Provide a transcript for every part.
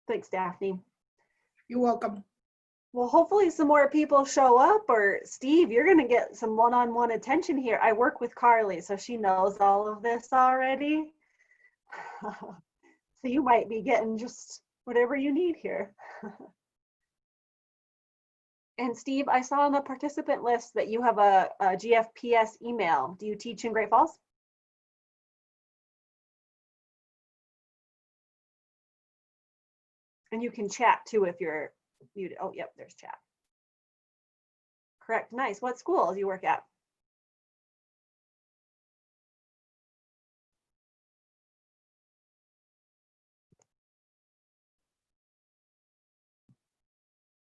Thanks, Daphne. You're welcome. Well, hopefully some more people show up, or Steve, you're going to get some one-on-one attention here. I work with Carly, so she knows all of this already. So you might be getting just whatever you need here. And Steve, I saw on the participant list that you have a GFPS email. Do you teach in Great Falls? And you can chat too if you're muted. Oh, yep, there's chat. Correct, nice. What school do you work at?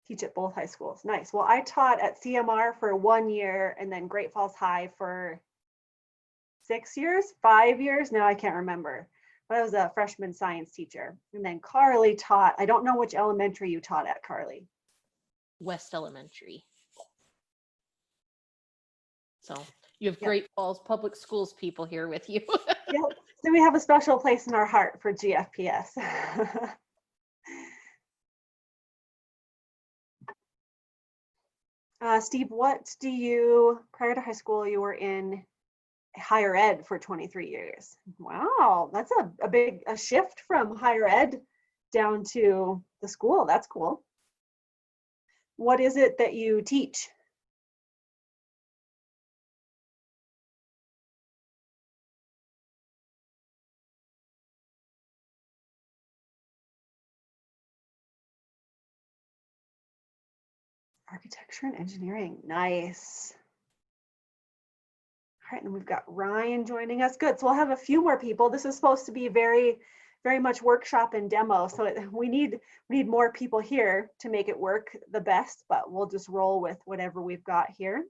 Teach at both high schools, nice. Well, I taught at CMR for 1 year and then Great Falls High for 6 years, 5 years, now I can't remember. But I was a freshman science teacher. And then Carly taught, I don't know which elementary you taught at, Carly. West Elementary. So you have Yep. Great Falls Public Schools people here with you. Yep. So we have a special place in our heart for GFPS. Steve, what do you, prior to high school, you were in higher ed for 23 years. Wow, that's a big shift from higher ed down to the school. That's cool. What is it that you teach? Architecture and engineering, nice. All right, and we've got Ryan joining us. Good, so we'll have a few more people. This is supposed to be very much workshop and demo, so we need more people here to make it work the best, but we'll just roll with whatever we've got here.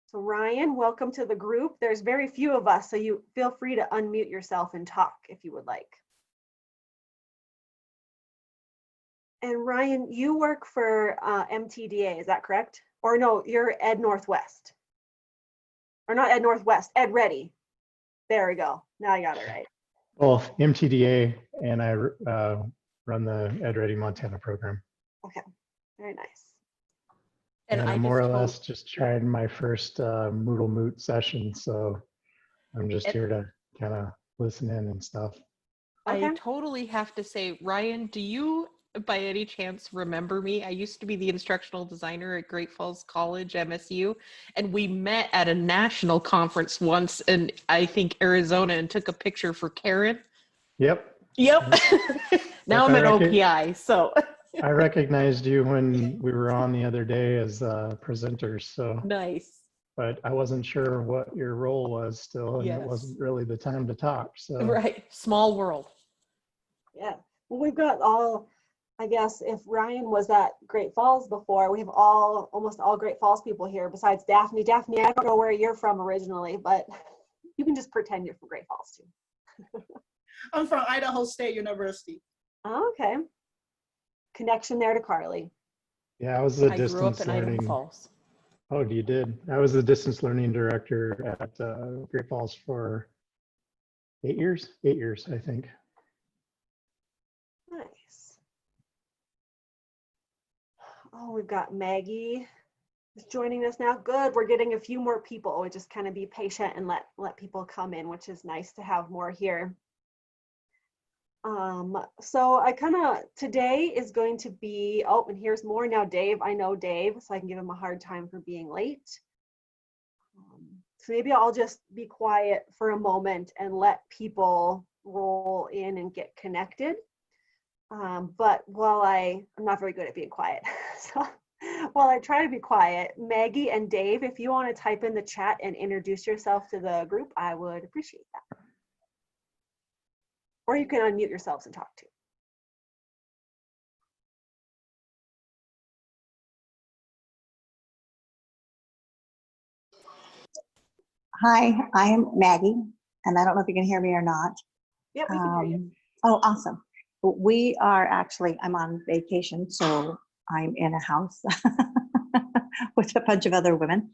So Ryan, welcome to the group. There's very few of us, so you feel free to unmute yourself and talk if you would like. And Ryan, you work for MTDA, is that correct? Or no, you're Ed Northwest. Or not Ed Northwest, Ed Ready. There we go. Now I got it right. Well, MTDA, and I run the Ed Ready Montana program. Okay, very nice. And I'm more or less just trying my first Moodle Moot session, so I'm just here to kind of listen in and stuff. Okay. I totally have to say, Ryan, do you by any chance remember me? I used to be the instructional designer at Great Falls College, MSU, and we met at a national conference once in, I think, Arizona, and took a picture for Karen. Yep. Now I'm at OPI, so. I recognized you when we were on the other day as presenters, so. Nice. But I wasn't sure what your role was still, and Yes. It wasn't really the time to talk, so. Right, small world. Yeah, well, we've got all, I guess if Ryan was at Great Falls before, we have almost all Great Falls people here besides Daphne. Daphne, I don't know where you're from originally, but you can just pretend you're from Great Falls too. I'm from Idaho State University. Oh, okay. Connection there to Carly. Yeah, I was the I grew up distance in Idaho learning. Falls. Oh, you did? I was the distance learning director at Great Falls for 8 years? 8 years, I think. Nice. Oh, we've got Maggie is joining us now. Good, we're getting a few more people. We just kind of be patient and let people come in, which is nice to have more here. So I today is going to be, oh, and here's more now, Dave. I know Dave, so I can give him a hard time for being late. So maybe I'll just be quiet for a moment and let people roll in and get connected. But while I'm not very good at being quiet. So while I try to be quiet, Maggie and Dave, if you want to type in the chat and introduce yourself to the group, I would appreciate that. Or you can unmute yourselves and talk too. Hi, I'm Maggie, and I don't know if you can hear me or not. Yeah, we can hear you. Oh, awesome. We are actually, I'm on vacation, so I'm in a house with a bunch of other women.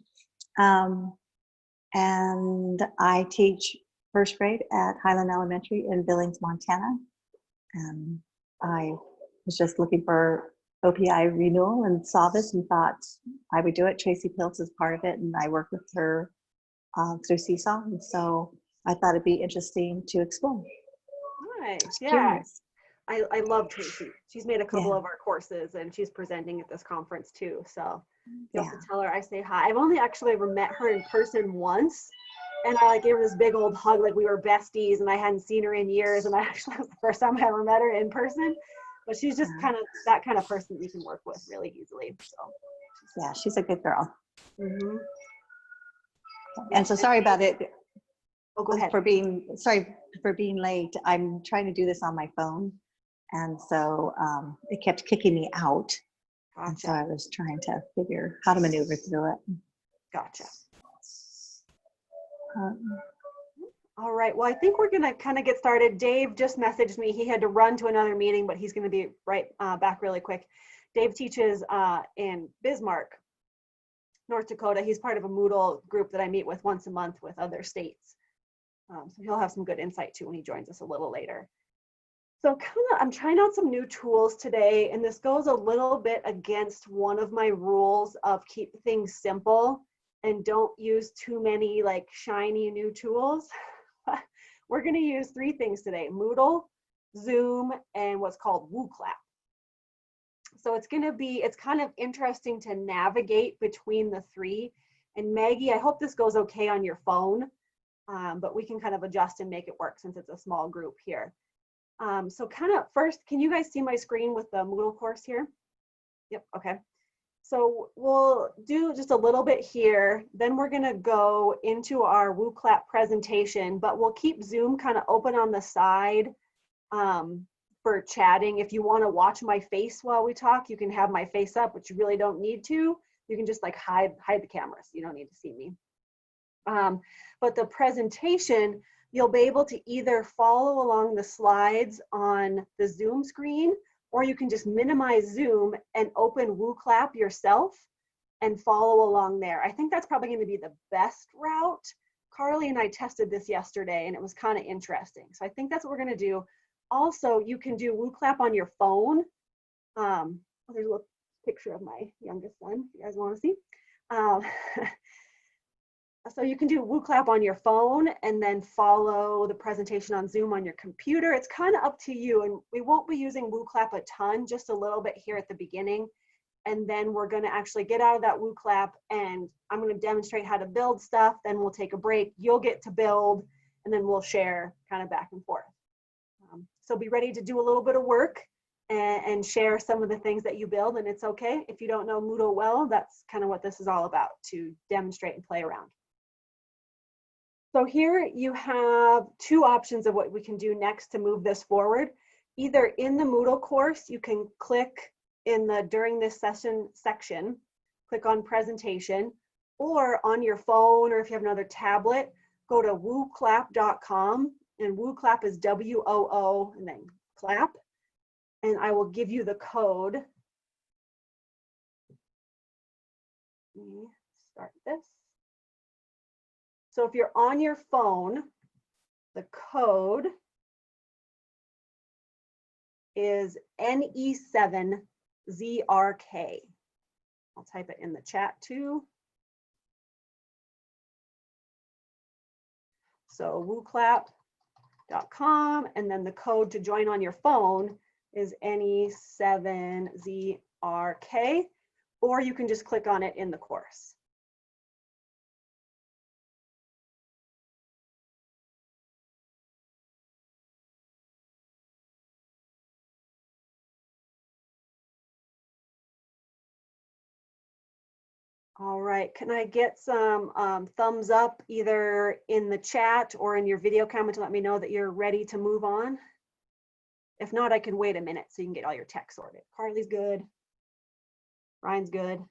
And I teach first grade at Highland Elementary in Billings, Montana. And I was just looking for OPI renewal and saw this and thought I would do it. Tracy Pills is part of it, and I work with her through Seesaw. And so I thought it'd be interesting to explore. Nice. Just Yeah. curious. I love Tracy. She's made a couple Yeah. of our courses and she's presenting at this conference too. So you have Yeah. to tell her I say hi. I've only actually ever met her in person once. And I like gave her this big old hug, like we were besties and I hadn't seen her in years. And I actually was the first time I ever met her in person. But she's just Yeah. kind of that kind of person that you can work with really easily. So Yeah, she's a good girl. mm-hmm. And so sorry about it Oh, go ahead. for being late. I'm trying to do this on my phone. And so it kept kicking me out. And so Gotcha. I was trying to figure how to maneuver through it. Gotcha. Um, All right. Well, I think we're going to kind of get started. Dave just messaged me. He had to run to another meeting, but he's going to be right back really quick. Dave teaches in Bismarck, North Dakota. He's part of a Moodle group that I meet with once a month with other states. So he'll have some good insight too when he joins us a little later. So I'm trying out some new tools today, and this goes a little bit against one of my rules of keep things simple and don't use too many like shiny new tools. We're going to use 3 things today: Moodle, Zoom, and what's called WooClap. So it's kind of interesting to navigate between the 3. And Maggie, I hope this goes okay on your phone, but we can kind of adjust and make it work since it's a small group here. So kind of first, can you guys see my screen with the Moodle course here? Yep, okay. So we'll do just a little bit here, then we're gonna go into our WooClap presentation, but we'll keep Zoom kind of open on the side for chatting. If you wanna watch my face while we talk, you can have my face up, but you really don't need to. You can just like hide the camera, so you don't need to see me. But the presentation, you'll be able to either follow along the slides on the Zoom screen, or you can just minimize Zoom and open WooClap yourself and follow along there. I think that's probably going to be the best route. Carly and I tested this yesterday and it was kind of interesting. So I think that's what we're going to do. Also, you can do WooClap on your phone. There's a little picture of my youngest son, if you guys want to see. So you can do WooClap on your phone and then follow the presentation on Zoom on your computer. It's kind of up to you, and we won't be using WooClap a ton, just a little bit here at the beginning. And then we're going to actually get out of that WooClap and I'm going to demonstrate how to build stuff. Then we'll take a break. You'll get to build and then we'll share kind of back and forth. So be ready to do a little bit of work and share some of the things that you build. And it's okay if you don't know Moodle well, that's kind of what this is all about, to demonstrate and play around. So here you have 2 options of what we can do next to move this forward. Either in the Moodle course, you can click in the during this session section, click on presentation, or on your phone, or if you have another tablet, go to wooclap.com, and WooClap is W-O-O and then clap. And I will give you the code. Let me start this. So if you're on your phone, the code is NE7ZRK. I'll type it in the chat too. So wooclap.com, and then the code to join on your phone is NE7ZRK, or you can just click on it in the course. All right, can I get some thumbs up either in the chat or in your video comment to let me know that you're ready to move on? If not, I can wait a minute so you can get all your tech sorted. Carly's good. Ryan's good.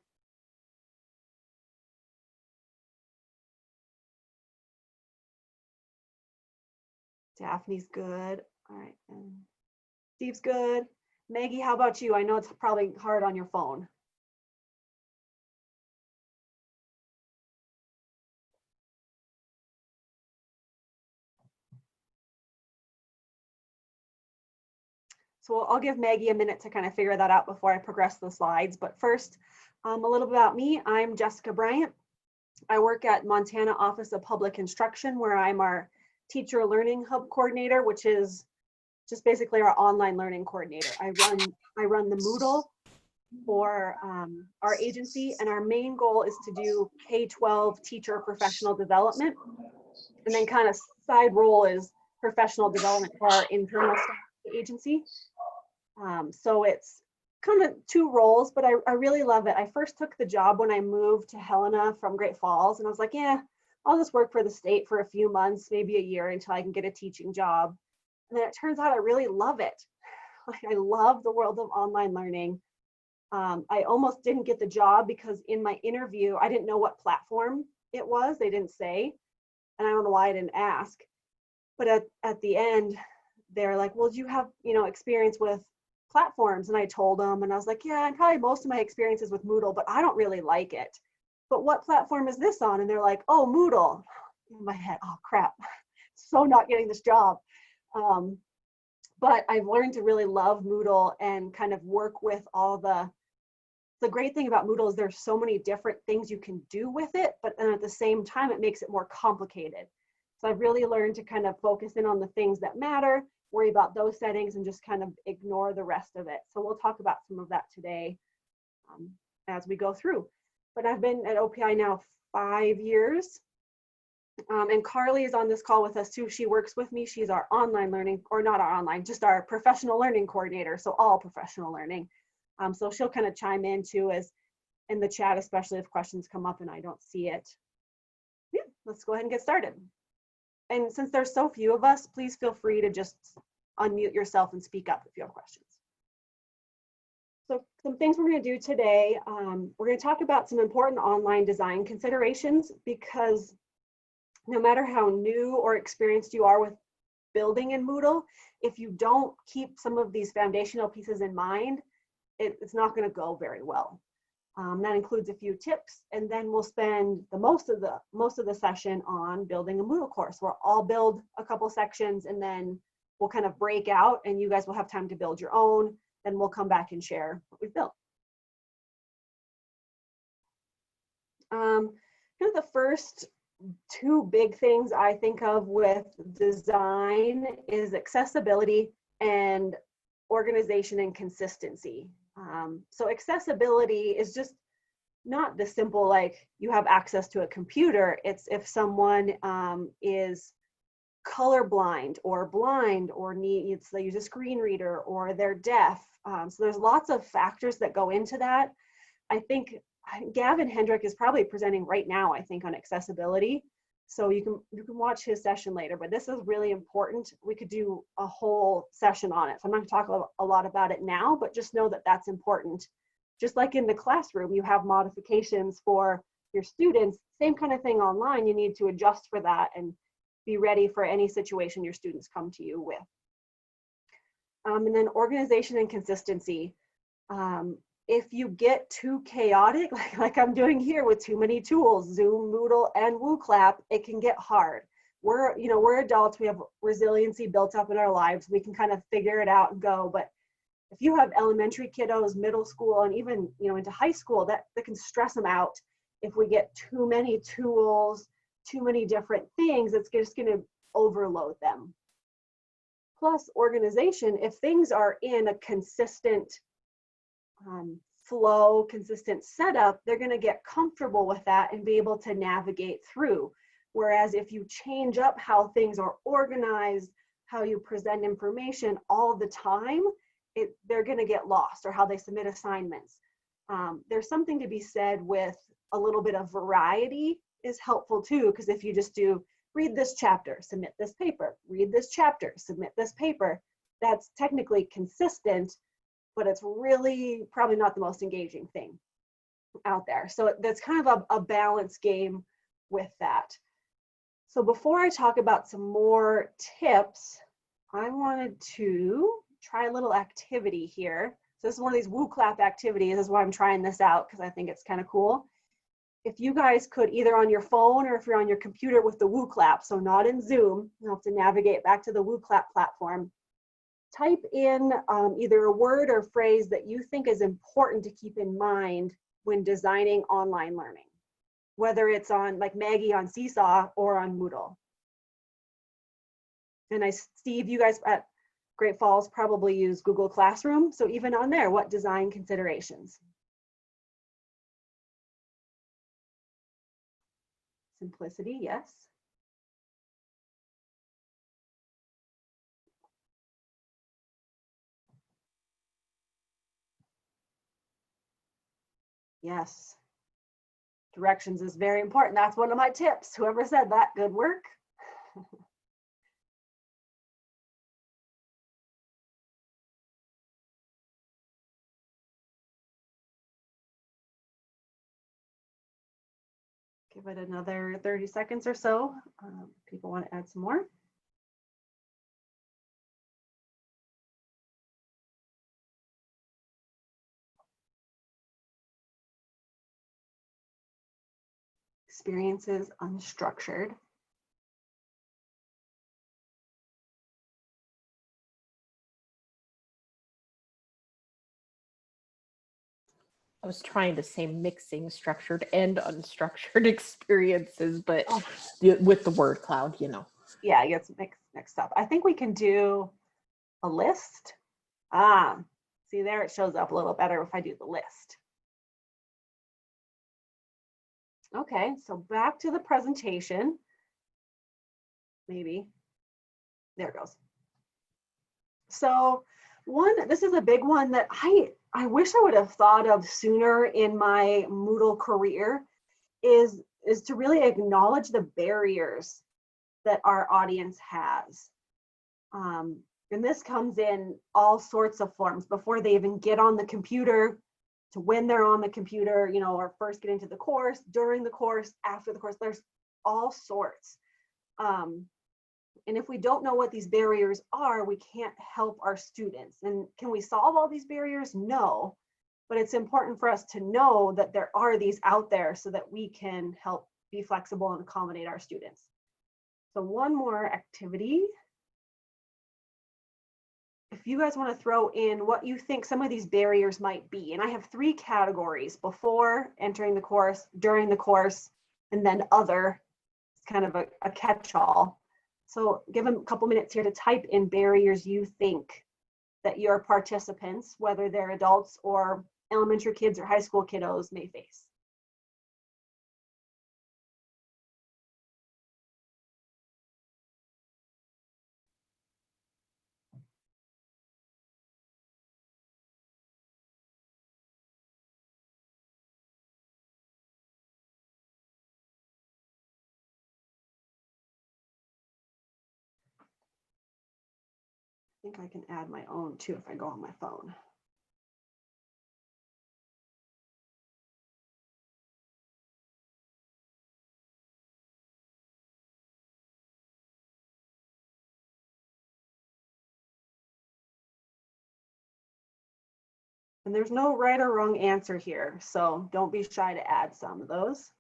Daphne's good. All right, and Steve's good. Maggie, how about you? I know it's probably hard on your phone. So I'll give Maggie a minute to kind of figure that out before I progress the slides. But first, a little bit about me. I'm Jessica Bryant. I work at Montana Office of Public Instruction, where I'm our Teacher Learning Hub Coordinator, which is just basically our online learning coordinator. I run the Moodle for our agency, and our main goal is to do K-12 teacher professional development, and then kind of side role is professional development for our internal staff at the agency. So it's kind of two roles, but I really love it. I first took the job when I moved to Helena from Great Falls, and I was like, yeah, I'll just work for the state for a few months, maybe a year, until I can get a teaching job. And then it turns out I really love it. Like, I love the world of online learning. I almost didn't get the job because in my interview, I didn't know what platform it was. They didn't say, and I don't know why I didn't ask. But at the end, they're like, well, do you have, experience with platforms? And I told them, and I was like, yeah, and probably most of my experiences with Moodle, but I don't really like it. But what platform is this on? And they're like, oh, Moodle. In my head, oh crap, so not getting this job. But I've learned to really love Moodle and kind of work with all the great thing about Moodle is there's so many different things you can do with it, but then at the same time, it makes it more complicated. So I've really learned to kind of focus in on the things that matter, worry about those settings, and just kind of ignore the rest of it. So we'll talk about some of that today as we go through. But I've been at OPI now 5 years. And Carly is on this call with us too. She works with me. She's our online learning, or not our online, just our professional learning coordinator. So all professional learning. So she'll kind of chime in too, as in the chat, especially if questions come up and I don't see it. Yeah, let's go ahead and get started. And since there's so few of us, please feel free to just unmute yourself and speak up if you have questions. So some things we're going to do today, we're going to talk about some important online design considerations, because no matter how new or experienced you are with building in Moodle, if you don't keep some of these foundational pieces in mind, it's not going to go very well. That includes a few tips, and then we'll spend the most of the session on building a Moodle course, where I'll build a couple sections, and then we'll kind of break out, and you guys will have time to build your own. Then we'll come back and share what we've built. Kind of the first two big things I think of with design is accessibility and organization and consistency. So accessibility is just not the simple, like you have access to a computer. It's if someone is colorblind or blind or needs, they use a screen reader, or they're deaf. So there's lots of factors that go into that. I think Gavin Hendrick is probably presenting right now, I think, on accessibility. So you can watch his session later, but this is really important. We could do a whole session on it. So I'm not going to talk a lot about it now, but just know that that's important. Just like in the classroom, you have modifications for your students, same kind of thing online. You need to adjust for that and be ready for any situation your students come to you with. And then organization and consistency. If you get too chaotic, like I'm doing here with too many tools, Zoom, Moodle, and WooClap, it can get hard. We're adults, we have resiliency built up in our lives. We can kind of figure it out and go. But if you have elementary kiddos, middle school, and even into high school, that can stress them out. If we get too many tools, too many different things, it's just going to overload them. Plus organization, if things are in a consistent flow, consistent setup, they're going to get comfortable with that and be able to navigate through. Whereas if you change up how things are organized, how you present information all the time, they're going to get lost, or how they submit assignments. There's something to be said with a little bit of variety is helpful too, because if you just do read this chapter, submit this paper, read this chapter, submit this paper, that's technically consistent, but it's really probably not the most engaging thing out there. So that's kind of a balance game with that. So before I talk about some more tips, I wanted to try a little activity here. So this is one of these WooClap activities. This is why I'm trying this out, because I think it's kind of cool. If you guys could, either on your phone or if you're on your computer with the WooClap, so not in Zoom, you'll have to navigate back to the WooClap platform. type in either a word or phrase that you think is important to keep in mind when designing online learning, whether it's on like Maggie on Seesaw or on Moodle. And Steve, you guys at Great Falls probably use Google Classroom. So even on there, what design considerations? Simplicity, yes. Yes. Directions is very important. That's one of my tips. Whoever said that, good work. Give it another 30 seconds or so. People want to add some more. Experiences unstructured. I was trying to say mixing structured and unstructured experiences, but with the word cloud, you know. Yeah, it gets mixed up. I think we can do a list. See there, it shows up a little better if I do the list. Okay, so back to the presentation. Maybe, there it goes. So this is a big one that I wish I would have thought of sooner in my Moodle career, is to really acknowledge the barriers that our audience has. And this comes in all sorts of forms before they even get on the computer, to when they're on the computer, you know, or first get into the course, during the course, after the course. There's all sorts. And if we don't know what these barriers are, we can't help our students. And can we solve all these barriers? No, but it's important for us to know that there are these out there so that we can help be flexible and accommodate our students. So one more activity. If you guys want to throw in what you think some of these barriers might be, and I have 3 categories: before entering the course, during the course, and then other. It's kind of a catch-all. So give them a couple minutes here to type in barriers you think that your participants, whether they're adults or elementary kids or high school kiddos, may face. I think I can add my own too if I go on my phone. And there's no right or wrong answer here, so don't be shy to add some of those.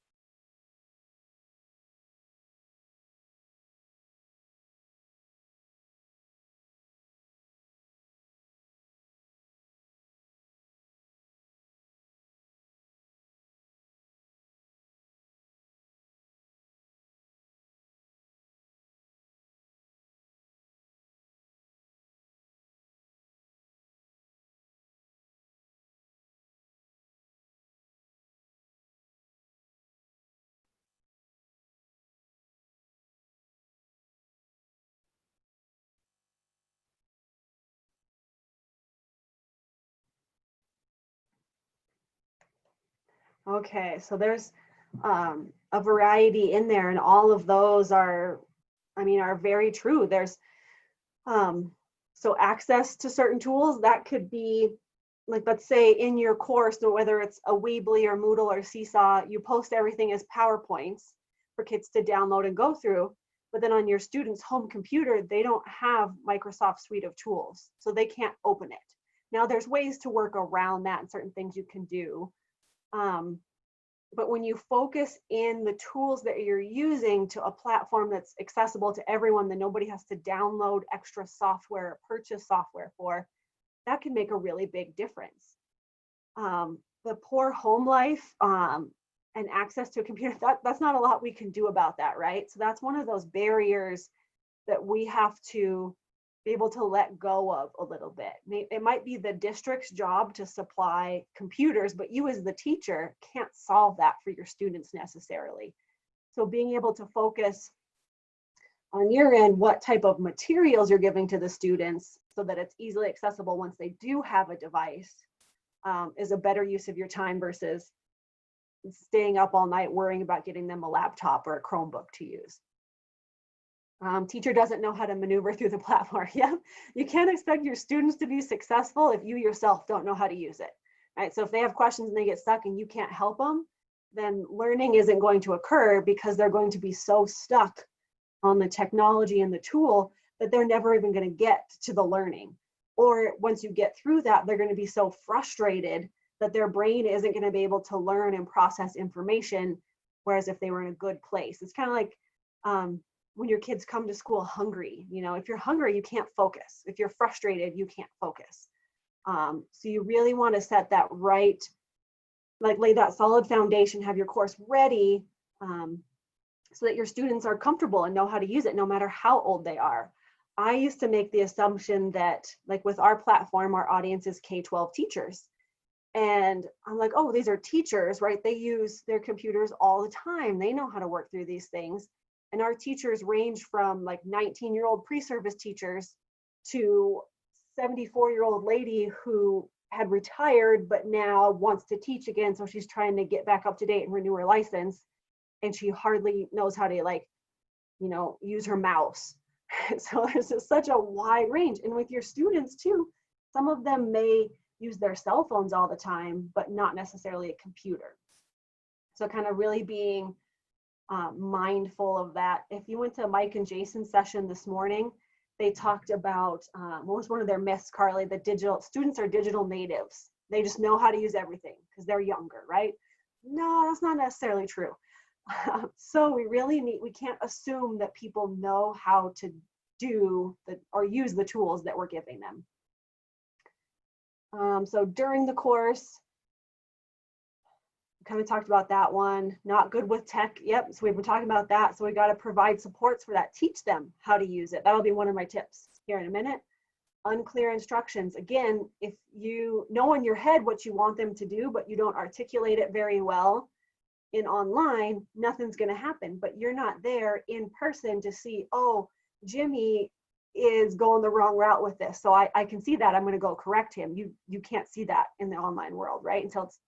Okay, so there's a variety in there, and all of those are very true. There's so access to certain tools that could be, like, let's say in your course, or whether it's a Weebly or Moodle or Seesaw, you post everything as PowerPoints for kids to download and go through. But then on your student's home computer, they don't have Microsoft suite of tools, so they can't open it. Now there's ways to work around that and certain things you can do. But when you focus in the tools that you're using to a platform that's accessible to everyone, that nobody has to download extra software or purchase software for, that can make a really big difference. The poor home life and access to a computer, that's not a lot we can do about that, right? So that's one of those barriers that we have to be able to let go of a little bit. It might be the district's job to supply computers, but you as the teacher can't solve that for your students necessarily. So being able to focus on your end what type of materials you're giving to the students so that it's easily accessible once they do have a device is a better use of your time versus staying up all night worrying about getting them a laptop or a Chromebook to use. Teacher doesn't know how to maneuver through the platform. Yeah, you can't expect your students to be successful if you yourself don't know how to use it. Right? So if they have questions and they get stuck and you can't help them, then learning isn't going to occur because they're going to be so stuck on the technology and the tool that they're never even going to get to the learning. Or once you get through that, they're going to be so frustrated that their brain isn't going to be able to learn and process information. Whereas if they were in a good place, it's kind of like when your kids come to school hungry. You know, if you're hungry, you can't focus. If you're frustrated, you can't focus. So you really want to set that right, like lay that solid foundation, have your course ready so that your students are comfortable and know how to use it no matter how old they are. I used to make the assumption that, like with our platform, our audience is K-12 teachers. And I'm like, oh, these are teachers, right? They use their computers all the time. They know how to work through these things. And our teachers range from like 19-year-old pre-service teachers to 74-year-old lady who had retired but now wants to teach again. So she's trying to get back up to date and renew her license. And she hardly knows how to, like, you know, use her mouse. So there's just such a wide range. And with your students too, some of them may use their cell phones all the time, but not necessarily a computer. So kind of really being mindful of that. If you went to Mike and Jason's session this morning, they talked about, what was one of their myths, Carly, that digital students are digital natives. They just know how to use everything because they're younger, right? No, that's not necessarily true. So we can't assume that people know how to do or use the tools that we're giving them. So during the course, kind of talked about that one. Not good with tech. Yep. So we've been talking about that. So we got to provide supports for that. Teach them how to use it. That'll be one of my tips here in a minute. Unclear instructions. Again, if you know in your head what you want them to do, but you don't articulate it very well in online, nothing's going to happen. But you're not there in person to see, oh, Jimmy is going the wrong route with this. So I can see that. I'm going to go correct him. You can't see that in the online world, right? Until it's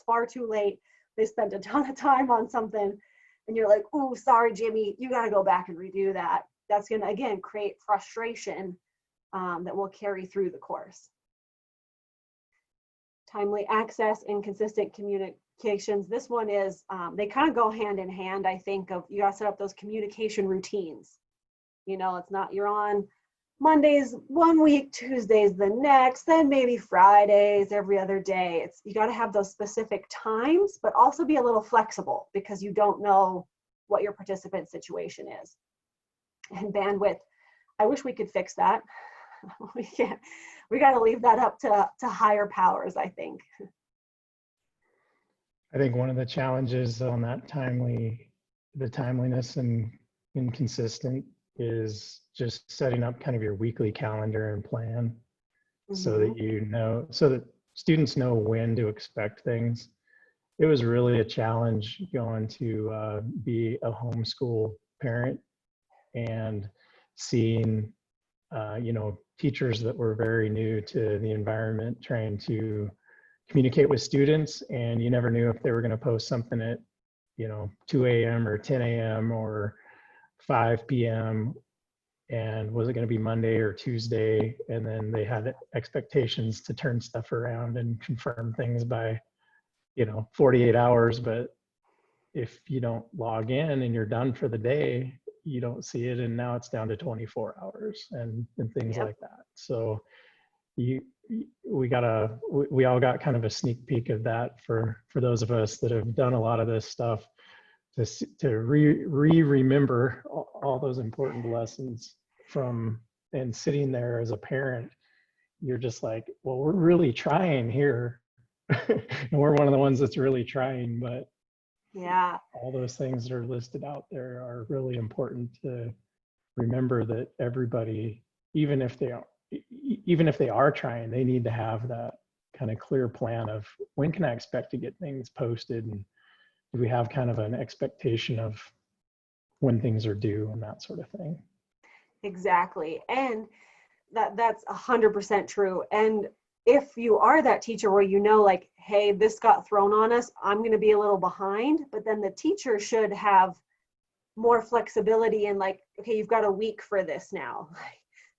far too late. They spent a ton of time on something and you're like, oh, sorry, Jimmy, you got to go back and redo that. That's going to, again, create frustration that will carry through the course. Timely access and consistent communications. This one is, they kind of go hand in hand, I think, of you got to set up those communication routines. You know, it's not you're on Mondays one week, Tuesdays the next, then maybe Fridays every other day. It's you got to have those specific times, but also be a little flexible because you don't know what your participant situation is. And bandwidth, I wish we could fix that. We can't. We got to leave that up to higher powers, I think. I think one of the challenges on that timeliness and inconsistent is just setting up kind of your weekly calendar and plan so that you know, so that students know when to expect things. It was really a challenge going to be a homeschool parent and seeing, you know, teachers that were very new to the environment trying to communicate with students, and you never knew if they were going to post something at, you know, 2 a.m. or 10 a.m. or 5 p.m. and was it going to be Monday or Tuesday? And then they had expectations to turn stuff around and confirm things by, you know, 48 hours. But if you don't log in and you're done for the day, you don't see it. And now it's down to 24 hours and things like that. So we we all got kind of a sneak peek of that for those of us that have done a lot of this stuff, to remember all those important lessons from, and sitting there as a parent, you're just like, well, we're really trying here. And we're one of the ones that's really trying, but Yeah. all those things that are listed out there are really important to remember, that everybody, even if they are trying, they need to have that kind of clear plan of, when can I expect to get things posted, and do we have kind of an expectation of when things are due and that sort of thing. Exactly. And that's 100% true. And if you are that teacher where you know, like, hey, this got thrown on us, I'm going to be a little behind, but then the teacher should have more flexibility and, like, okay, you've got a week for this now.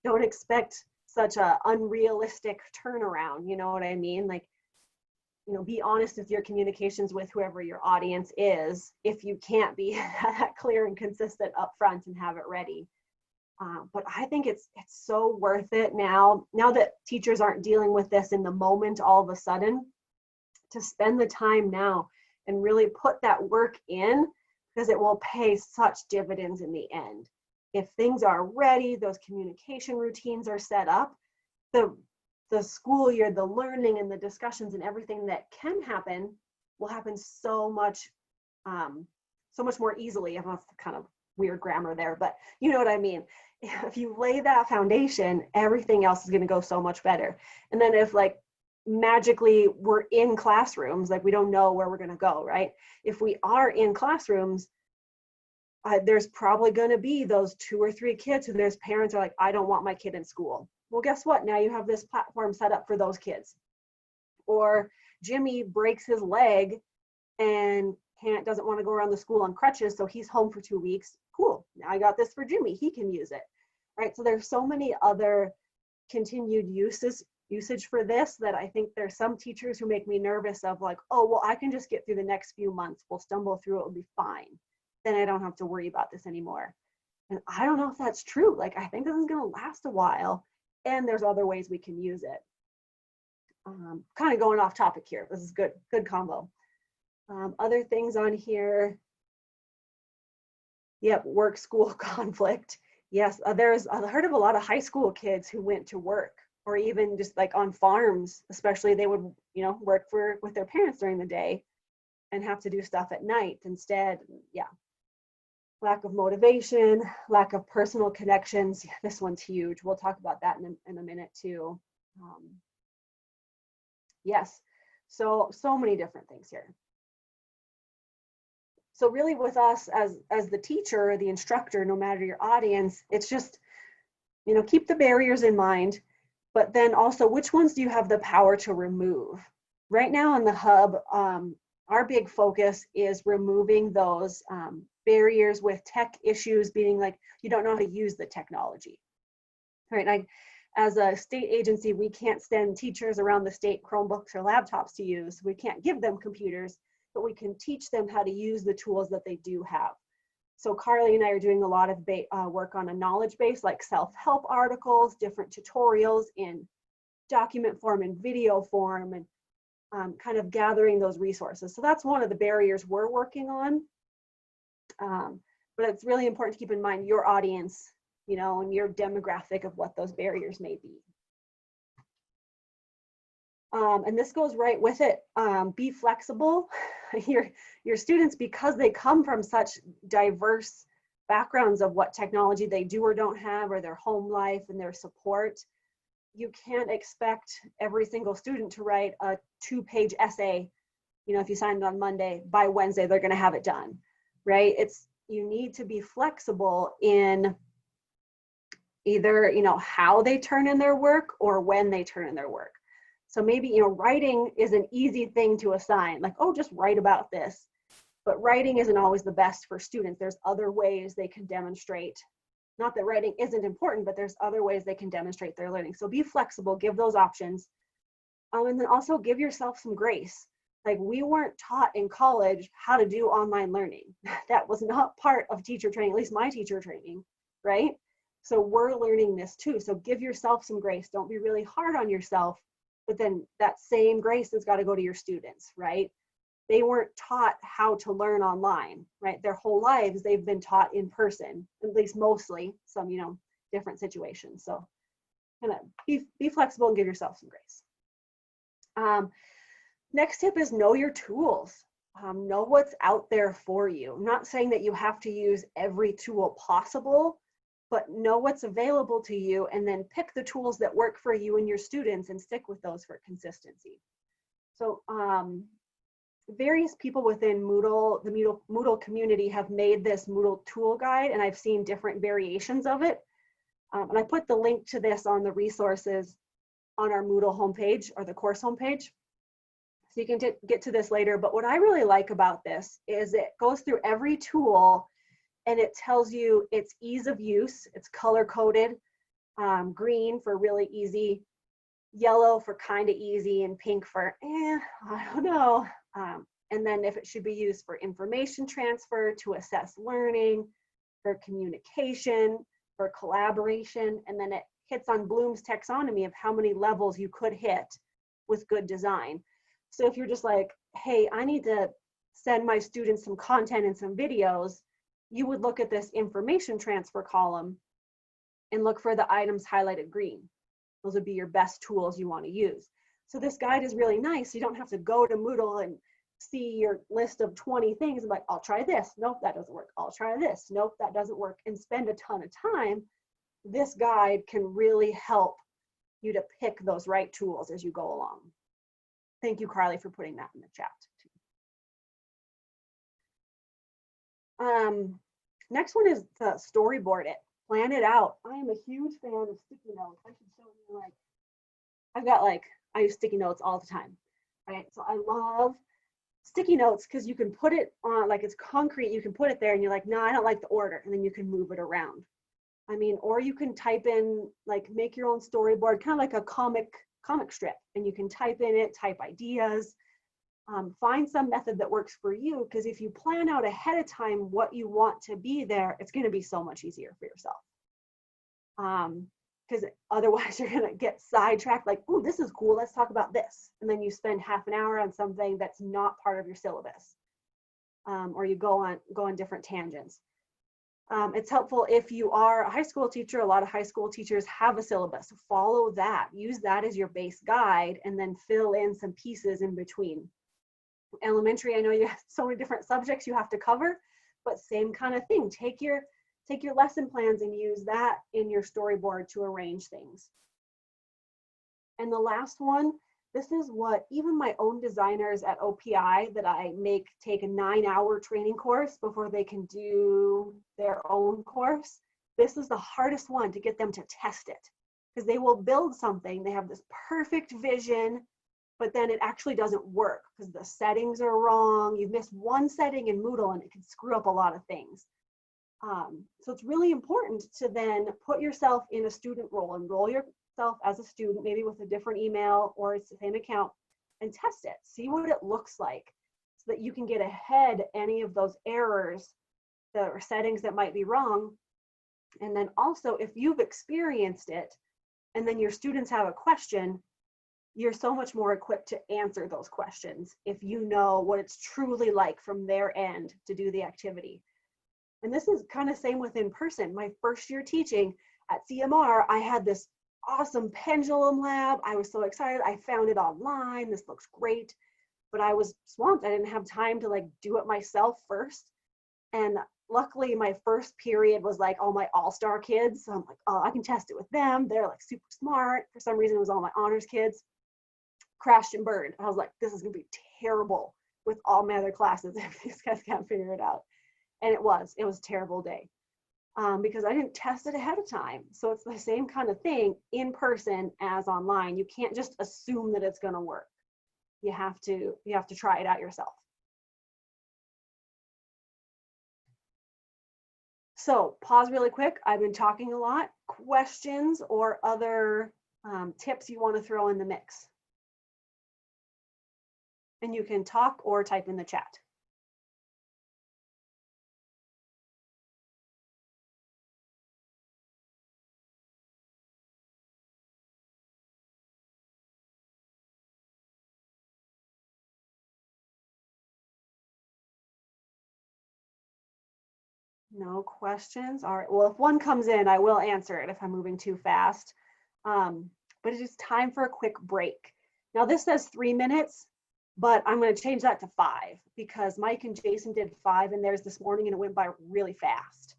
Don't expect such a unrealistic turnaround. You know what I mean? Like, you know, be honest with your communications with whoever your audience is, if you can't be that clear and consistent up front and have it ready. But I think it's so worth it now that teachers aren't dealing with this in the moment all of a sudden, to spend the time now and really put that work in, because it will pay such dividends in the end. If things are ready, those communication routines are set up, the school year, the learning and the discussions and everything that can happen will happen so much more easily. I'm kind of weird grammar there, but you know what I mean. If you lay that foundation, everything else is going to go so much better. And then if, like, magically we're in classrooms, like, we don't know where we're going to go, right? If we are in classrooms, there's probably going to be those 2 or 3 kids who there's parents are like, I don't want my kid in school. Well, guess what? Now you have this platform set up for those kids. Or Jimmy breaks his leg and doesn't want to go around the school on crutches, so he's home for 2 weeks. Cool. Now I got this for Jimmy. He can use it, right? So there's so many other continued usage for this that I think there's some teachers who make me nervous of, like, oh, well, I can just get through the next few months. We'll stumble through. It will be fine. Then I don't have to worry about this anymore. And I don't know if that's true. Like, I think this is going to last a while, and there's other ways we can use it. Kind of going off topic here. This is good combo. Other things on here. Yep, work school conflict. Yes, I've heard of a lot of high school kids who went to work, or even just like on farms, especially, they would, you know, work with their parents during the day and have to do stuff at night instead. Yeah. Lack of motivation, lack of personal connections. Yeah, this one's huge. We'll talk about that in a minute too. Yes, so many different things here. So really with us as the teacher, the instructor, no matter your audience, it's just, you know, keep the barriers in mind, but then also, which ones do you have the power to remove? Right now in the hub, our big focus is removing those barriers with tech issues, being like, you don't know how to use the technology, right? As a state agency, we can't send teachers around the state Chromebooks or laptops to use. We can't give them computers, but we can teach them how to use the tools that they do have. So Carly and I are doing a lot of work on a knowledge base, like self-help articles, different tutorials in document form and video form, and kind of gathering those resources. So that's one of the barriers we're working on. But it's really important to keep in mind your audience, you know, and your demographic of what those barriers may be. And this goes right with it. Be flexible. Your students, because they come from such diverse backgrounds of what technology they do or don't have, or their home life and their support, you can't expect every single student to write a 2-page essay. You know, if you signed on Monday, by Wednesday, they're going to have it done, right? You need to be flexible in either, you know, how they turn in their work or when they turn in their work. So maybe, you know, writing is an easy thing to assign, like, oh, just write about this. But writing isn't always the best for students. There's other ways they can demonstrate. Not that writing isn't important, but there's other ways they can demonstrate their learning. So be flexible, give those options. And then also give yourself some grace. Like, we weren't taught in college how to do online learning. That was not part of teacher training, at least my teacher training, right? So we're learning this too. So give yourself some grace. Don't be really hard on yourself. but then that same grace has got to go to your students, right? They weren't taught how to learn online, right? Their whole lives, they've been taught in person, at least mostly, some, different situations. So kind of be flexible and give yourself some grace. Next tip is know your tools. Know what's out there for you. I'm not saying that you have to use every tool possible, but know what's available to you and then pick the tools that work for you and your students and stick with those for consistency. So various people within Moodle, the Moodle community, have made this Moodle tool guide, and I've seen different variations of it. And I put the link to this on the resources on our Moodle homepage, or the course homepage. So you can get to this later. But what I really like about this is it goes through every tool and it tells you its ease of use. It's color coded, green for really easy, yellow for kind of easy, and pink for, I don't know. And then if it should be used for information transfer, to assess learning, for communication, for collaboration, and then it hits on Bloom's taxonomy of how many levels you could hit with good design. So if you're just like, hey, I need to send my students some content and some videos, you would look at this information transfer column and look for the items highlighted green. Those would be your best tools you want to use. So this guide is really nice. You don't have to go to Moodle and see your list of 20 things and like, I'll try this. Nope, that doesn't work. I'll try this. Nope, that doesn't work. And spend a ton of time. This guide can really help you to pick those right tools as you go along. Thank you, Carly, for putting that in the chat. Next one is to storyboard it, plan it out. I am a huge fan of sticky notes. I should show you, I use sticky notes all the time, right? So I love sticky notes because you can put it on, like it's concrete, you can put it there and you're like, no, I don't like the order, and then you can move it around. Or you can type in, like, make your own storyboard, kind of like a comic strip, and you can type in it, type ideas, find some method that works for you, because if you plan out ahead of time what you want to be there, it's going to be so much easier for yourself. Because otherwise you're going to get sidetracked, like, oh, this is cool, let's talk about this. And then you spend half an hour on something that's not part of your syllabus. Or you go on different tangents. It's helpful if you are a high school teacher. A lot of high school teachers have a syllabus. Follow that. Use that as your base guide and then fill in some pieces in between. Elementary, I know you have so many different subjects you have to cover, but same kind of thing. Take your lesson plans and use that in your storyboard to arrange things. And the last one, this is what even my own designers at OPI that I make take a 9-hour training course before they can do their own course. This is the hardest one to get them to test it, because they will build something, they have this perfect vision, but then it actually doesn't work because the settings are wrong. You've missed one setting in Moodle and it can screw up a lot of things. So it's really important to then put yourself in a student role, enroll yourself as a student, maybe with a different email or it's the same account, and test it. See what it looks like so that you can get ahead any of those errors or settings that might be wrong. And then also, if you've experienced it and then your students have a question, you're so much more equipped to answer those questions if you know what it's truly like from their end to do the activity. And this is kind of same with in person. My first year teaching at CMR, I had this awesome pendulum lab. I was so excited. I found it online. This looks great, but I was swamped. I didn't have time to like do it myself first. And luckily my first period was like all my all-star kids. So I'm like, oh, I can test it with them. They're like super smart. For some reason, it was all my honors kids. Crashed and burned. I was like, this is gonna be terrible with all my other classes if these guys can't figure it out. And it was a terrible day because I didn't test it ahead of time. So it's the same kind of thing in person as online. You can't just assume that it's gonna work. You have to try it out yourself. So pause really quick. I've been talking a lot. Questions or other tips you want to throw in the mix? And you can talk or type in the chat. No questions? All right. Well, if one comes in, I will answer it if I'm moving too fast. But it is time for a quick break. Now this says 3 minutes, but I'm going to change that to 5 because Mike and Jason did 5 in theirs this morning and it went by really fast.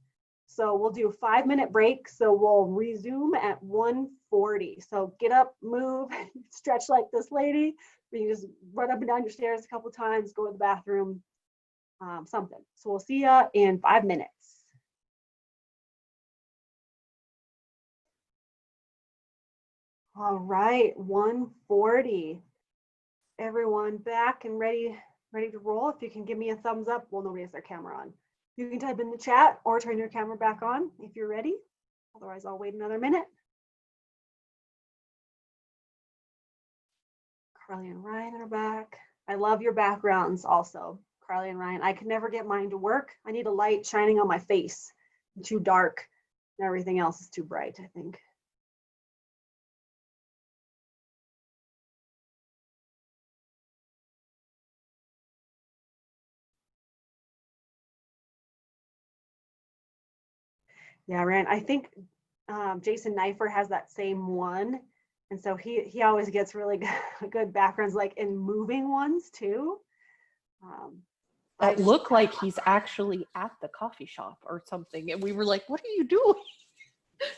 So we'll do a 5-minute break. So we'll resume at 1:40. So get up, move, stretch like this lady. You just run up and down your stairs a couple times, go to the bathroom, something. So we'll see you in 5 minutes. All right, 1:40. Everyone back and ready to roll. If you can give me a thumbs up, well, nobody has their camera on. You can type in the chat or turn your camera back on if you're ready. Otherwise, I'll wait another minute. Carly and Ryan are back. I love your backgrounds also, Carly and Ryan. I can never get mine to work. I need a light shining on my face. It's too dark and everything else is too bright, I think. Yeah, Ryan, I think Jason Neiffer has that same one. And so he always gets really good backgrounds, like in moving ones too. That look like he's actually at the coffee shop or something. And we were like, what are you doing?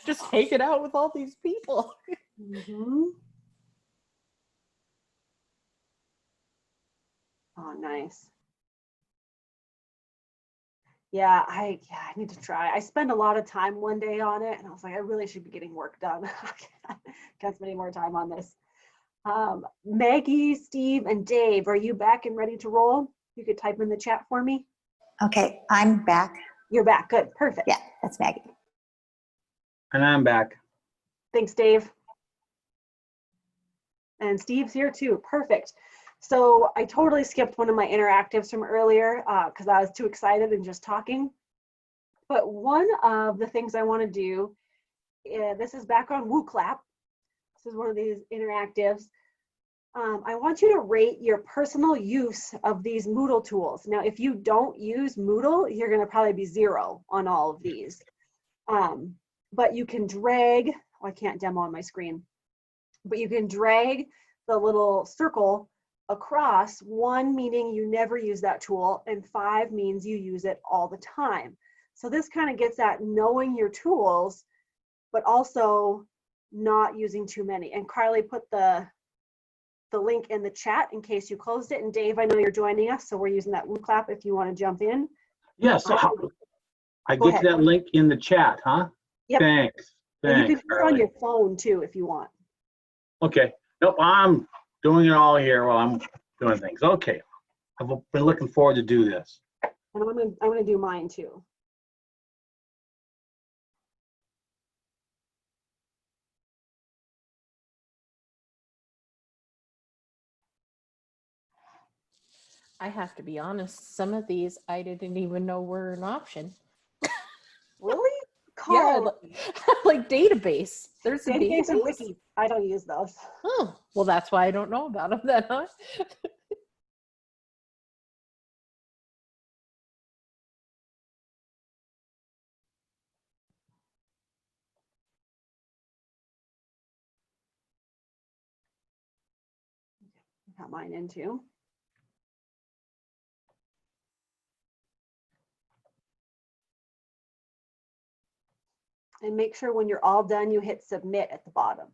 Just hanging out with all these people. Mm-hmm. Oh, nice. Yeah, I need to try. I spend a lot of time one day on it, and I was like, I really should be getting work done. Can't spend any more time on this. Maggie, Steve, and Dave, are you back and ready to roll? You could type in the chat for me. Okay, I'm back. You're back. Good. Perfect. Yeah, that's Maggie. And I'm back. Thanks, Dave. And Steve's here too. Perfect. So I totally skipped one of my interactives from earlier because I was too excited and just talking. But one of the things I want to do, this is back on WooClap. This is one of these interactives. I want you to rate your personal use of these Moodle tools. Now, if you don't use Moodle, you're going to probably be 0 on all of these. But you can drag, oh, I can't demo on my screen, but you can drag the little circle across, 1 meaning you never use that tool, and 5 means you use it all the time. So this kind of gets at knowing your tools, but also not using too many. And Carly put the link in the chat in case you closed it. And Dave, I know you're joining us, so we're using that WooClap if you want to jump in. Yes, I Go get ahead. that link in the chat, huh? Yep. Thanks. And you Thanks, can do it on Carly. your phone too if you want. Okay. Nope, I'm doing it all here while I'm doing things. Okay. I've been looking forward to do this. And I'm gonna do mine too. I have to be honest, some of these I didn't even know were an option. Really? Yeah, Carly. like database. There's a Database and database? wiki. I don't use those. Oh, well, that's why I don't know about them then, huh? Got mine in too. And make sure when you're all done, you hit submit at the bottom.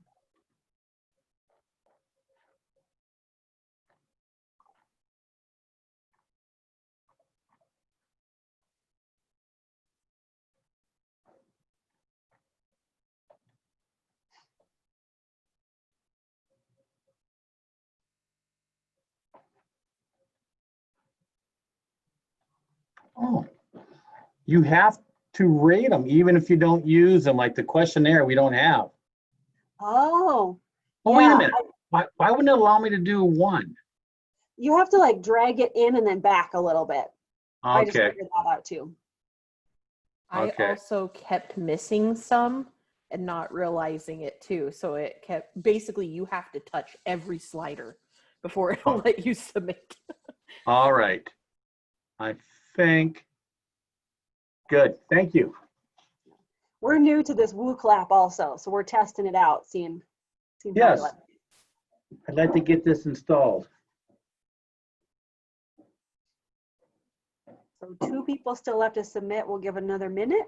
Oh, you have to rate them even if you don't use them, like the questionnaire we don't have. Oh, Oh, wait a yeah. minute. Why wouldn't it allow me to do 1? You have to like drag it in and then back a little bit. I just Okay. figured that out too. I Okay. also kept missing some and not realizing it too. So it kept, basically you have to touch every slider before it'll let you submit. All right. I think Good, thank you. We're new to this Woo Clap also, so we're testing it out, seeing how we Yes. like. I'd like to get this installed. So 2 people still left to submit. We'll give another minute.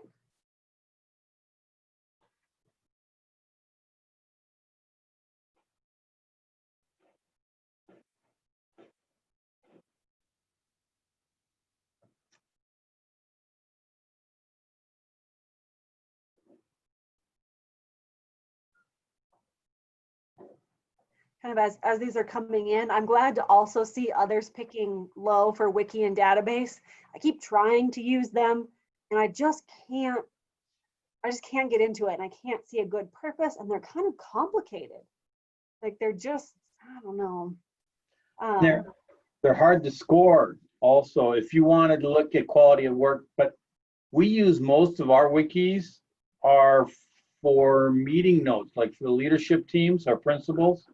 Kind of as these are coming in, I'm glad to also see others picking low for wiki and database. I keep trying to use them and I just can't get into it, and I can't see a good purpose, and they're kind of complicated. Like they're just, I don't know. They're hard to score also if you wanted to look at quality of work, but we use most of our wikis are for meeting notes, like for the leadership teams, our principals.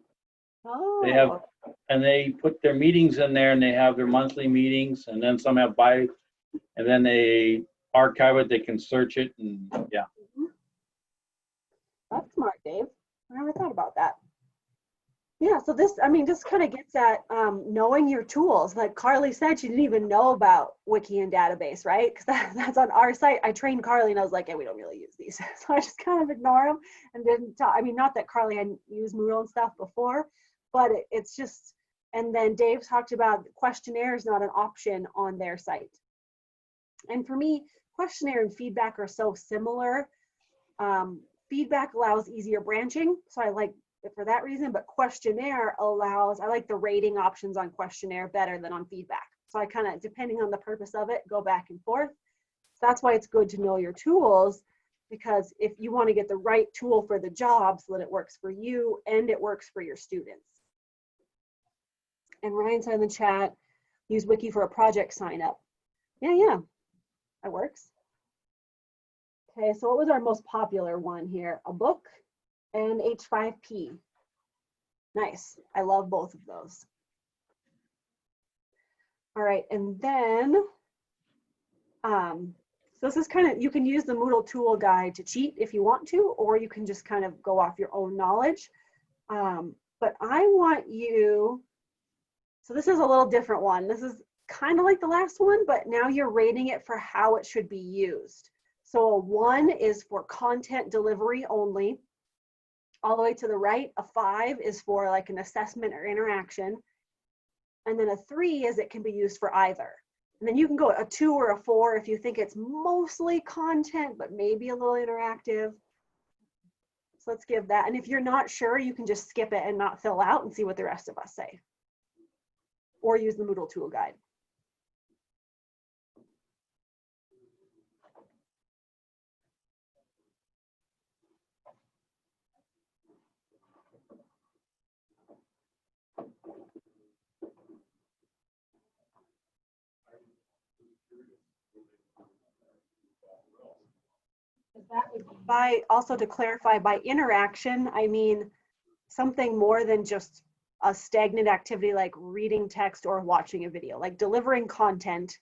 Oh, They have, and they put their meetings in there and they have their monthly meetings, and then some have and then they archive it, they can search it, and yeah. that's smart, Dave. I never thought about that. Yeah, so this, I mean, just kind of gets at knowing your tools. Like Carly said, she didn't even know about wiki and database, right? Because that's on our site. I trained Carly and I was like, hey, we don't really use these. So I just kind of ignore them and didn't talk. I mean, not that Carly hadn't used Moodle and stuff before, but it's just, and then Dave talked about questionnaire is not an option on their site. And for me, questionnaire and feedback are so similar. Feedback allows easier branching, so I like it for that reason, but questionnaire allows, I like the rating options on questionnaire better than on feedback. So I kind of, depending on the purpose of it, go back and forth. So that's why it's good to know your tools, because if you want to get the right tool for the job so that it works for you and it works for your students. And Ryan said in the chat, use Wiki for a project sign up. Yeah, that works. Okay, so what was our most popular one here? A book and H5P. Nice, I love both of those. All right, and then, so this is kind of, you can use the Moodle tool guide to cheat if you want to, or you can just kind of go off your own knowledge. But I want you, so this is a little different one. This is kind of like the last one, but now you're rating it for how it should be used. So a 1 is for content delivery only. All the way to the right, a 5 is for like an assessment or interaction. And then a 3 is it can be used for either. And then you can go a 2 or a 4 if you think it's mostly content, but maybe a little interactive. So let's give that. And if you're not sure, you can just skip it and not fill out and see what the rest of us say. Or use the Moodle tool guide. That would be by, also to clarify, by interaction, I mean something more than just a stagnant activity like reading text or watching a video, like delivering content.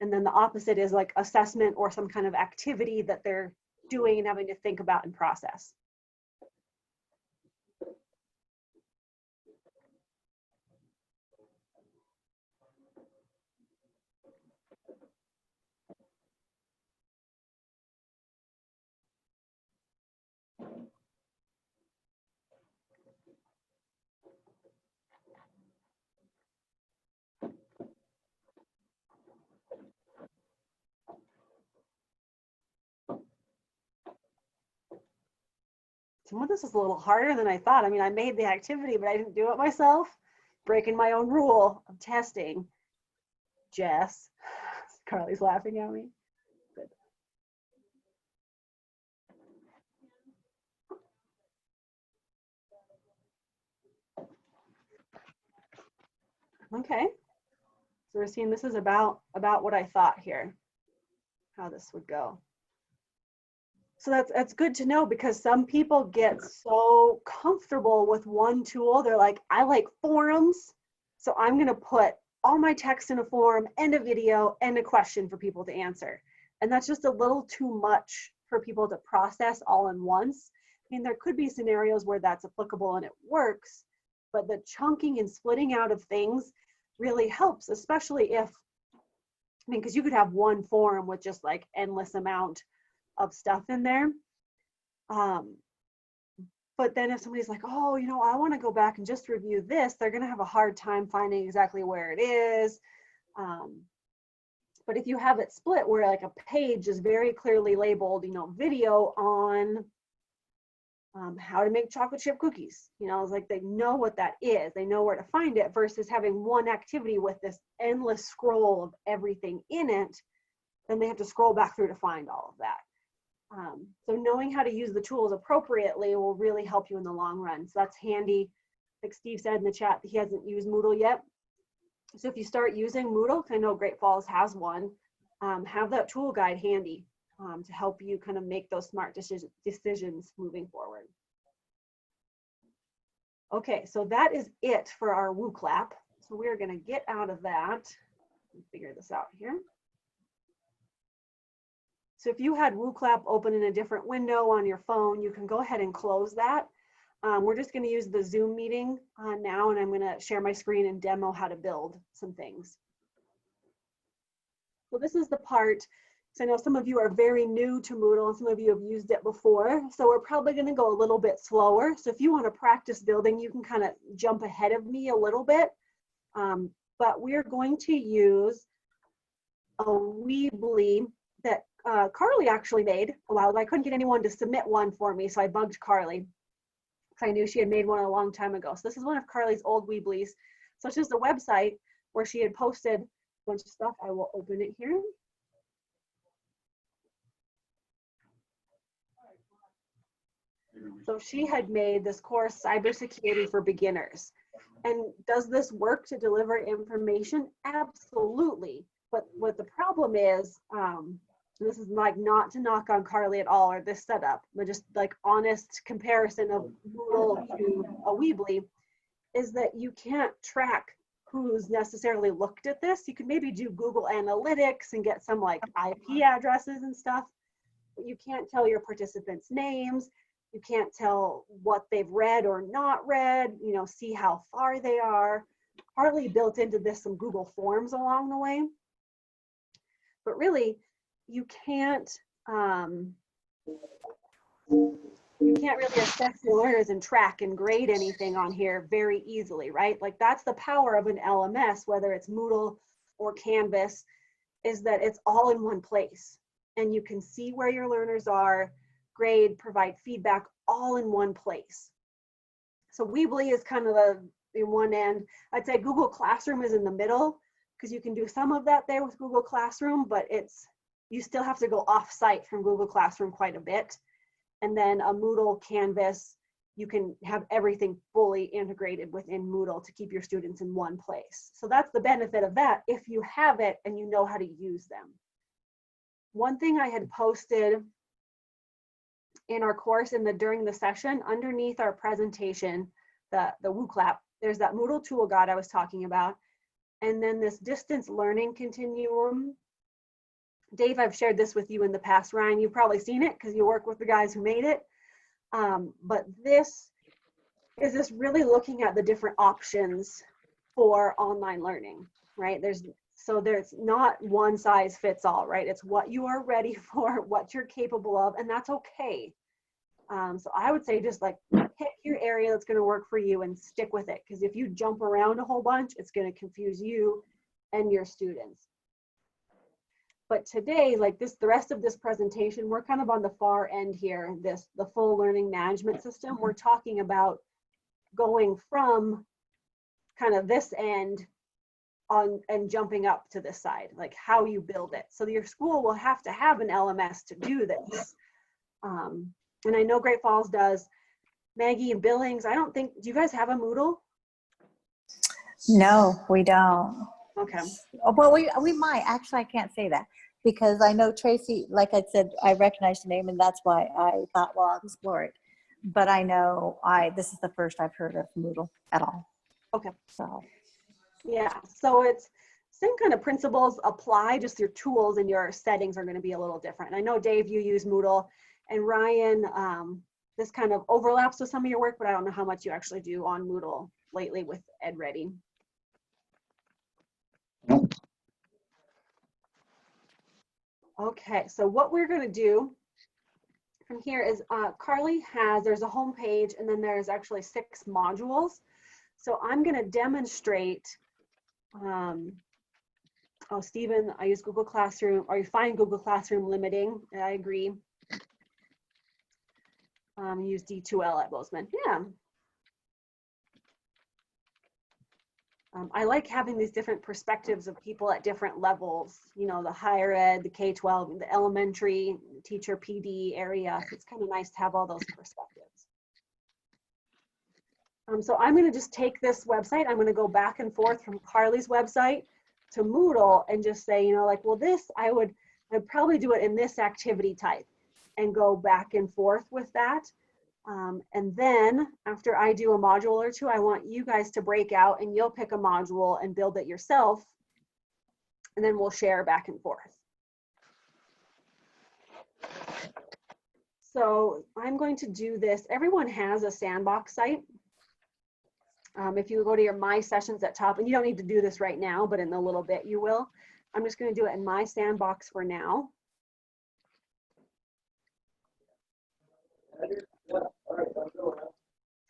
And then the opposite is like assessment or some kind of activity that they're doing and having to think about and process. Some of this is a little harder than I thought. I mean, I made the activity, but I didn't do it myself. Breaking my own rule of testing. Jess. Carly's laughing at me. Good. Okay. So we're seeing this is about what I thought here, how this would go. So that's good to know, because some people get so comfortable with one tool. They're like, I like forums, so I'm going to put all my text in a forum and a video and a question for people to answer. And that's just a little too much for people to process all in once. I mean, there could be scenarios where that's applicable and it works, but the chunking and splitting out of things really helps, especially if, I mean, because you could have one form with just like endless amount of stuff in there. But then if somebody's like, oh, you know, I want to go back and just review this, they're going to have a hard time finding exactly where it is. But if you have it split where like a page is very clearly labeled, you know, video on how to make chocolate chip cookies, you know, it's like they know what that is, they know where to find it, versus having one activity with this endless scroll of everything in it, then they have to scroll back through to find all of that. So knowing how to use the tools appropriately will really help you in the long run. So that's handy. Like Steve said in the chat, he hasn't used Moodle yet. So if you start using Moodle, I know Great Falls has one, have that tool guide handy to help you kind of make those smart decisions moving forward. Okay, so that is it for our woo clap. So we're going to get out of that and figure this out here. So if you had WooClap open in a different window on your phone, you can go ahead and close that. We're just going to use the Zoom meeting now, and I'm going to share my screen and demo how to build some things. So this is the part, so I know some of you are very new to Moodle and some of you have used it before. So we're probably going to go a little bit slower. So if you want to practice building, you can kind of jump ahead of me a little bit. But we're going to use a Weebly that Carly actually made a while ago. I couldn't get anyone to submit one for me, so I bugged Carly because I knew she had made one a long time ago. So this is one of Carly's old Weeblies. So it's just a website where she had posted a bunch of stuff. I will open it here. So she had made this course, Cybersecurity for Beginners. And does this work to deliver information? Absolutely. But what the problem is, this is like not to knock on Carly at all or this setup, but just like honest comparison of Moodle to a Weebly, is that you can't track who's necessarily looked at this. You could maybe do Google Analytics and get some like IP addresses and stuff, but you can't tell your participants' names. You can't tell what they've read or not read, you know, see how far they are. Partly built into this some Google Forms along the way. But really, you can't really assess your learners and track and grade anything on here very easily, right? Like that's the power of an LMS, whether it's Moodle or Canvas, is that it's all in one place. And you can see where your learners are, grade, provide feedback, all in one place. So Weebly is kind of in one end. I'd say Google Classroom is in the middle, because you can do some of that there with Google Classroom, but you still have to go off-site from Google Classroom quite a bit. And then a Moodle Canvas, you can have everything fully integrated within Moodle to keep your students in one place. So that's the benefit of that if you have it and you know how to use them. One thing I had posted in our course during the session, underneath our presentation, the WooClap, there's that Moodle tool guide I was talking about. And then this distance learning continuum. Dave, I've shared this with you in the past. Ryan, you've probably seen it because you work with the guys who made it. But this is just really looking at the different options for online learning, right? There's not one size fits all, right? It's what you are ready for, what you're capable of, and that's okay. So I would say just like pick your area that's going to work for you and stick with it. Because if you jump around a whole bunch, it's going to confuse you and your students. But today, like the rest of this presentation, we're kind of on the far end here, the full learning management system. We're talking about going from kind of this end on and jumping up to this side, like how you build it. So your school will have to have an LMS to do this. And I know Great Falls does. Maggie and Billings, do you guys have a Moodle? No, we don't. Okay. Well, we might. Actually, I can't say that because I know Tracy, like I said, I recognize the name and that's why I thought, well, I'll explore it. But I know this is the first I've heard of Moodle at all. Okay. So. Yeah, so same kind of principles apply, just your tools and your settings are going to be a little different. And I know, Dave, you use Moodle, and Ryan, this kind of overlaps with some of your work, but I don't know how much you actually do on Moodle lately with EdReady. Nope. Okay, so what we're going to do from here is Carly there's a home page, and then there's actually 6 modules. So I'm going to demonstrate, oh, Stephen, I use Google Classroom, or you find Google Classroom limiting. I agree. Use D2L at Bozeman. Yeah. I like having these different perspectives of people at different levels, you know, the higher ed, the K-12, the elementary, teacher PD area. It's kind of nice to have all those perspectives. So I'm going to just take this website. I'm going to go back and forth from Carly's website to Moodle and just say, you know, like, well, this, I'd probably do it in this activity type and go back and forth with that. And then after I do a module or two, I want you guys to break out and you'll pick a module and build it yourself. And then we'll share back and forth. So I'm going to do this. Everyone has a sandbox site. If you go to your My Sessions at top, and you don't need to do this right now, but in a little bit you will. I'm just going to do it in My Sandbox for now.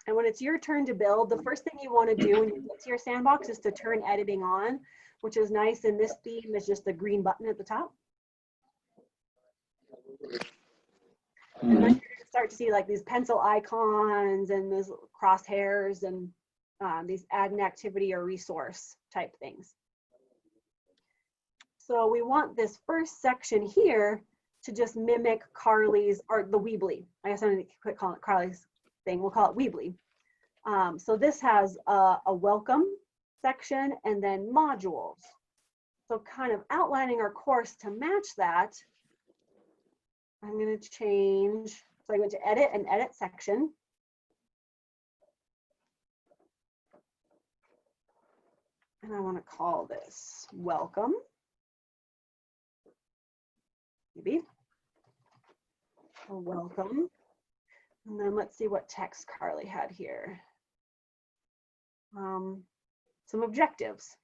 And when it's your turn to build, the first thing you want to do when you get to your sandbox is to turn editing on, which is nice. And this theme is just the green button at the top. And then you're going to start to see like these pencil icons and these crosshairs and these add an activity or resource type things. So we want this first section here to just mimic Carly's, or the Weebly. I guess I'm going to quit calling it Carly's thing. We'll call it Weebly. So this has a welcome section and then modules. So kind of outlining our course to match that, I'm going to change. So I went to edit and edit section. And I want to call this welcome. Maybe. Or welcome. And then let's see what text Carly had here. Some objectives.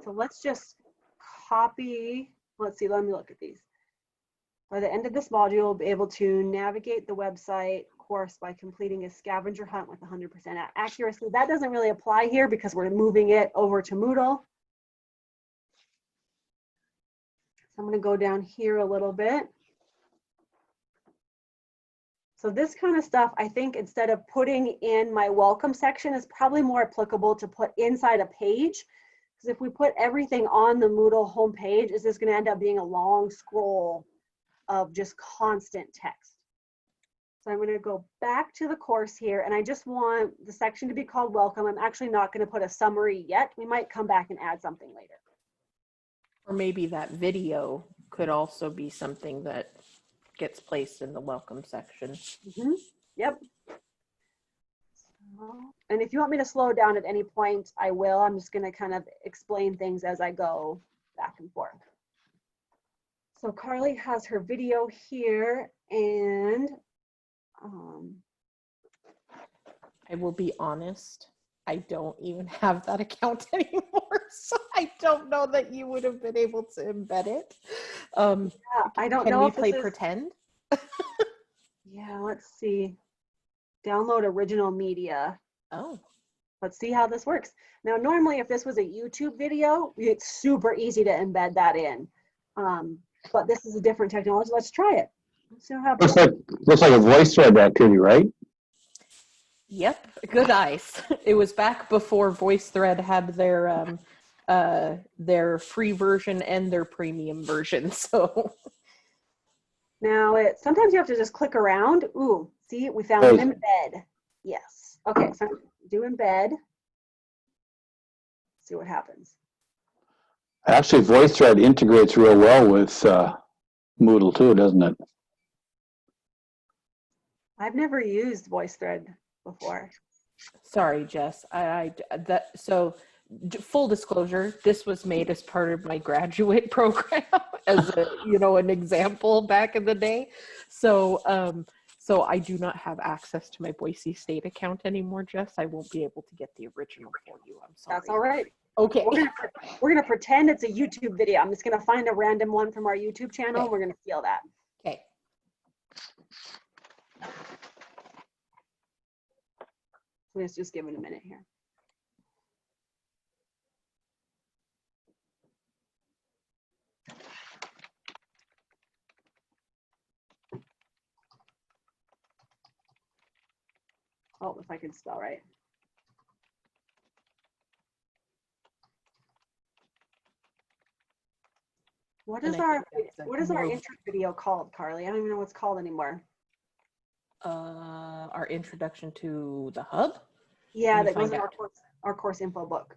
So let's just copy. Let's see, let me look at these. By the end of this module, you'll be able to navigate the website course by completing a scavenger hunt with 100% accuracy. That doesn't really apply here because we're moving it over to Moodle. So I'm going to go down here a little bit. So this kind of stuff, I think instead of putting in my welcome section is probably more applicable to put inside a page. Because if we put everything on the Moodle homepage, is this going to end up being a long scroll of just constant text. So I'm going to go back to the course here, and I just want the section to be called welcome. I'm actually not going to put a summary yet. We might come back and add something later. Or maybe that video could also be something that gets placed in the welcome section. Mm-hmm. Yep. And if you want me to slow down at any point, I will. I'm just going to kind of explain things as I go back and forth. So Carly has her video here, and I will be honest, I don't even have that account anymore, so I don't know that you would have been able to embed it. yeah, I don't know Can we if play this is, pretend? yeah, let's see. Download original media. Oh. Let's see how this works. Now, normally if this was a YouTube video, it's super easy to embed that in. But this is a different technology. Let's try it. Let's see what happens. Looks like a voice thread activity, right? Yep, good eyes. It was back before VoiceThread had their free version and their premium version. So now sometimes you have to just click around. Ooh, see, we found Hey. embed. Yes. Okay, so do embed. See what happens. Actually, VoiceThread integrates real well with Moodle too, doesn't it? I've never used VoiceThread before. sorry, Jess. So full disclosure, this was made as part of my graduate program as a, you know, an example back in the day. So, so I do not have access to my Boise State account anymore, Jess. I won't be able to get the original for you. I'm sorry. That's all right. Okay. We're gonna pretend it's a YouTube video. I'm just gonna find a random one from our YouTube channel. And we're gonna steal that. Okay. Let's just give it a minute here. Oh, if I can spell right. What is our intro video called, Carly? I don't even know what it's called anymore. Our introduction to the hub. Yeah, Let me that goes find in out. our course info book.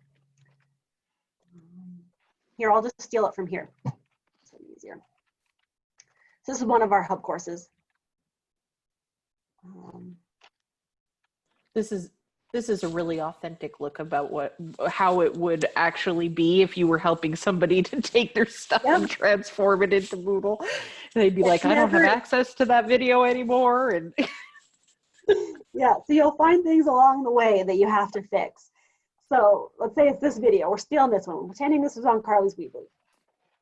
Here, I'll just steal it from here. So easier. So this is one of our hub courses. This is a really authentic look about how it would actually be if you were helping somebody to take their stuff and transform it into Moodle. And they'd be like, I don't have access to that video anymore. And yeah, so you'll find things along the way that you have to fix. So let's say it's this video. We're stealing this one. We're pretending this was on Carly's Weebly.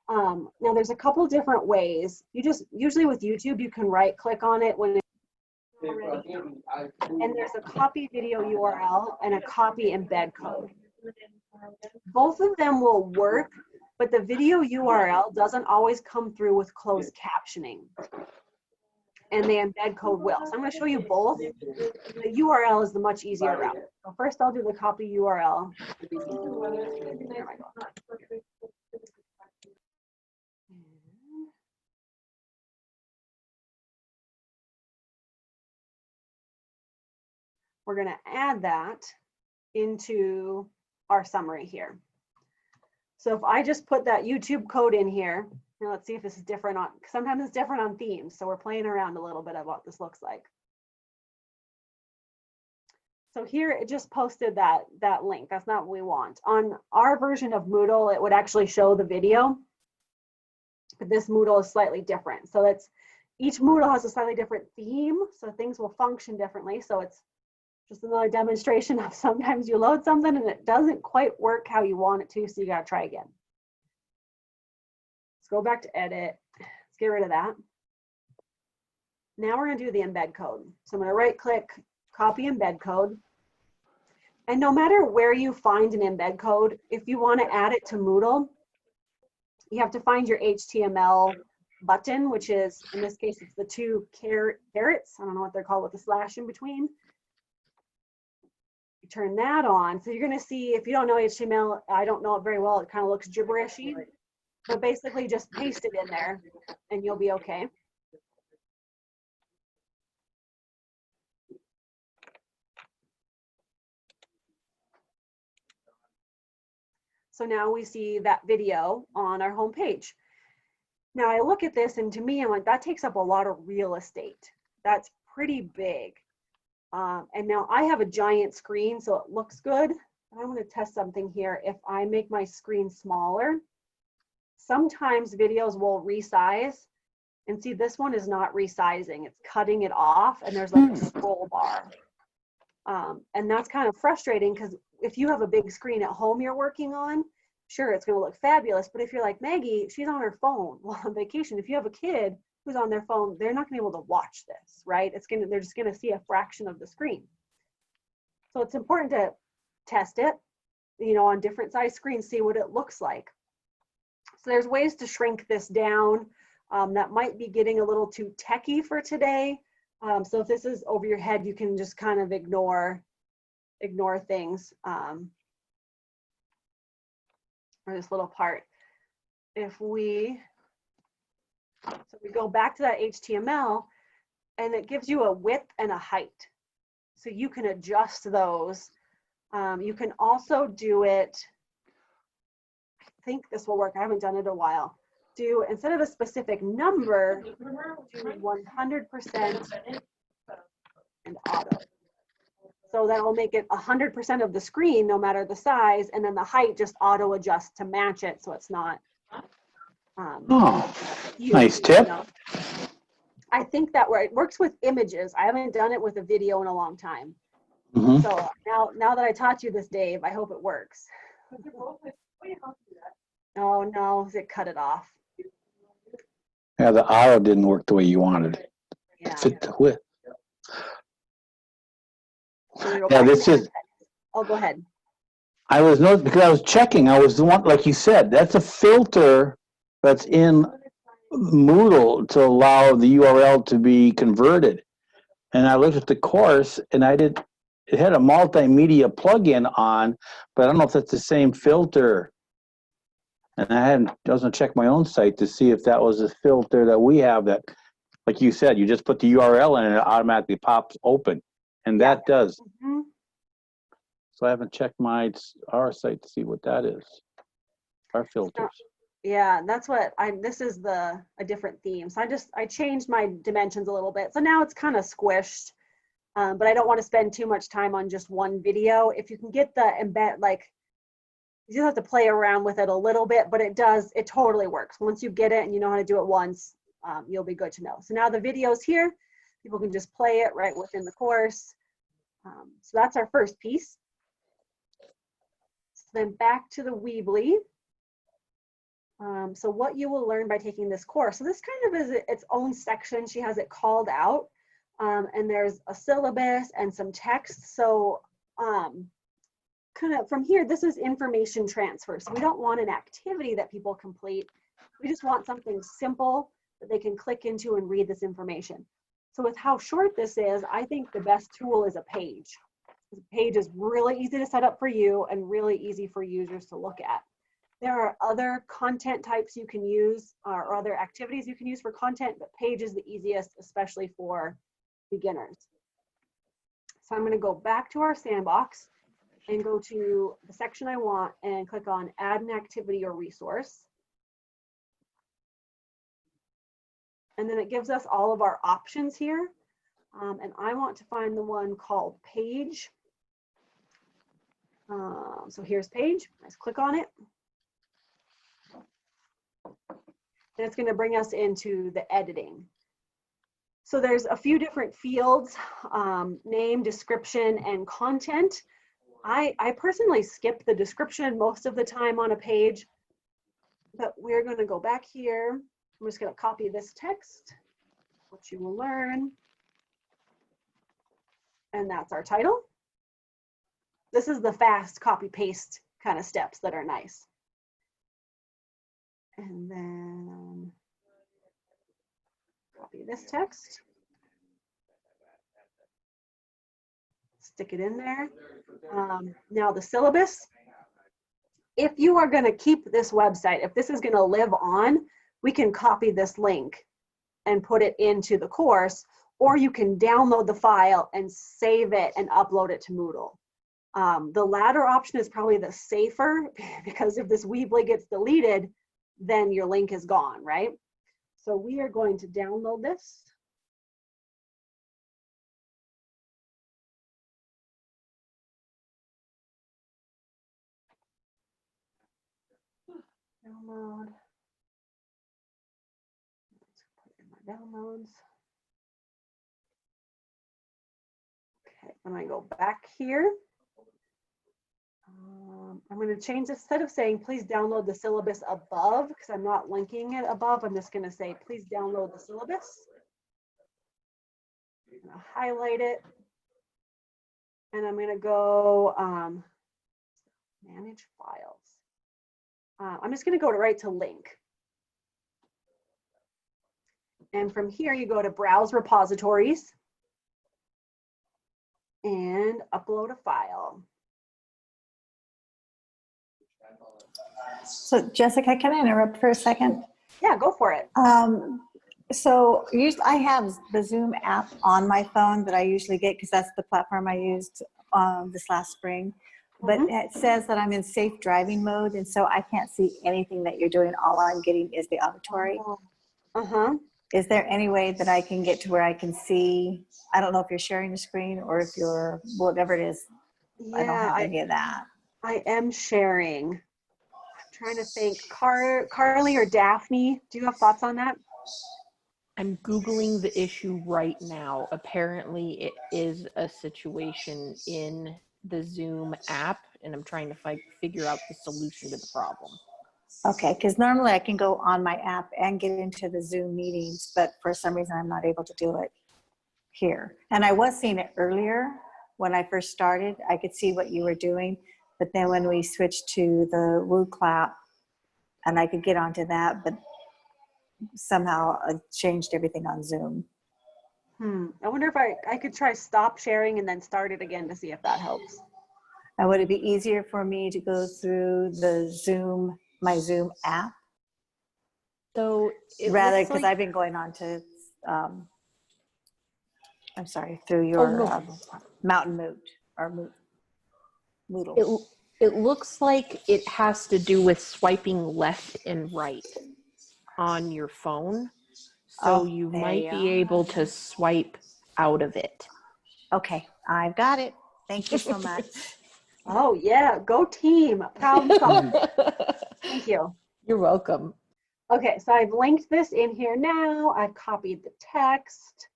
Now there's a couple different ways. Usually with YouTube, you can right click on it when it's already, and there's a copy video URL and a copy embed code. Both of them will work, but the video URL doesn't always come through with closed captioning. And the embed code will. So I'm going to show you both. The URL is the much easier route. So first I'll do the copy URL. There I go. We're going to add that into our summary here. So if I just put that YouTube code in here, now let's see if this is different on, sometimes it's different on themes. So we're playing around a little bit of what this looks like. So here it just posted that link. That's not what we want. On our version of Moodle, it would actually show the video, but this Moodle is slightly different. So it's, each Moodle has a slightly different theme, so things will function differently. So it's just another demonstration of sometimes you load something and it doesn't quite work how you want it to, so you gotta try again. Let's go back to edit. Let's get rid of that. Now we're gonna do the embed code. So I'm gonna right click, copy embed code. And no matter where you find an embed code, if you wanna add it to Moodle, you have to find your HTML button, which is, in this case, it's the two carrots. I don't know what they're called with the slash in between. Turn that on. So you're going to see, if you don't know HTML, I don't know it very well, it kind of looks gibberishy, but basically just paste it in there and you'll be okay. So now we see that video on our home page. Now I look at this and to me, I'm like, that takes up a lot of real estate. That's pretty big. And now I have a giant screen, so it looks good. I want to test something here. If I make my screen smaller, sometimes videos will resize. And see, this one is not resizing. It's cutting it off, and there's like a scroll bar. And that's kind of frustrating because if you have a big screen at home you're working on, sure, it's going to look fabulous. But if you're like Maggie, she's on her phone while on vacation. If you have a kid who's on their phone, they're not going to be able to watch this, right? They're just going to see a fraction of the screen. So it's important to test it, you know, on different size screens, see what it looks like. So there's ways to shrink this down. That might be getting a little too techy for today. So if this is over your head, you can just kind of ignore things. Or this little part. If we go back to that HTML, and it gives you a width and a height. So you can adjust those. You can also do it, I think this will work, I haven't done it in a while. Do, instead of a specific number, do 100% and auto. So that'll make it 100% of the screen, no matter the size, and then the height just auto adjusts to match it, so it's not. Oh, huge, nice you tip. know. I think that it works with images. I haven't done it with a video in a long time. Mhm. So now that I taught you this, Dave, I hope it works. Oh no, it cut it off. Yeah, the arrow didn't work the way you wanted it to Yeah. fit the width. So we go Yeah, back this to is, oh, go ahead. I was not, because I was checking, I was the one, like you said, that's a filter that's in Moodle to allow the URL to be converted. And I looked at the course and it had a multimedia plugin on, but I don't know if that's the same filter. And I wasn't check my own site to see if that was a filter that we have that, like you said, you just put the URL in and it automatically pops open. And Yeah. that does. Mhm. So I haven't checked our site to see what that is. Our filters. Yeah, that's what this is a different theme. So I changed my dimensions a little bit. So now it's kind of squished, but I don't want to spend too much time on just one video. If you can get the embed, like you just have to play around with it a little bit, but it totally works. Once you get it and you know how to do it once, you'll be good to know. So now the video's here. People can just play it right within the course. So that's our first piece. So then back to the Weebly. So what you will learn by taking this course. So this kind of is its own section. She has it called out. And there's a syllabus and some text. So kind of from here, this is information transfer. So we don't want an activity that people complete. We just want something simple that they can click into and read this information. So with how short this is, I think the best tool is a page. The page is really easy to set up for you and really easy for users to look at. There are other content types you can use or other activities you can use for content, but page is the easiest, especially for beginners. So I'm going to go back to our sandbox and go to the section I want and click on add an activity or resource. And then it gives us all of our options here. And I want to find the one called page. So here's page. Let's click on it. And it's going to bring us into the editing. So there's a few different fields, name, description, and content. I personally skip the description most of the time on a page, but we're going to go back here. I'm just going to copy this text, what you will learn. And that's our title. This is the fast copy paste kind of steps that are nice. And then copy this text. Stick it in there. Now the syllabus. If you are going to keep this website, if this is going to live on, we can copy this link and put it into the course, or you can download the file and save it and upload it to Moodle. The latter option is probably the safer because if this Weebly gets deleted, then your link is gone, right? So we are going to download this. Download. Let's put it in my downloads. Okay, I'm going to go back here. I'm going to change this. Instead of saying please download the syllabus above, because I'm not linking it above, I'm just going to say please download the syllabus. I'm going to highlight it. And I'm going to go manage files. I'm just going to go right to link. And from here, you go to browse repositories and upload a file. So Jessica, can I interrupt for a second? Yeah, go for it. So I have the Zoom app on my phone that I usually get because that's the platform I used this last spring. But it says that I'm in safe driving mode, and so I can't see anything that you're doing. All I'm getting is the auditory. Uh-huh. Is there any way that I can get to where I can see, I don't know if you're sharing the screen or if you're, whatever it is, I don't Yeah, have any of that. I am sharing. I'm trying to think. Carly or Daphne, do you have thoughts on that? I'm Googling the issue right now. Apparently it is a situation in the Zoom app, and I'm trying to figure out the solution to the problem. Okay, because normally I can go on my app and get into the Zoom meetings, but for some reason I'm not able to do it here. And I was seeing it earlier when I first started. I could see what you were doing, but then when we switched to the Woo Clap, and I could get onto that, but somehow I changed everything on Zoom. I wonder if I could try stop sharing and then start it again to see if that helps. And would it be easier for me to go through the Zoom, my Zoom app? So it Rather, looks because like, I've been going on to, I'm sorry, through oh, your no. Mountain Moot or Moodle. It looks like it has to do with swiping left and right on your phone. So Oh, you there might you be are. able to swipe out of it. Okay, I've got it. Thank you so much. Oh yeah, go team. Problem solved. Thank you. You're welcome. Okay, so I've linked this in here now. I've copied the text.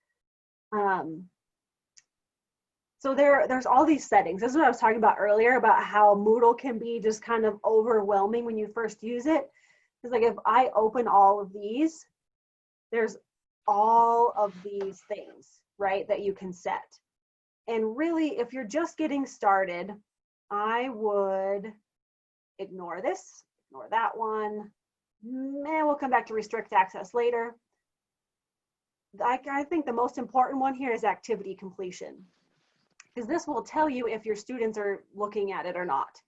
So there's all these settings. This is what I was talking about earlier about how Moodle can be just kind of overwhelming when you first use it. It's like if I open all of these, there's all of these things, right, that you can set. And really, if you're just getting started, I would ignore this, ignore that one. We'll come back to restrict access later. I think the most important one here is activity completion, because this will tell you if your students are looking at it or not.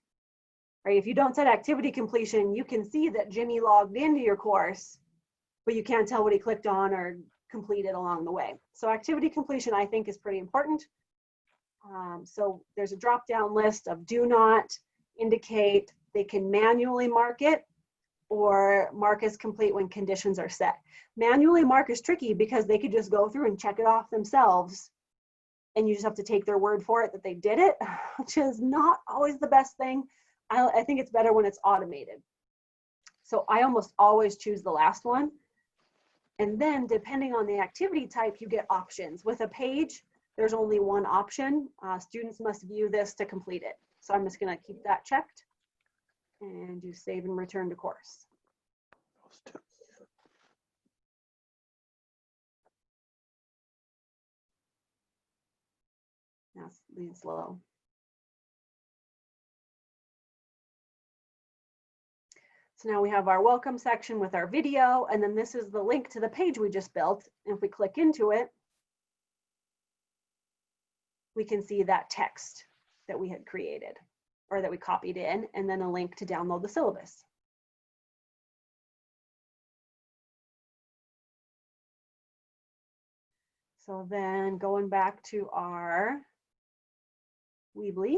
Right? If you don't set activity completion, you can see that Jimmy logged into your course, but you can't tell what he clicked on or completed along the way. So activity completion, I think, is pretty important. So there's a drop-down list of do not indicate. They can manually mark it or mark as complete when conditions are set. Manually mark is tricky because they could just go through and check it off themselves, and you just have to take their word for it that they did it, which is not always the best thing. I think it's better when it's automated. So I almost always choose the last one. And then depending on the activity type, you get options. With a page, there's only one option. Students must view this to complete it. So I'm just gonna keep that checked and do save and return to course. Now it's being slow. So now we have our welcome section with our video, and then this is the link to the page we just built. And if we click into it, we can see that text that we had created or that we copied in, and then a link to download the syllabus. So then going back to our Weebly,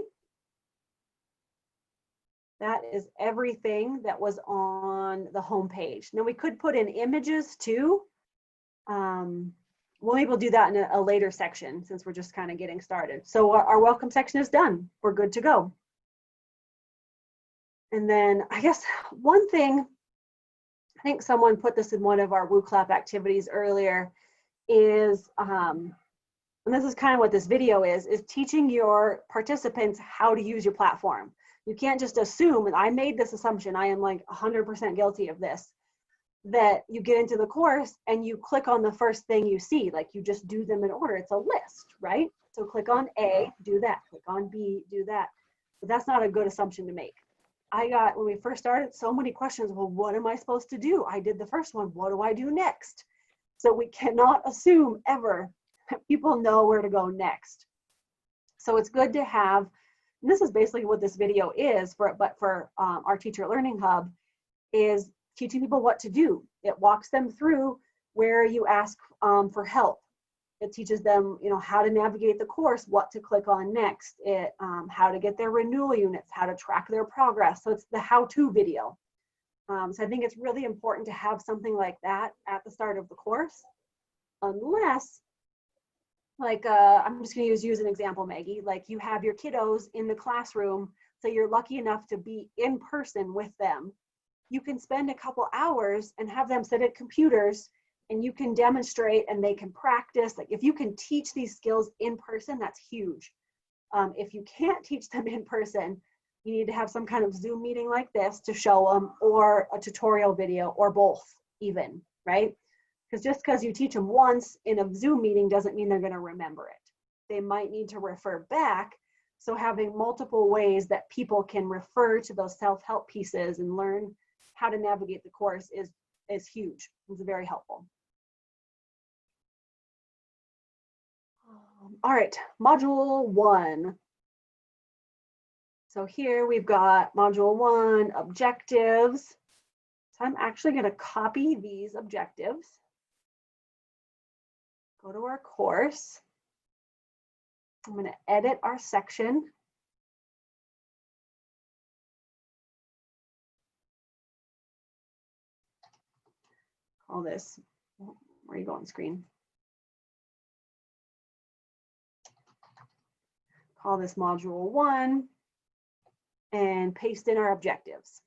that is everything that was on the home page. Now we could put in images too. We'll maybe we'll do that in a later section since we're just kind of getting started. So our welcome section is done. We're good to go. And then I guess one thing, I think someone put this in one of our WooClap activities earlier, is, and this is kind of what this video is teaching your participants how to use your platform. You can't just assume, and I made this assumption, I am like 100% guilty of this, that you get into the course and you click on the first thing you see, like you just do them in order. It's a list, right? So click on A, do that, click on B, do that. But that's not a good assumption to make. I got, when we first started, so many questions. Well, what am I supposed to do? I did the first one. What do I do next? So we cannot assume ever that people know where to go next. So it's good to have, and this is basically what this video is, for our Teacher Learning Hub, is teaching people what to do. It walks them through where you ask for help. It teaches them, how to navigate the course, what to click on next, how to get their renewal units, how to track their progress. So it's the how-to video. So I think it's really important to have something like that at the start of the course. unless, like, I'm just going to use you as an example, Maggie. Like, you have your kiddos in the classroom, so you're lucky enough to be in person with them. You can spend a couple hours and have them sit at computers, and you can demonstrate and they can practice. Like, if you can teach these skills in person, that's huge. If you can't teach them in person, you need to have some kind of Zoom meeting like this to show them, or a tutorial video, or both even, right? Because just because you teach them once in a Zoom meeting doesn't mean they're going to remember it. They might need to refer back. So having multiple ways that people can refer to those self-help pieces and learn how to navigate the course is huge. It's very helpful. All right, module 1. So here we've got module 1, objectives. So I'm actually going to copy these objectives. Go to our course. I'm going to edit our section. Call this, where are you going, screen? Call this module 1 and paste in our objectives.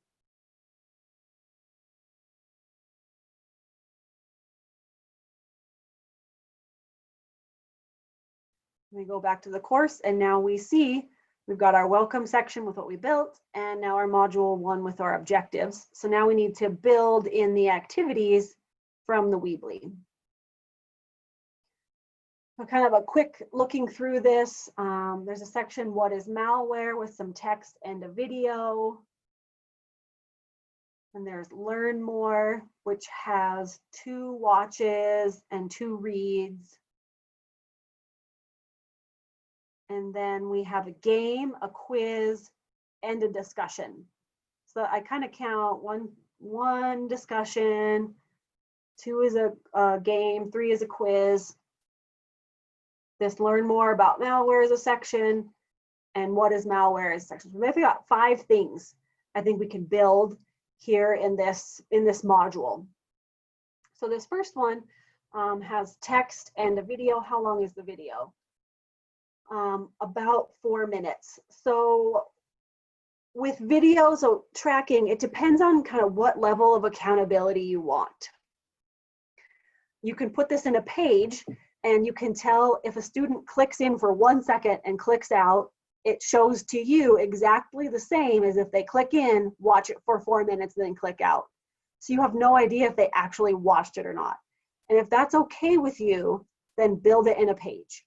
We go back to the course, and now we see we've got our welcome section with what we built, and now our module 1 with our objectives. So now we need to build in the activities from the Weebly. So kind of a quick looking through this. There's a section, what is malware, with some text and a video. And there's learn more, which has 2 watches and 2 reads. And then we have a game, a quiz, and a discussion. So I kind of count one discussion, 2 is a game, 3 is a quiz. This learn more about malware is a section, and what is malware is a section. So we've got 5 things I think we can build here in this module. So this first one has text and a video. How long is the video? About 4 minutes. So with video, so tracking, it depends on kind of what level of accountability you want. You can put this in a page, and you can tell if a student clicks in for 1 second and clicks out, it shows to you exactly the same as if they click in, watch it for 4 minutes, and then click out. So you have no idea if they actually watched it or not. And if that's okay with you, then build it in a page,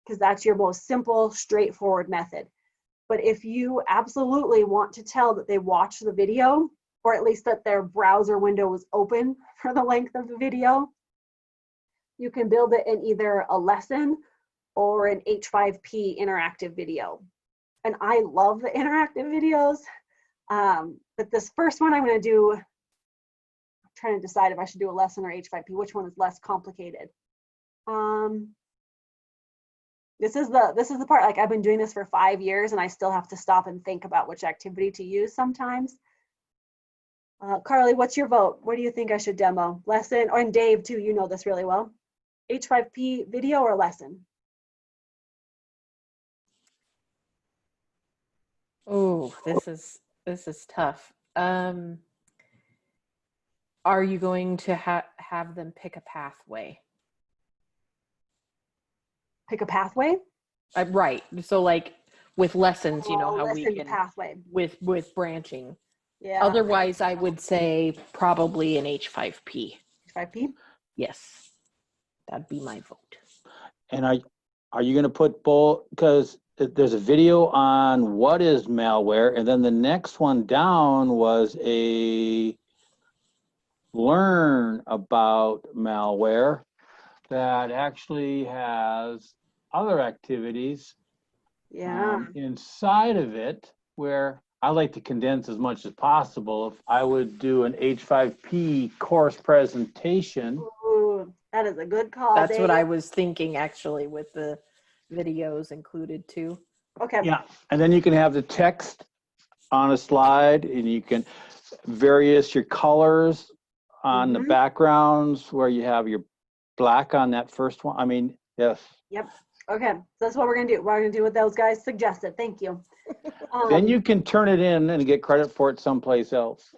because that's your most simple, straightforward method. But if you absolutely want to tell that they watched the video, or at least that their browser window was open for the length of the video, you can build it in either a lesson or an H5P interactive video. And I love the interactive videos, but this first one I'm going to do, I'm trying to decide if I should do a lesson or H5P, which one is less complicated. This is the part, like, I've been doing this for 5 years and I still have to stop and think about which activity to use sometimes. Carly, what's your vote? What do you think I should demo? Lesson, or, and Dave too, you know this really well. H5P video or lesson? Oh, this is tough. Are you going to have them pick a pathway? Pick a pathway? Right. So like with lessons, you know, how we lesson can pathway. with branching. Yeah. Otherwise, I would say probably an H5P. H5P? Yes. That'd be my vote. And are you going to put both, because there's a video on what is malware, and then the next one down was a learn about malware that actually has other activities inside of it, where I like to condense as much as possible. If I would do an H5P course presentation. Ooh, that is a good call. That's Dave. what I was thinking, actually, with the videos included too. Okay. Yeah, and then you can have the text on a slide, and you can your colors on the backgrounds where you have your black on that first one. I mean, yes. Yep. Okay, so that's what we're gonna do. We're gonna do what those guys suggested. Thank you. Then you can turn it in and get credit for it someplace else.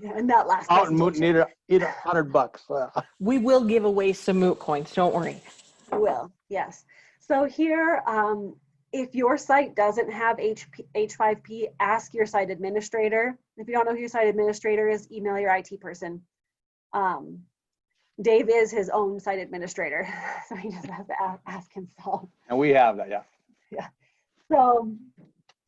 And that last Out in Moot, presentation. need $100. We will give away some moot coins, don't worry. Will, yes. So here, if your site doesn't have H5P, ask your site administrator. If you don't know who your site administrator is, email your IT person. Dave is his own site administrator, so he just has to ask himself. And we have that, yeah. Yeah. So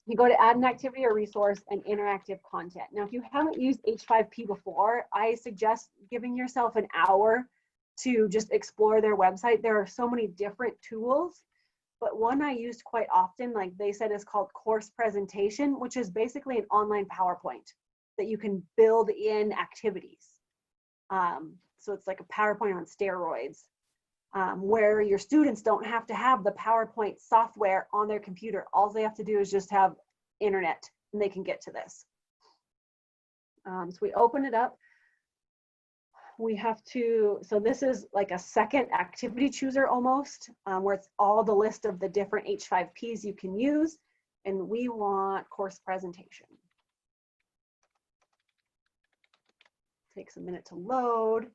you go to add an activity or resource and interactive content. Now, if you haven't used H5P before, I suggest giving yourself an hour to just explore their website. There are so many different tools, but one I used quite often, like they said, is called course presentation, which is basically an online PowerPoint that you can build in activities. So it's like a PowerPoint on steroids, where your students don't have to have the PowerPoint software on their computer. All they have to do is just have internet and they can get to this. So we open it up. We have to, so this is like a second activity chooser almost, where it's all the list of the different H5Ps you can use. And we want course presentation. Takes a minute to load.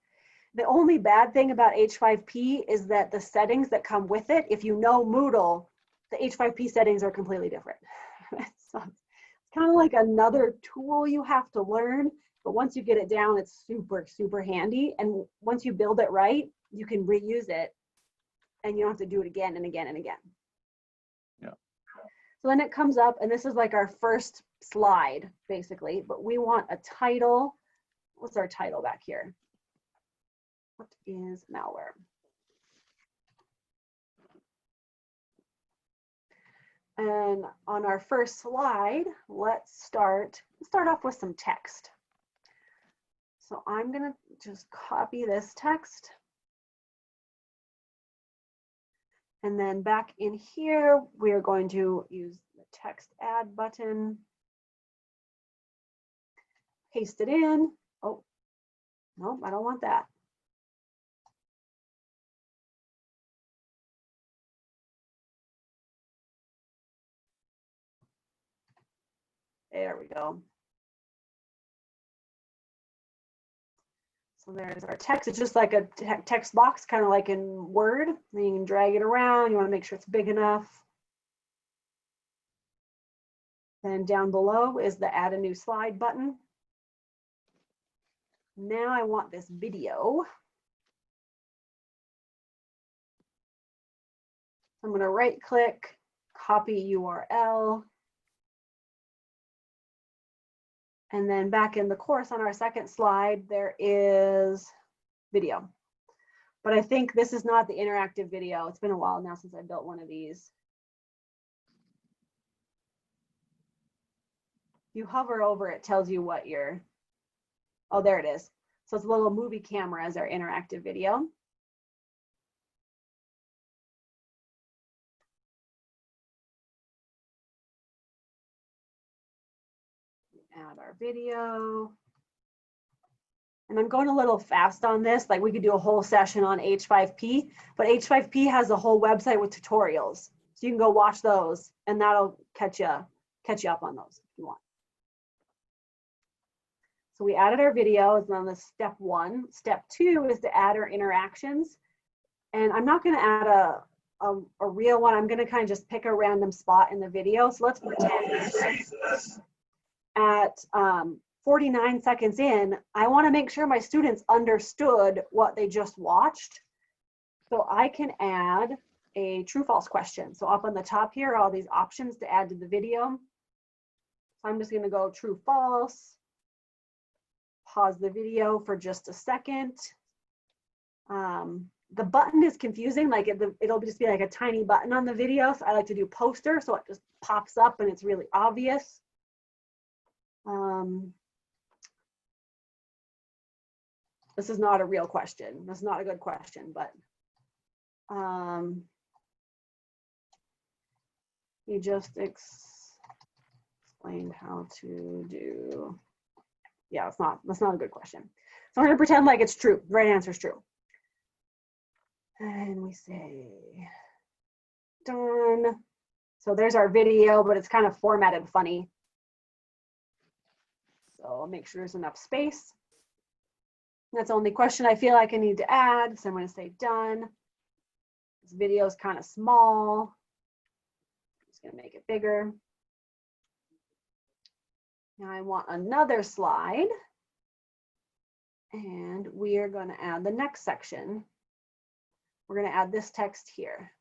The only bad thing about H5P is that the settings that come with it, if you know Moodle, the H5P settings are completely different. So it's kind of like another tool you have to learn, but once you get it down, it's super, super handy. And once you build it right, you can reuse it and you don't have to do it again and again and again. Yeah. So then it comes up, and this is like our first slide, basically, but we want a title. What's our title back here? What is malware? And on our first slide, let's start off with some text. So I'm gonna just copy this text. And then back in here, we are going to use the text add button. Paste it in. Oh, no, I don't want that. There we go. So there's our text. It's just like a text box, kind of like in Word. Then you can drag it around. You want to make sure it's big enough. Then down below is the add a new slide button. Now I want this video. I'm going to right click, copy URL. And then back in the course on our second slide, there is video. But I think this is not the interactive video. It's been a while now since I built one of these. You hover over it, tells you what you're, oh, there it is. So it's a little movie camera as our interactive video. Add our video. And I'm going a little fast on this, like we could do a whole session on H5P, but H5P has a whole website with tutorials. So you can go watch those and that'll catch you up on those if you want. So we added our video, it's on the step 1. Step 2 is to add our interactions. And I'm not going to add a real one. I'm going to kind of just pick a random spot in the video. So let's pretend at 49 seconds in, I want to make sure my students understood what they just watched. So I can add a true false question. So up on the top here are all these options to add to the video. So I'm just going to go true false. Pause the video for just a second. The button is confusing, like it'll just be like a tiny button on the video. So I like to do poster, so it just pops up and it's really obvious. This is not a real question. That's not a good question, but you just explained how to do. Yeah, that's not a good question. So I'm going to pretend like it's true. The right answer is true. And we say done. So there's our video, but it's kind of formatted funny. So I'll make sure there's enough space. That's the only question I feel like I need to add. So I'm going to say done. This video is kind of small. I'm just going to make it bigger. Now I want another slide. And we are going to add the next section. We're going to add this text here.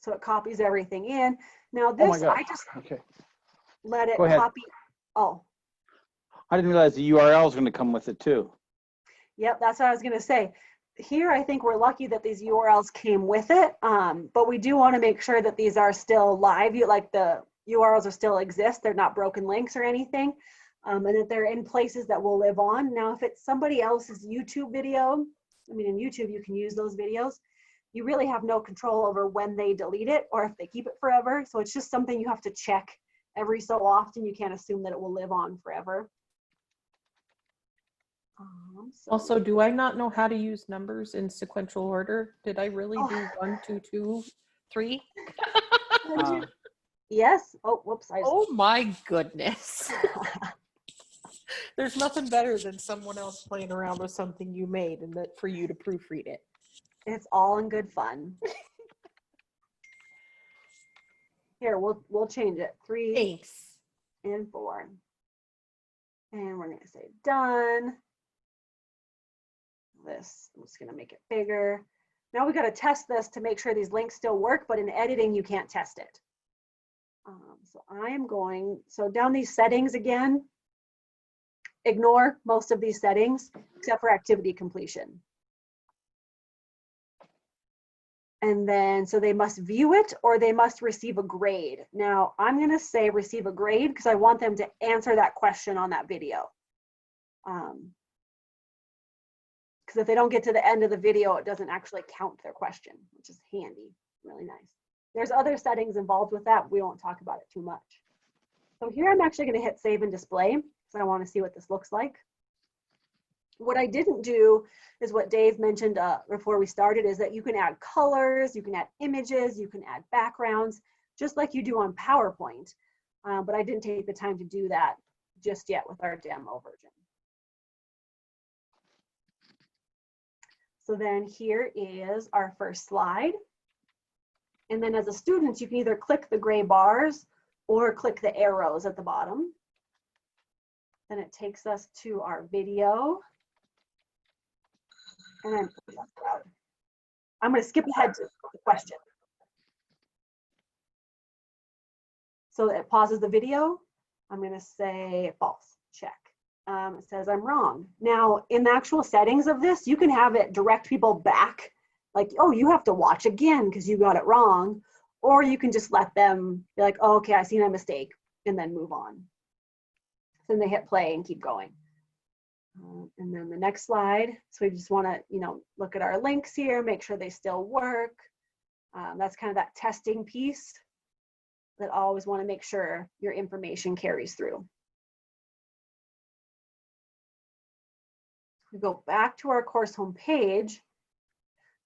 So it copies everything in. Now Oh my this, God. I just Okay. let it Go ahead. copy. Oh, I didn't realize the URL is going to come with it too. yep, that's what I was going to say. Here, I think we're lucky that these URLs came with it, but we do want to make sure that these are still live. Like the URLs are still exist. They're not broken links or anything, and that they're in places that will live on. Now, if it's somebody else's YouTube video, I mean, in YouTube, you can use those videos. You really have no control over when they delete it or if they keep it forever. So it's just something you have to check every so often. You can't assume that it will live on forever. Also, do I not know how to use numbers in sequential order? Did I really do 1, 2, 2, 3? Yes. Oh, whoops. Oh my goodness. There's nothing better than someone else playing around with something you made and that for you to proofread it. It's all in good fun. Here, we'll change it. 3 Thanks. and 4. And we're gonna say done. This, I'm just gonna make it bigger. Now we gotta test this to make sure these links still work, but in editing, you can't test it. So I am going, so down these settings again, ignore most of these settings except for activity completion. And then, so they must view it or they must receive a grade. Now, I'm going to say receive a grade because I want them to answer that question on that video. Because if they don't get to the end of the video, it doesn't actually count their question, which is handy, really nice. There's other settings involved with that. We won't talk about it too much. So here I'm actually going to hit save and display because I want to see what this looks like. What I didn't do is what Dave mentioned before we started, is that you can add colors, you can add images, you can add backgrounds, just like you do on PowerPoint. But I didn't take the time to do that just yet with our demo version. So then here is our first slide. And then as a student, you can either click the gray bars or click the arrows at the bottom. Then it takes us to our video. And I'm going to skip ahead to the question. So it pauses the video. I'm going to say false, check. It says I'm wrong. Now, in the actual settings of this, you can have it direct people back. Like, oh, you have to watch again because you got it wrong. Or you can just let them be like, oh, okay, I see my mistake, and then move on. Then they hit play and keep going. And then the next slide. So we just want to, look at our links here, make sure they still work. That's kind of that testing piece that I always want to make sure your information carries through. We go back to our course homepage.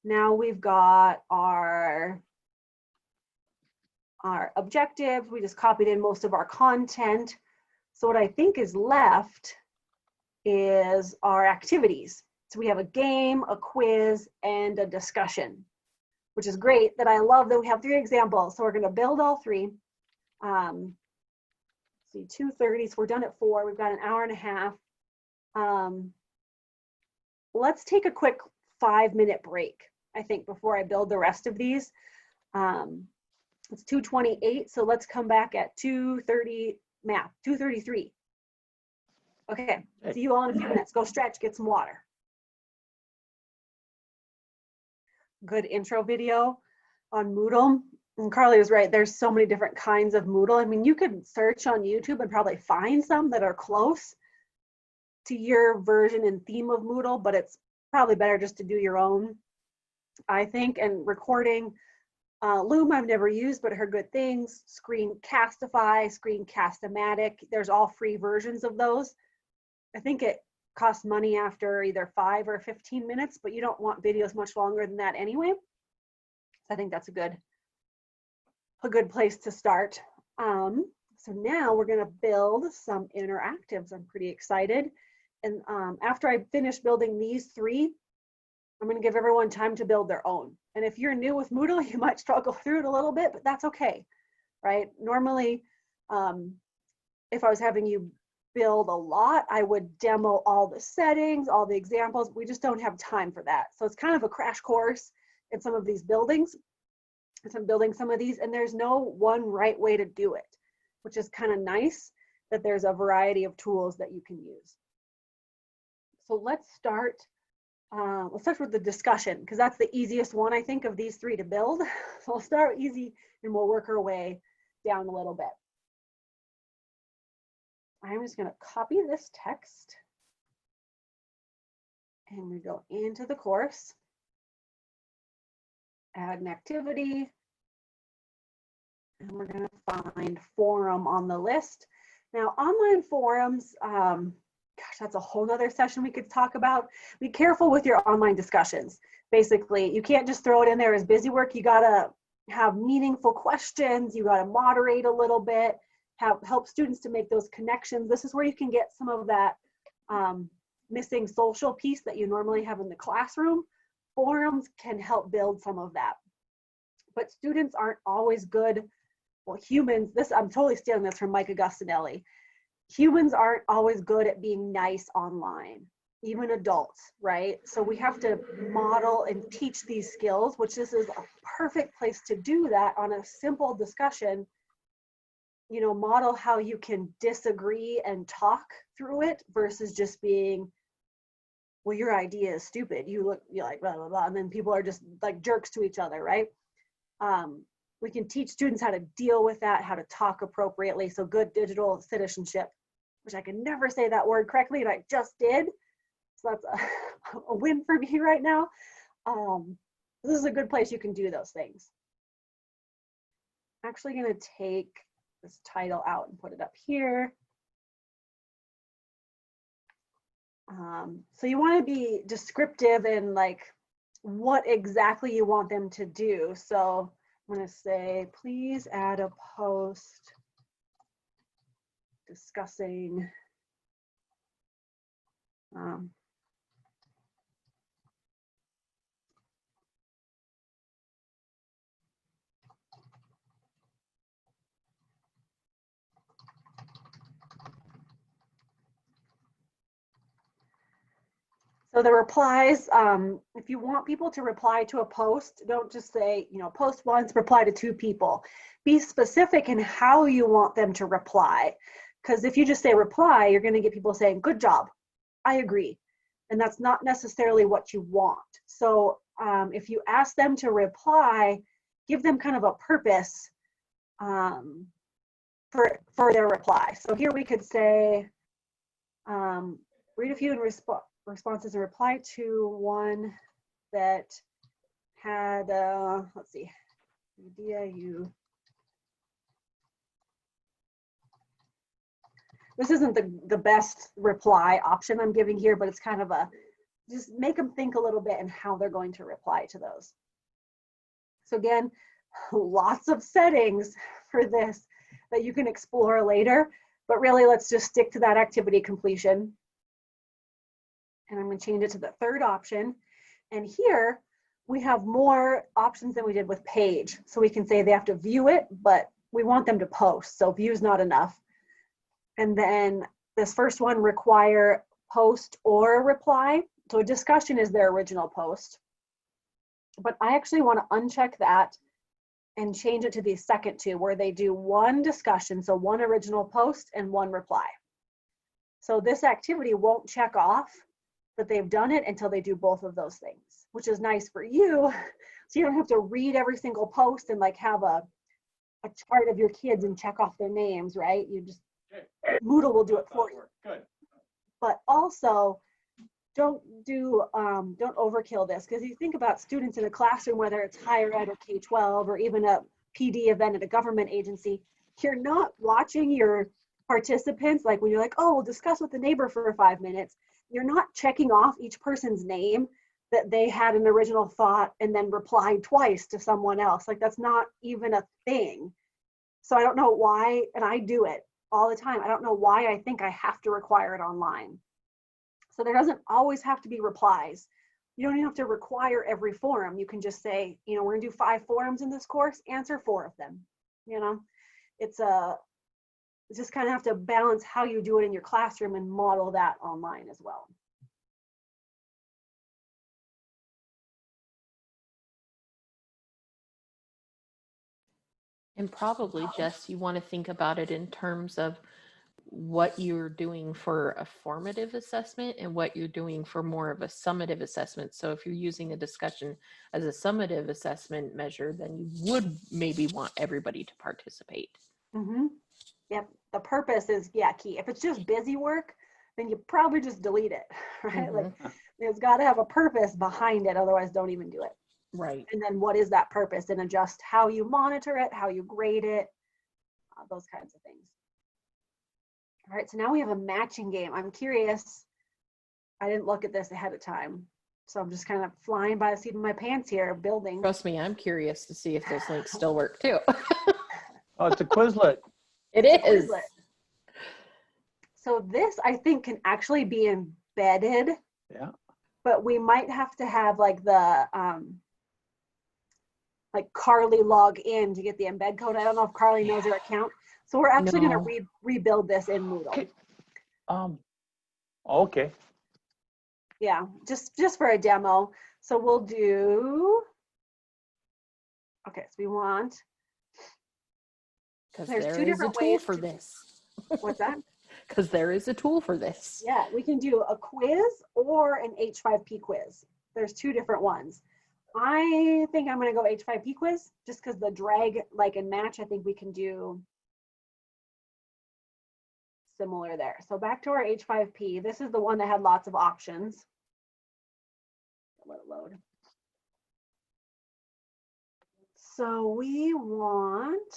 Now we've got our objectives. We just copied in most of our content. So what I think is left is our activities. So we have a game, a quiz, and a discussion, which is great. That I love that we have 3 examples. So we're going to build all 3. See, 2:30, so we're done at 4. We've got an hour and a half. Let's take a quick 5-minute break, I think, before I build the rest of these. It's 2:28, so let's come back at 2:30, math, 2:33. Okay, see you all in a few minutes. Go stretch, get some water. Good intro video on Moodle. And Carly was right, there's so many different kinds of Moodle. I mean, you could search on YouTube and probably find some that are close to your version and theme of Moodle, but it's probably better just to do your own. I think, and recording. Loom I've never used, but heard good things. Screencastify, Screencast-O-Matic. There's all free versions of those. I think it costs money after either 5 or 15 minutes, but you don't want videos much longer than that anyway. So I think that's a good place to start. So now we're going to build some interactives. I'm pretty excited. And after I finish building these 3, I'm going to give everyone time to build their own. And if you're new with Moodle, you might struggle through it a little bit, but that's okay, right? Normally, if I was having you build a lot, I would demo all the settings, all the examples. We just don't have time for that. So it's kind of a crash course in some of these buildings. So I'm building some of these, and there's no one right way to do it, which is kind of nice that there's a variety of tools that you can use. So let's start with the discussion, because that's the easiest one, I think, of these 3 to build. So we'll start easy and we'll work our way down a little bit. I'm just going to copy this text and we go into the course, add an activity, and we're going to find forum on the list. Now, online forums, gosh, that's a whole nother session we could talk about. Be careful with your online discussions. Basically, you can't just throw it in there as busy work. You gotta have meaningful questions. You gotta moderate a little bit, help students to make those connections. This is where you can get some of that missing social piece that you normally have in the classroom. Forums can help build some of that. But students aren't always good. Well, humans, I'm totally stealing this from Mike Agustinelli. Humans aren't always good at being nice online, even adults, right? So we have to model and teach these skills, which this is a perfect place to do that on a simple discussion. You know, model how you can disagree and talk through it versus just being, well, your idea is stupid. You're like, blah, blah, blah. And then people are just like jerks to each other, right? We can teach students how to deal with that, how to talk appropriately. So good digital citizenship, which I can never say that word correctly, and I just did. So that's a win for me right now. This is a good place you can do those things. I'm actually going to take this title out and put it up here. So you want to be descriptive in like what exactly you want them to do. So I'm going to say, please add a post discussing so the replies, if you want people to reply to a post, don't just say, you know, post once, reply to 2 people. Be specific in how you want them to reply. Because if you just say reply, you're going to get people saying, good job, I agree. And that's not necessarily what you want. So if you ask them to reply, give them kind of a purpose for their reply. So here we could say, read a few and responses and reply to one that had, let's see, idea you. This isn't the best reply option I'm giving here, but it's kind of just make them think a little bit and how they're going to reply to those. So again, lots of settings for this that you can explore later, but really let's just stick to that activity completion. And I'm going to change it to the 3rd option. And here we have more options than we did with page. So we can say they have to view it, but we want them to post. So view is not enough. And then this first one, require post or reply. So a discussion is their original post. But I actually want to uncheck that and change it to the second 2, where they do 1 discussion, so 1 original post and 1 reply. So this activity won't check off that they've done it until they do both of those things, which is nice for you. So you don't have to read every single post and like have a chart of your kids and check off their names, right? You just, Moodle will do it for you. Good. But also don't overkill this, because you think about students in a classroom, whether it's higher ed or K-12 or even a PD event at a government agency, you're not watching your participants like when you're like, oh, we'll discuss with the neighbor for 5 minutes. You're not checking off each person's name that they had an original thought and then replied twice to someone else. Like, that's not even a thing. So I don't know why, and I do it all the time. I don't know why I think I have to require it online. So there doesn't always have to be replies. You don't even have to require every forum. You can just say, you know, we're gonna do 5 forums in this course, answer 4 of them. You know, it's just kind of have to balance how you do it in your classroom and model that online as well. And probably, Jess, you want to think about it in terms of what you're doing for a formative assessment and what you're doing for more of a summative assessment. So if you're using a discussion as a summative assessment measure, then you would maybe want everybody to participate. Mm-hmm. Yep, the purpose is, yeah, key. If it's just busy work, then you probably just delete it, right? Like, it's got to have a purpose behind it, otherwise don't even do it. Right. And then what is that purpose, and adjust how you monitor it, how you grade it, those kinds of things. All right, so now we have a matching game. I'm curious, I didn't look at this ahead of time, so I'm just kind of flying by the seat of my pants here, building. Trust me, I'm curious to see if those links still work too. Oh, it's a Quizlet. It is. Quizlet. So this, I think, can actually be embedded. Yeah. But we might have to have like the like Carly log in to get the embed code. I don't know if Carly knows her account. So we're actually going to rebuild this in Moodle. Okay. Yeah, just for a demo. So we'll do, okay, so we want, Because there's there 2 is a different tool ways for to, this. what's that? Because there is a tool for this. Yeah, we can do a quiz or an H5P quiz. There's 2 different ones. I think I'm going to go H5P quiz just because the drag, like, and match, I think we can do similar there. So back to our H5P. This is the one that had lots of options. Let it load. So we want,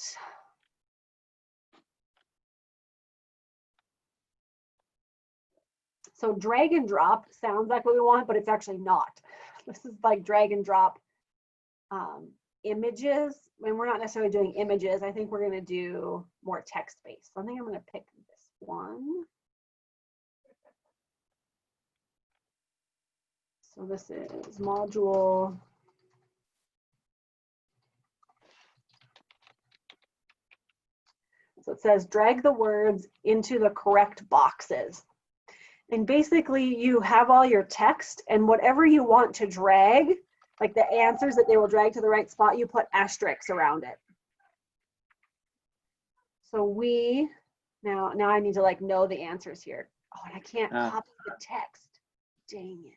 so drag and drop sounds like what we want, but it's actually not. This is like drag and drop images, and we're not necessarily doing images. I think we're going to do more text-based. So I think I'm going to pick this one. So this is module. So it says drag the words into the correct boxes. And basically you have all your text, and whatever you want to drag, like the answers that they will drag to the right spot, you put asterisks around it. So we, now I need to like know the answers here. Oh, and I can't copy the text. Dang it.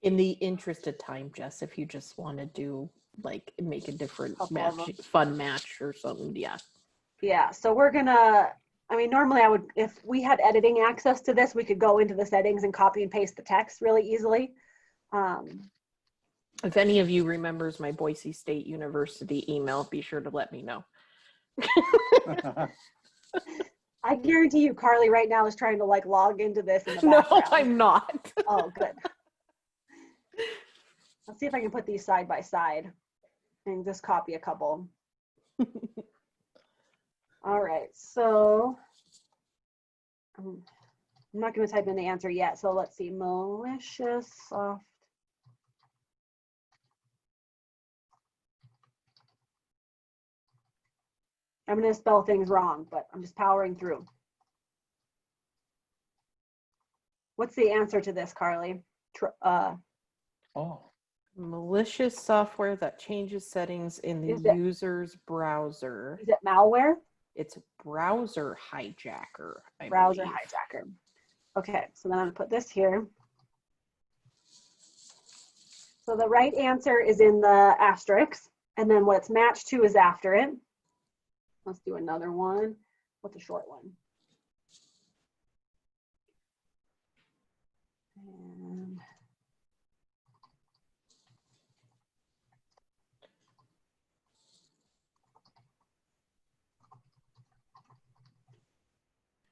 In the interest of time, Jess, if you just want to do like make a different match, fun match or something, yeah. Yeah, so we're gonna, I mean, normally I would, if we had editing access to this, we could go into the settings and copy and paste the text really easily. If any of you remembers my Boise State University email, be sure to let me know. I guarantee you Carly right now is trying to like log into this in the background. No, I'm not. Oh, good. Let's see if I can put these side by side and just copy a couple. All right, so I'm not going to type in the answer yet. So let's see, malicious soft. I'm going to spell things wrong, but I'm just powering through. What's the answer to this, Carly? Malicious software that changes settings in the user's browser. Is it malware? It's browser hijacker. Browser hijacker. Okay, so then I'm going to put this here. So the right answer is in the asterisk, and then what's matched to is after it. Let's do another one. What's a short one? And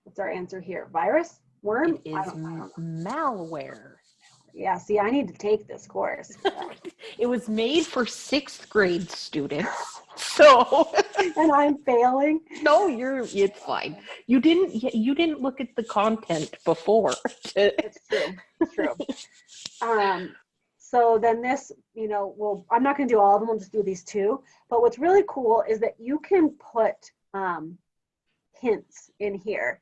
what's our answer here? Virus? Worm? It I is don't know. malware. Yeah, see, I need to take this course. It was made for 6th grade students. So And I'm failing. no, it's fine. You didn't look at the content before. It's true. It's true. So then this, well, I'm not going to do all of them. We'll just do these two. But what's really cool is that you can put hints in here.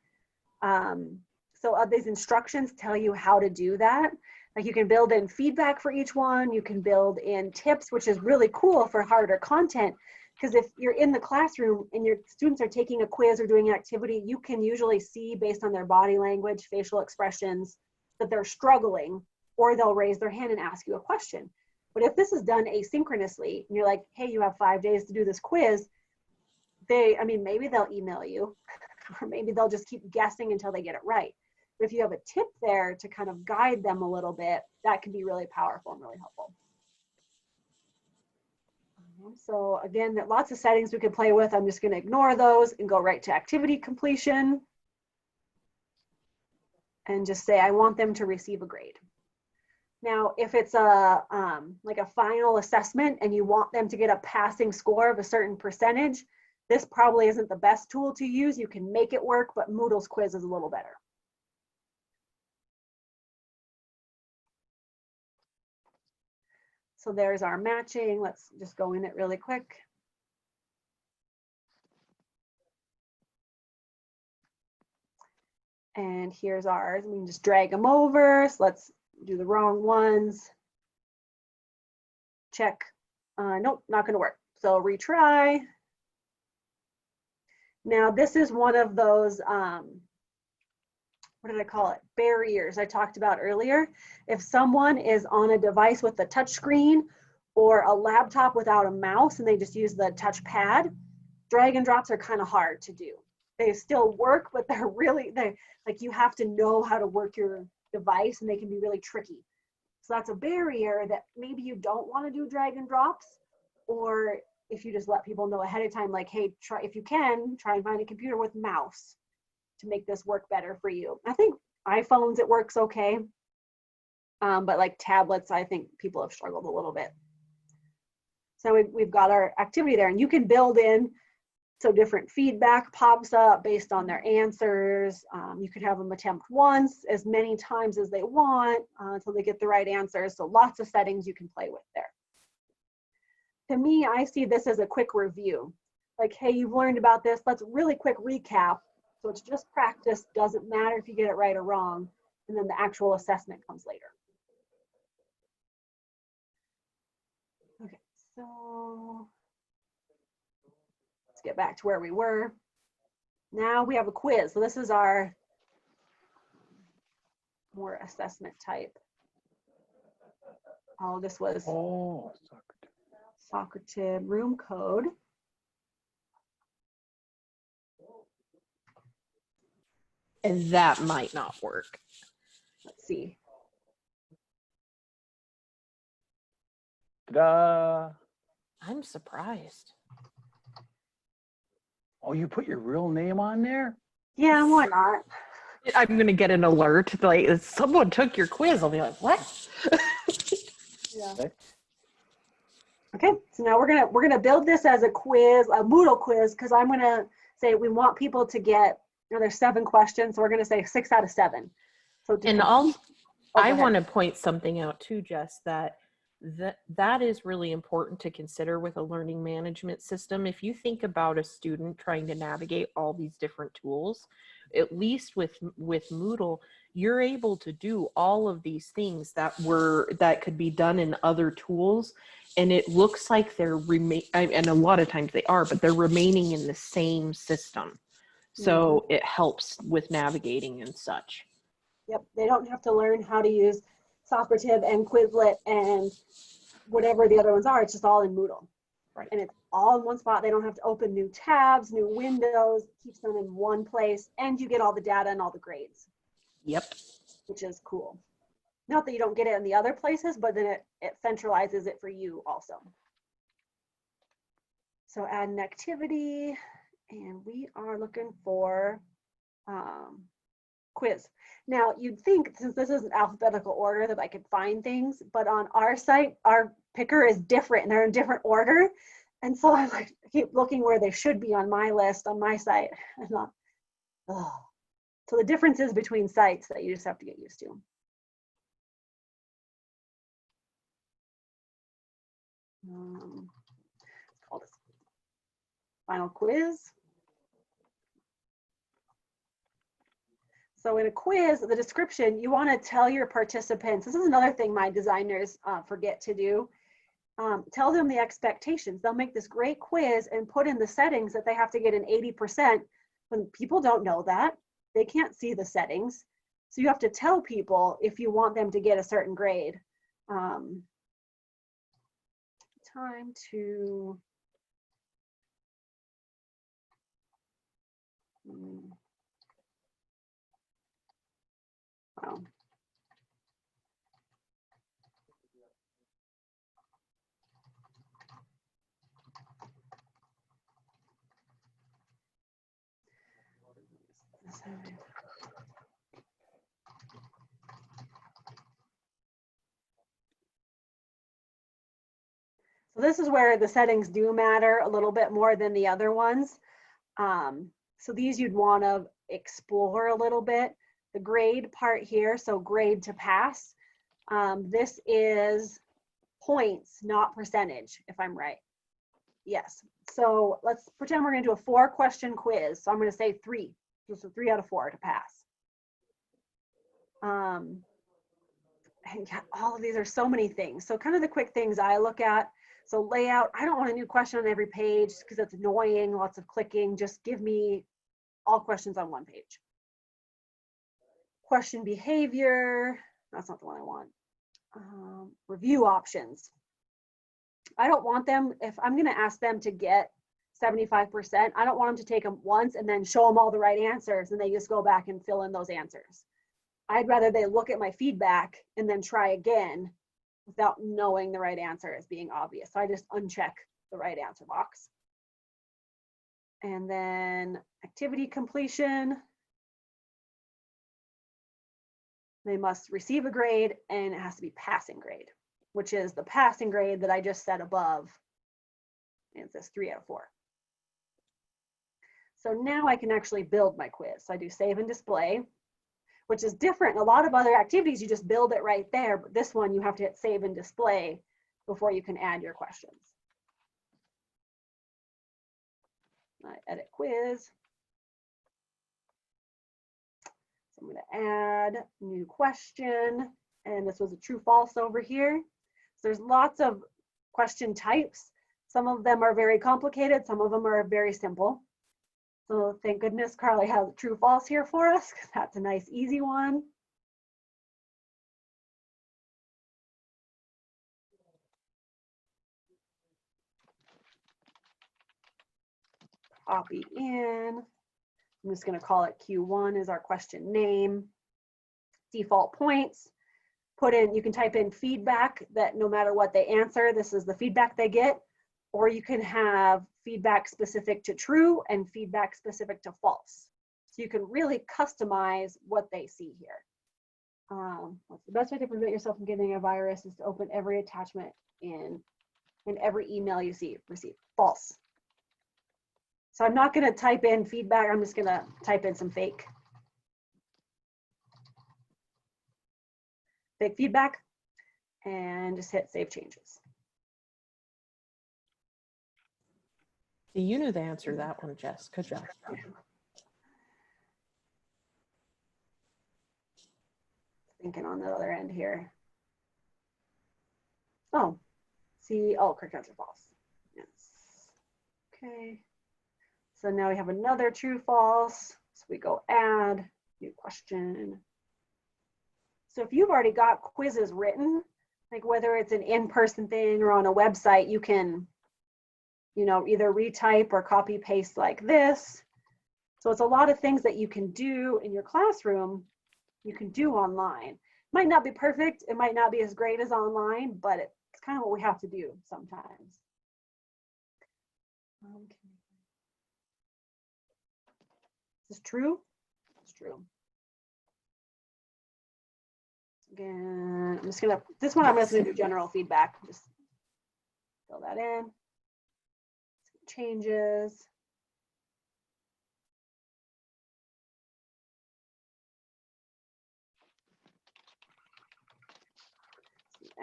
So these instructions tell you how to do that. Like you can build in feedback for each one. You can build in tips, which is really cool for harder content. Because if you're in the classroom and your students are taking a quiz or doing an activity, you can usually see based on their body language, facial expressions, that they're struggling, or they'll raise their hand and ask you a question. But if this is done asynchronously and you're like, hey, you have 5 days to do this quiz, maybe they'll email you or maybe they'll just keep guessing until they get it right. But if you have a tip there to kind of guide them a little bit, that can be really powerful and really helpful. So again, lots of settings we could play with. I'm just going to ignore those and go right to activity completion and just say I want them to receive a grade. Now, if it's like a final assessment and you want them to get a passing score of a certain percentage, this probably isn't the best tool to use. You can make it work, but Moodle's quiz is a little better. So there's our matching. Let's just go in it really quick. And here's ours. We can just drag them over. So let's do the wrong ones. Check. Nope, not going to work. So retry. Now this is one of those, what did I call it? Barriers I talked about earlier. If someone is on a device with a touch screen or a laptop without a mouse and they just use the touch pad, drag and drops are kind of hard to do. They still work, but they're like you have to know how to work your device and they can be really tricky. So that's a barrier that maybe you don't want to do drag and drops, or if you just let people know ahead of time, like, hey, if you can, try and find a computer with mouse to make this work better for you. I think iPhones, it works okay. But like tablets, I think people have struggled a little bit. So we've got our activity there, and you can build in, so different feedback pops up based on their answers. You could have them attempt once, as many times as they want until they get the right answers. So lots of settings you can play with there. To me, I see this as a quick review. Like, hey, you've learned about this. Let's really quick recap. So it's just practice. Doesn't matter if you get it right or wrong. And then the actual assessment comes later. Okay, so let's get back to where we were. Now we have a quiz. So this is our more assessment type. Oh, this was Socrative room code. And that might not work. Let's see. Ta-da! I'm surprised. Oh, you put your real name on there? Yeah, why not? I'm gonna get an alert like someone took your quiz. I'll be like, what? Yeah. Okay, so now we're gonna build this as a quiz, a Moodle quiz, because I'm gonna say we want people to get. There's 7 questions, so we're gonna say 6 out of 7. So I want to point something out too, Jess, that is really important to consider with a learning management system. If you think about a student trying to navigate all these different tools, at least with Moodle, you're able to do all of these things that could be done in other tools, and it looks like they're and a lot of times they are, but they're remaining in the same system. So it helps with navigating and such. Yep, they don't have to learn how to use Socrative and Quizlet and whatever the other ones are. It's just all in Moodle. Right. And it's all in one spot. They don't have to open new tabs, new windows. It keeps them in one place, and you get all the data and all the grades. Yep. Which is cool. Not that you don't get it in the other places, but then it centralizes it for you also. So add an activity, and we are looking for quiz. Now you'd think, since this is an alphabetical order, that I could find things, but on our site, our picker is different and they're in different order. And so I like keep looking where they should be on my list, on my site. I'm not, oh. So the differences between sites that you just have to get used to. Let's call this final quiz. So in a quiz, the description, you want to tell your participants, this is another thing my designers forget to do, tell them the expectations. They'll make this great quiz and put in the settings that they have to get an 80%. When people don't know that, they can't see the settings. So you have to tell people if you want them to get a certain grade. Time to, wow. So this is where the settings do matter a little bit more than the other ones. So these you'd want to explore a little bit. The grade part here, so grade to pass. This is points, not percentage, if I'm right. Yes. So let's pretend we're going to do a 4-question quiz. So I'm going to say 3, just a 3 out of 4 to pass. And yeah, all of these are so many things. So kind of the quick things I look at. So layout, I don't want a new question on every page because it's annoying, lots of clicking. Just give me all questions on one page. Question behavior, that's not the one I want. Review options. I don't want them, if I'm going to ask them to get 75%, I don't want them to take them once and then show them all the right answers and they just go back and fill in those answers. I'd rather they look at my feedback and then try again without knowing the right answer as being obvious. So I just uncheck the right answer box. And then activity completion. They must receive a grade and it has to be passing grade, which is the passing grade that I just set above. And it says 3 out of 4. So now I can actually build my quiz. So I do save and display, which is different. A lot of other activities, you just build it right there. But this one, you have to hit save and display before you can add your questions. I edit quiz. So I'm going to add new question. And this was a true false over here. So there's lots of question types. Some of them are very complicated. Some of them are very simple. So thank goodness Carly has a true false here for us, because that's a nice easy one. Copy in. I'm just going to call it Q1 as our question name. Default points. Put in, you can type in feedback that no matter what they answer, this is the feedback they get. Or you can have feedback specific to true and feedback specific to false. So you can really customize what they see here. What's the best way to prevent yourself from getting a virus is to open every attachment in every email you receive. False. So I'm not going to type in feedback. I'm just going to type in some fake feedback and just hit save changes. You knew the answer to that one, Jess. Good job. Thinking on the other end here. Oh, see, oh, correct answer false. Yes. Okay. So now we have another true false. So we go add new question. So if you've already got quizzes written, like whether it's an in-person thing or on a website, you can, you know, either retype or copy paste like this. So it's a lot of things that you can do in your classroom, you can do online. Might not be perfect. It might not be as great as online, but it's kind of what we have to do sometimes. Is this true? It's true. Again, I'm just gonna, this one I'm just gonna do general feedback. Just fill that in. Changes.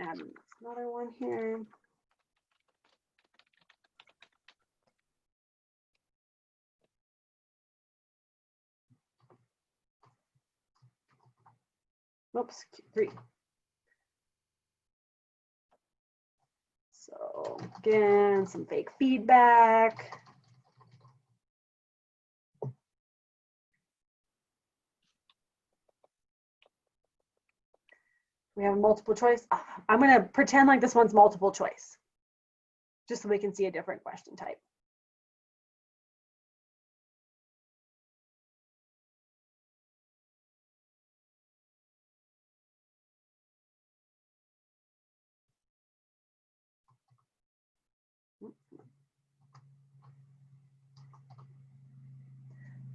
Add another one here. Oops, 3. So again, some fake feedback. We have multiple choice. I'm going to pretend like this one's multiple choice, just so we can see a different question type.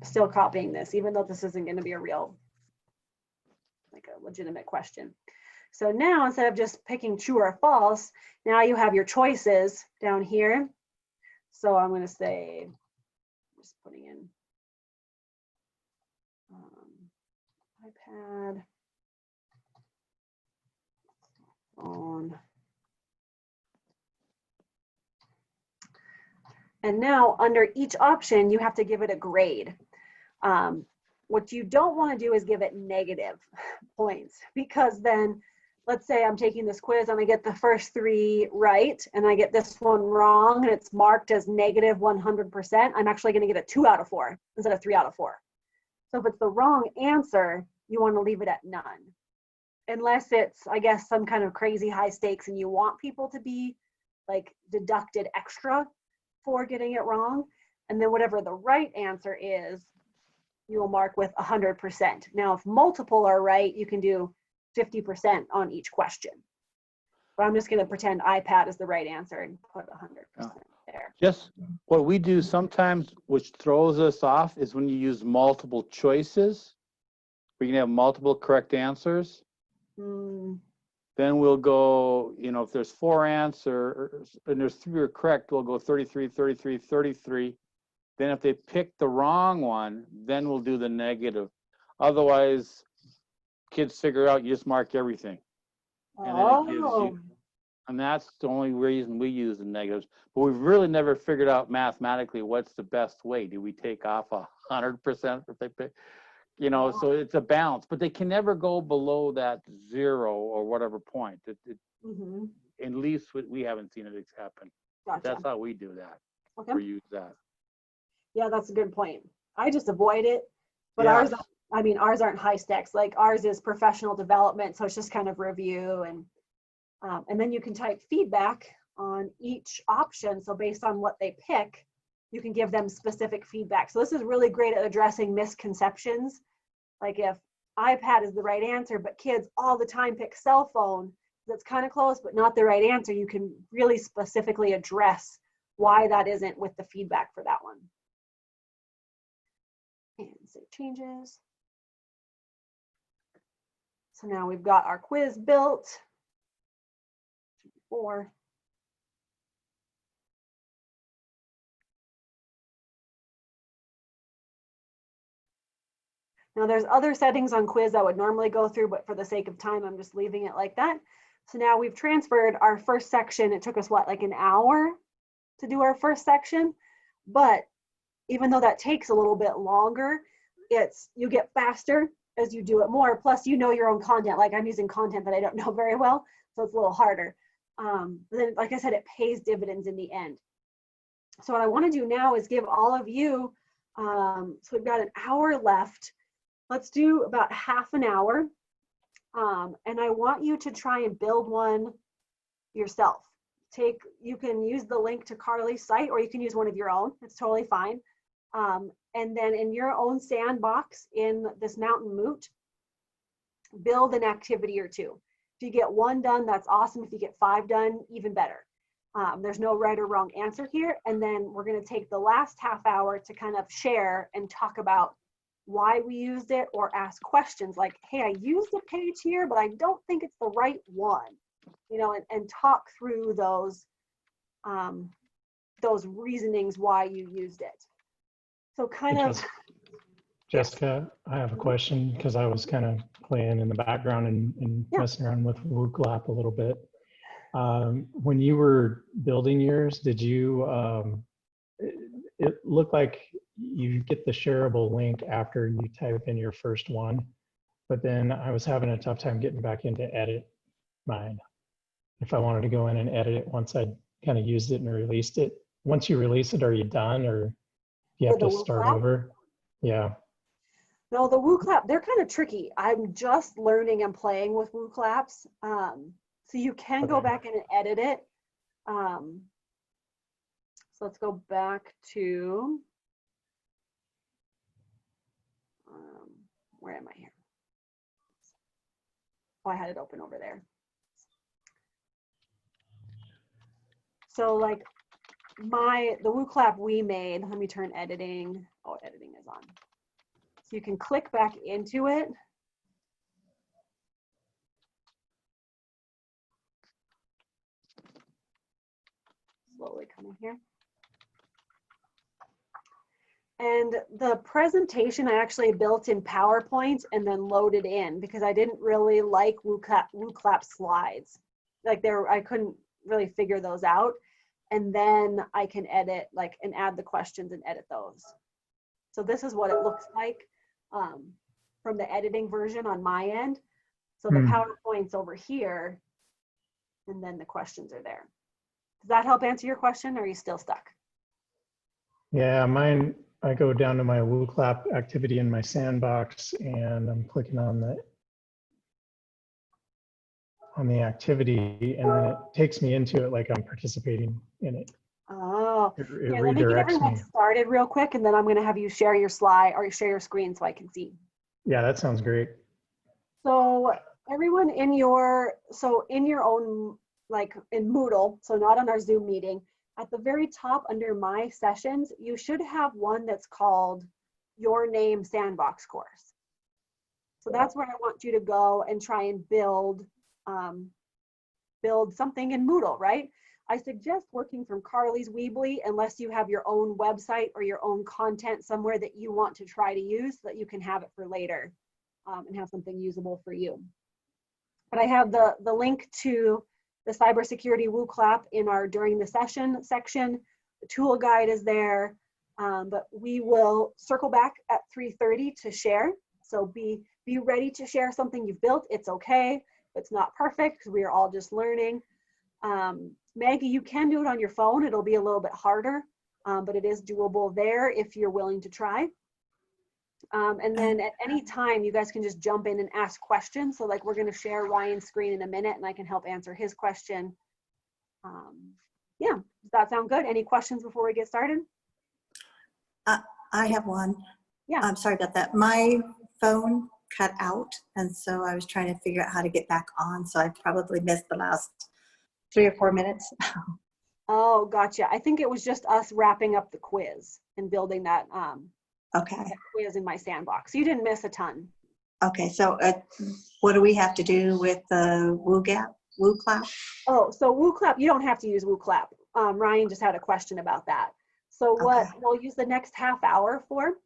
Still copying this, even though this isn't going to be a real, like a legitimate question. So now instead of just picking true or false, now you have your choices down here. So I'm going to say, just putting in iPad, phone. And now under each option, you have to give it a grade. What you don't want to do is give it negative points, because then let's say I'm taking this quiz and I get the first 3 right and I get this one wrong and it's marked as negative 100%, I'm actually going to get a 2 out of 4 instead of 3 out of 4. So if it's the wrong answer, you want to leave it at none. Unless it's, I guess, some kind of crazy high stakes and you want people to be like deducted extra for getting it wrong. And then whatever the right answer is, you'll mark with 100%. Now, if multiple are right, you can do 50% on each question. But I'm just going to pretend iPad is the right answer and put 100% there. Just what we do sometimes, which throws us off, is when you use multiple choices. We can have multiple correct answers. Then we'll go, you know, if there's 4 answers and there's 3 are correct, we'll go 33, 33, 33. Then if they pick the wrong one, then we'll do the negative. Otherwise, kids figure out you just mark everything. And then it gives you, and that's the only reason we use the negatives. But we've really never figured out mathematically what's the best way. Do we take off 100% if they pick? You know, so it's a balance, but they can never go below that 0 or whatever point. At least we haven't seen it happen. Gotcha. That's how we do that. Okay. Or use that. Yeah, that's a good point. I just avoid it, but Yeah. ours, I mean, ours aren't high stakes. Like ours is professional development, so it's just kind of review, and then you can type feedback on each option. So based on what they pick, you can give them specific feedback. So this is really great at addressing misconceptions. Like if iPad is the right answer, but kids all the time pick cell phone, that's kind of close, but not the right answer, you can really specifically address why that isn't with the feedback for that one. And save changes. So now we've got our quiz built. 4. Now there's other settings on quiz I would normally go through, but for the sake of time, I'm just leaving it like that. So now we've transferred our first section. It took us what, like an hour to do our first section? But even though that takes a little bit longer, you get faster as you do it more. Plus, you know your own content. Like I'm using content that I don't know very well, so it's a little harder. But then, like I said, it pays dividends in the end. So what I want to do now is give all of you, so we've got an hour left. Let's do about half an hour. And I want you to try and build one yourself. You can use the link to Carly's site, or you can use one of your own. It's totally fine. And then in your own sandbox in this mountain moot, build an activity or two. If you get 1 done, that's awesome. If you get 5 done, even better. There's no right or wrong answer here. And then we're going to take the last half hour to kind of share and talk about why we used it, or ask questions like, hey, I used a page here, but I don't think it's the right one, you know, and talk through those reasonings why you used it. So kind of. Jessica, I have a question because I was kind of playing in the background and messing around with WooClap a little bit. When you were building yours, did you, it looked like you get the shareable link after you type in your first one, but then I was having a tough time getting back into edit mine. If I wanted to go in and edit it once I kind of used it and released it. Once you release it, are you done, or do you have to start over? Yeah. No, the WooClap, they're kind of tricky. I'm just learning and playing with WooClaps. So you can go back in and edit it. So let's go back to, where am I here? Oh, I had it open over there. So like the WooClap we made, let me turn editing. Oh, editing is on. So you can click back into it. Slowly coming here. And the presentation I actually built in PowerPoint and then loaded in because I didn't really like WooClap slides. Like I couldn't really figure those out. And then I can edit, like, and add the questions and edit those. So this is what it looks like from the editing version on my end. So the PowerPoint's over here, and then the questions are there. Does that help answer your question, or are you still stuck? Yeah, mine, I go down to my WooClap activity in my sandbox, and I'm clicking on the activity, and then it takes me into it like I'm participating in it. Oh, It yeah, let me get redirects everyone me. started real quick, and then I'm going to have you share your slide or share your screen so I can see. Yeah, that sounds great. So everyone in your own, like in Moodle, so not on our Zoom meeting, at the very top under my sessions, you should have one that's called Your Name Sandbox Course. So that's where I want you to go and try and build something in Moodle, right? I suggest working from Carly's Weebly unless you have your own website or your own content somewhere that you want to try to use so that you can have it for later and have something usable for you. But I have the link to the cybersecurity WooClap in our during the session section. The tool guide is there, but we will circle back at 3:30 to share. So be ready to share something you've built. It's okay. It's not perfect because we are all just learning. Maggie, you can do it on your phone. It'll be a little bit harder, but it is doable there if you're willing to try. And then at any time, you guys can just jump in and ask questions. So like we're going to share Ryan's screen in a minute and I can help answer his question. Yeah, does that sound good? Any questions before we get started? I have one. Yeah. I'm sorry about that. My phone cut out, and so I was trying to figure out how to get back on. So I probably missed the last 3 or 4 minutes. Oh, gotcha. I think it was just us wrapping up the quiz and building that, Okay. that quiz in my sandbox. You didn't miss a ton. Okay. So what do we have to do with the WooClap? Oh, so WooClap, you don't have to use WooClap. Ryan just had a question about that. So what we'll use the next half hour for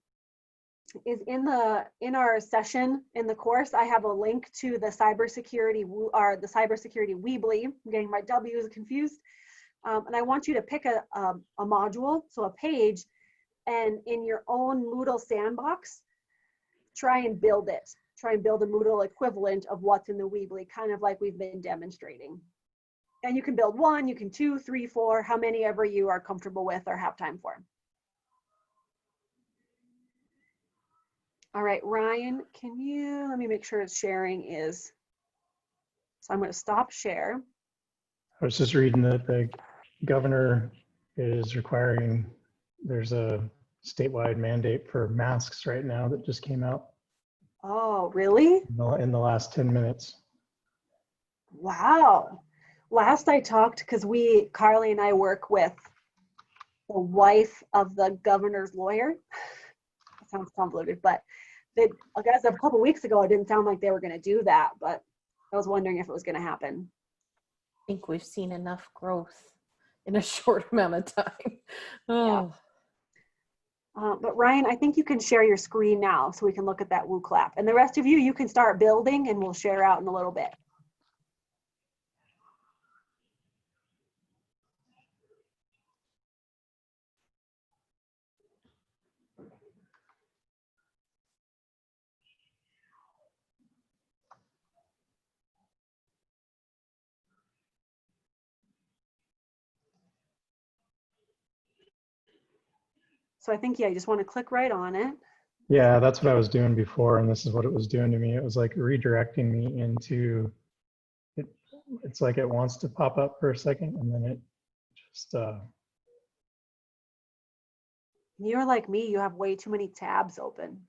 is in our session in the course, I have a link to the cybersecurity Weebly. I'm getting my W's confused. And I want you to pick a module, so a page, and in your own Moodle sandbox, try and build it. Try and build a Moodle equivalent of what's in the Weebly, kind of like we've been demonstrating. And you can build 1, you can 2, 3, 4, how many ever you are comfortable with or have time for. All right, Ryan, let me make sure it's sharing is, so I'm going to stop share. I was just reading that the governor is requiring, there's a statewide mandate for masks right now that just came out. Oh, really? in the last 10 minutes. Wow. Last I talked, because Carly and I work with the wife of the governor's lawyer. It sounds convoluted, but I guess a couple weeks ago, it didn't sound like they were going to do that, but I was wondering if it was going to happen. I think we've seen enough growth in a short amount of time. Oh. But Ryan, I think you can share your screen now so we can look at that woo clap. And the rest of you, you can start building and we'll share out in a little bit. So I think, yeah, you just want to click right on it. Yeah, that's what I was doing before, and this is what it was doing to me. It was like redirecting me into it. It's like it wants to pop up for a second, and then it just You're like me, you have way too many tabs open.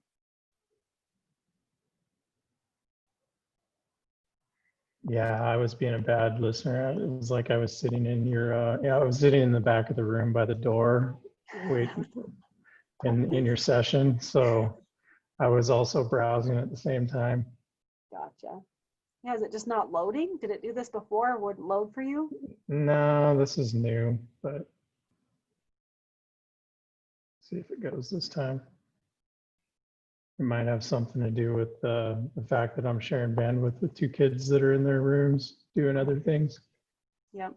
yeah, I was being a bad listener. It was like I was sitting in your yeah, I was sitting in the back of the room by the door, waiting in your session. So I was also browsing at the same time. Gotcha. Yeah, is it just not loading? Did it do this before? Or would it load for you? No, this is new, but see if it goes this time. It might have something to do with the fact that I'm sharing bandwidth with two kids that are in their rooms doing other things. Yep.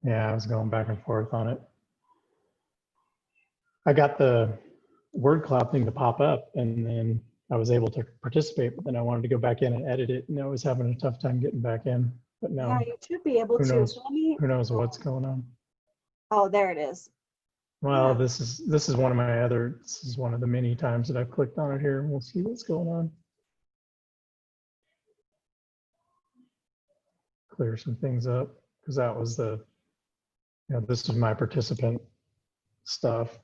Yeah, I was going back and forth on it. I got the word cloud thing to pop up and then I was able to participate, but then I wanted to go back in and edit it and I was having a tough time getting back in. But Yeah, now you should be able who to. knows? So let me, Who knows what's going on? oh, there it is. Well, Yeah. this is one of my other, this is one of the many times that I've clicked on it here and we'll see what's going on. Clear some things up because that was the, you know, this is my participant stuff.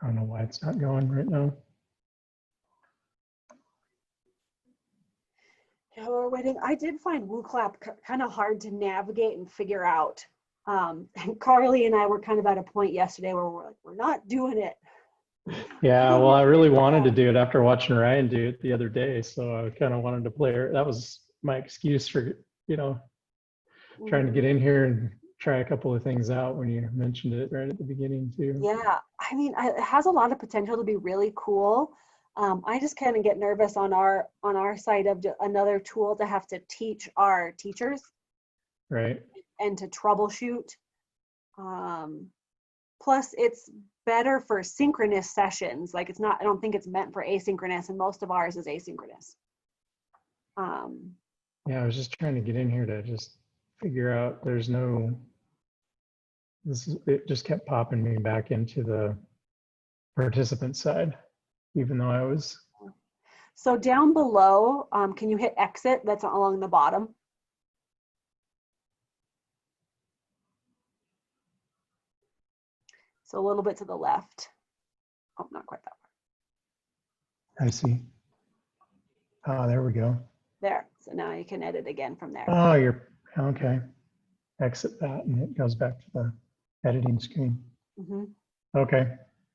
I don't know why it's not going right now. Yeah, we're waiting. I did find WooClap kind of hard to navigate and figure out. And Carly and I were kind of at a point yesterday where we're like, we're not doing it. Yeah, well, I really wanted to do it after watching Ryan do it the other day. So I kind of wanted to play it. That was my excuse for, you know, trying to get in here and try a couple of things out when you mentioned it right at the beginning too. Yeah, I mean, it has a lot of potential to be really cool. I just kind of get nervous on our side of another tool to have to teach our teachers Right. and to troubleshoot. Plus, it's better for synchronous sessions. Like it's not, I don't think it's meant for asynchronous, and most of ours is asynchronous. Yeah, I was just trying to get in here to just figure out there's no, it just kept popping me back into the participant side, even though I was. So down below, can you hit exit? That's along the bottom. So a little bit to the left. Oh, not quite that far. I see. Oh, there we go. There. So now you can edit again from there. Oh, you're okay. Exit that and it goes back to the editing screen. Mm-hmm. Okay.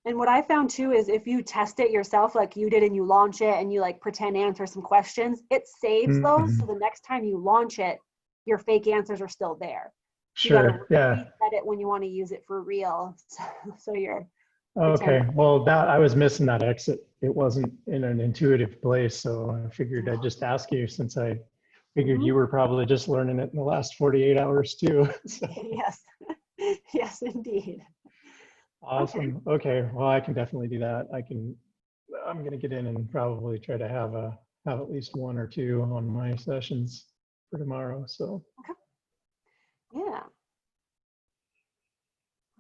And what I found too is if you test it yourself, like you did, and you launch it and you like pretend to answer some questions, it saves those. So the next time you launch it, your fake answers are still there. Sure. You gotta Yeah. reset it when you want to use it for real. So you're Okay. Well, that I was missing that exit. It wasn't in an intuitive place, so I figured I'd just ask you since I figured you were probably just learning it in the last 48 hours too. So. Yes. Yes, indeed. Awesome. Okay. Well, I can definitely do that. I'm going to get in and probably try to have at least one or two on my sessions for tomorrow. So. Okay. Yeah. All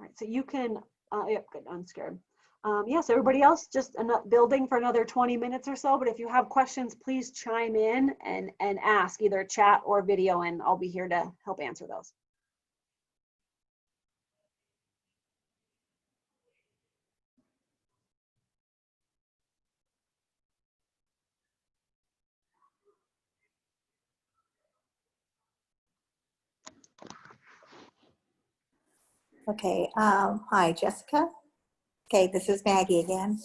right. So you can, yep, good, unscared. Yeah, so everybody else just building for another 20 minutes or so, but if you have questions, please chime in and ask either chat or video, and I'll be here to help answer those. Okay, hi, Jessica. Okay, this is Maggie again.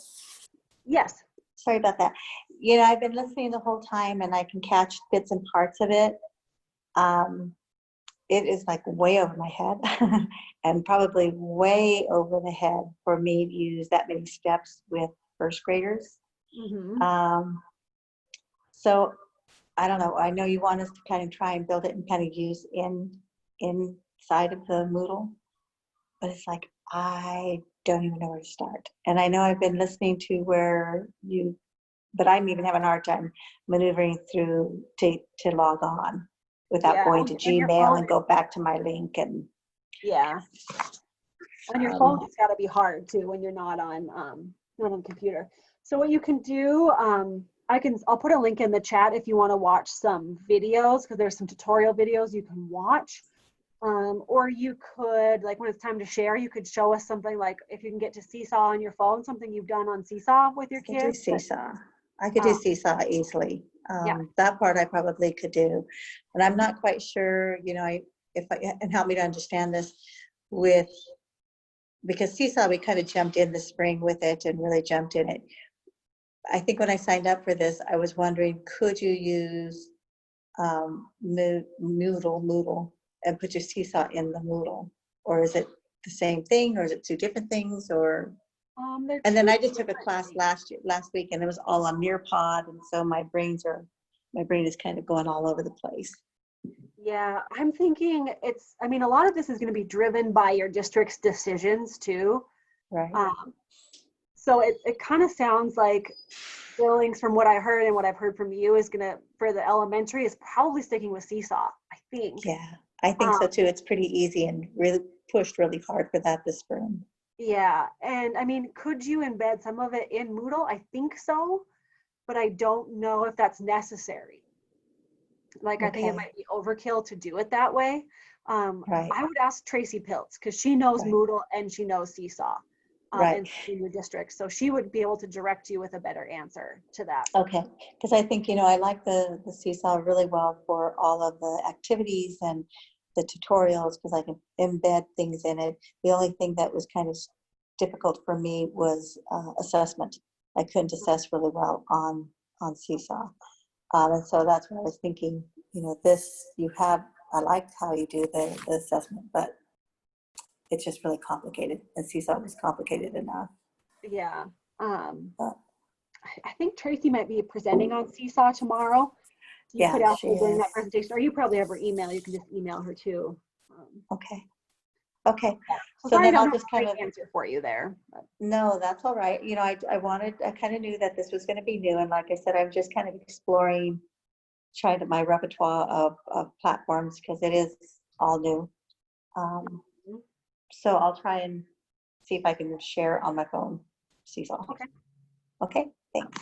Yes. Sorry about that. You know, I've been listening the whole time and I can catch bits and parts of it. It is like way over my head and probably way over the head for me to use that many steps with first graders. So I don't know. I know you want us to kind of try and build it and kind of use inside of the Moodle, but it's like, I don't even know where to start. And I know I've been listening to where you, but I'm even having a hard time maneuvering through to log on without going to Gmail and go back to my link. And yeah, on your phone it's got to be hard too when you're not on computer. So what you can do, I'll put a link in the chat if you want to watch some videos, because there's some tutorial videos you can watch. Or you could, like when it's time to share, you could show us something, like if you can get to Seesaw on your phone, something you've done on Seesaw with your kids. I could do Seesaw. I could do Seesaw easily. That part I probably could do. And I'm not quite sure, you know, and help me to understand this because Seesaw, we kind of jumped in the spring with it and really jumped in it. I think when I signed up for this, I was wondering, could you use Moodle and put your Seesaw in the Moodle? Or is it the same thing, or is it two different things? Or and then I just took a class last week, and it was all on Nearpod, and so my brain is kind of going all over the place. Yeah, I'm thinking I mean, a lot of this is going to be driven by your district's decisions too. Right. So it kind of sounds like Billings, from what I heard and what I've heard from you, is gonna, for the elementary, is probably sticking with Seesaw, I think. Yeah, I think so too. It's pretty easy and really pushed really hard for that this spring. Yeah, and I mean, could you embed some of it in Moodle? I think so, but I don't know if that's necessary. Like, I think it might be overkill to do it that way. Right. I would ask Tracy Piltz, because she knows Moodle and she knows Seesaw in your district. So she would be able to direct you with a better answer to that. Okay, because I think, you know, I like the Seesaw really well for all of the activities and the tutorials, because I can embed things in it. The only thing that was kind of difficult for me was assessment. I couldn't assess really well on Seesaw. And so that's what I was thinking, you know, I like how you do the assessment, but it's just really complicated, and Seesaw was complicated enough. Yeah. I think Tracy might be presenting on Seesaw tomorrow. You could ask her during that presentation, or you probably have her email. You can just email her too. Okay. Okay. So So then I I'll don't just have a kind of great answer for you there. No, that's all right. You know, I kind of knew that this was going to be new, and like I said, I'm just kind of exploring, trying to my repertoire of platforms, because it is all new. So I'll try and see if I can share on my phone. Seesaw. Okay. Okay. Thanks.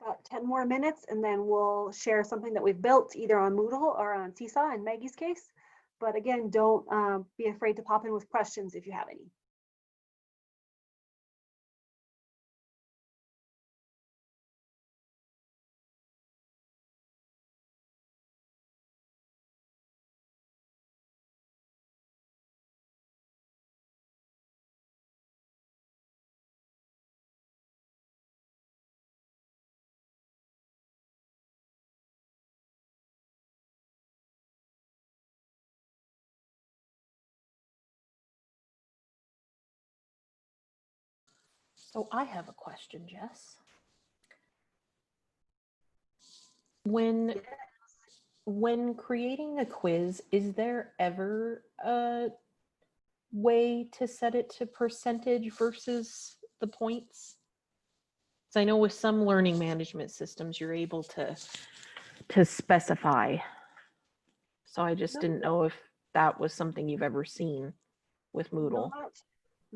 about 10 more minutes, and then we'll share something that we've built either on Moodle or on Seesaw in Maggie's case. But again, don't be afraid to pop in with questions if you have any. So I have a question, Jess. When creating a quiz, is there ever a way to set it to percentage versus the points? So I know with some learning management systems, you're able to specify. So I just didn't know if that was something you've ever seen with Moodle. Not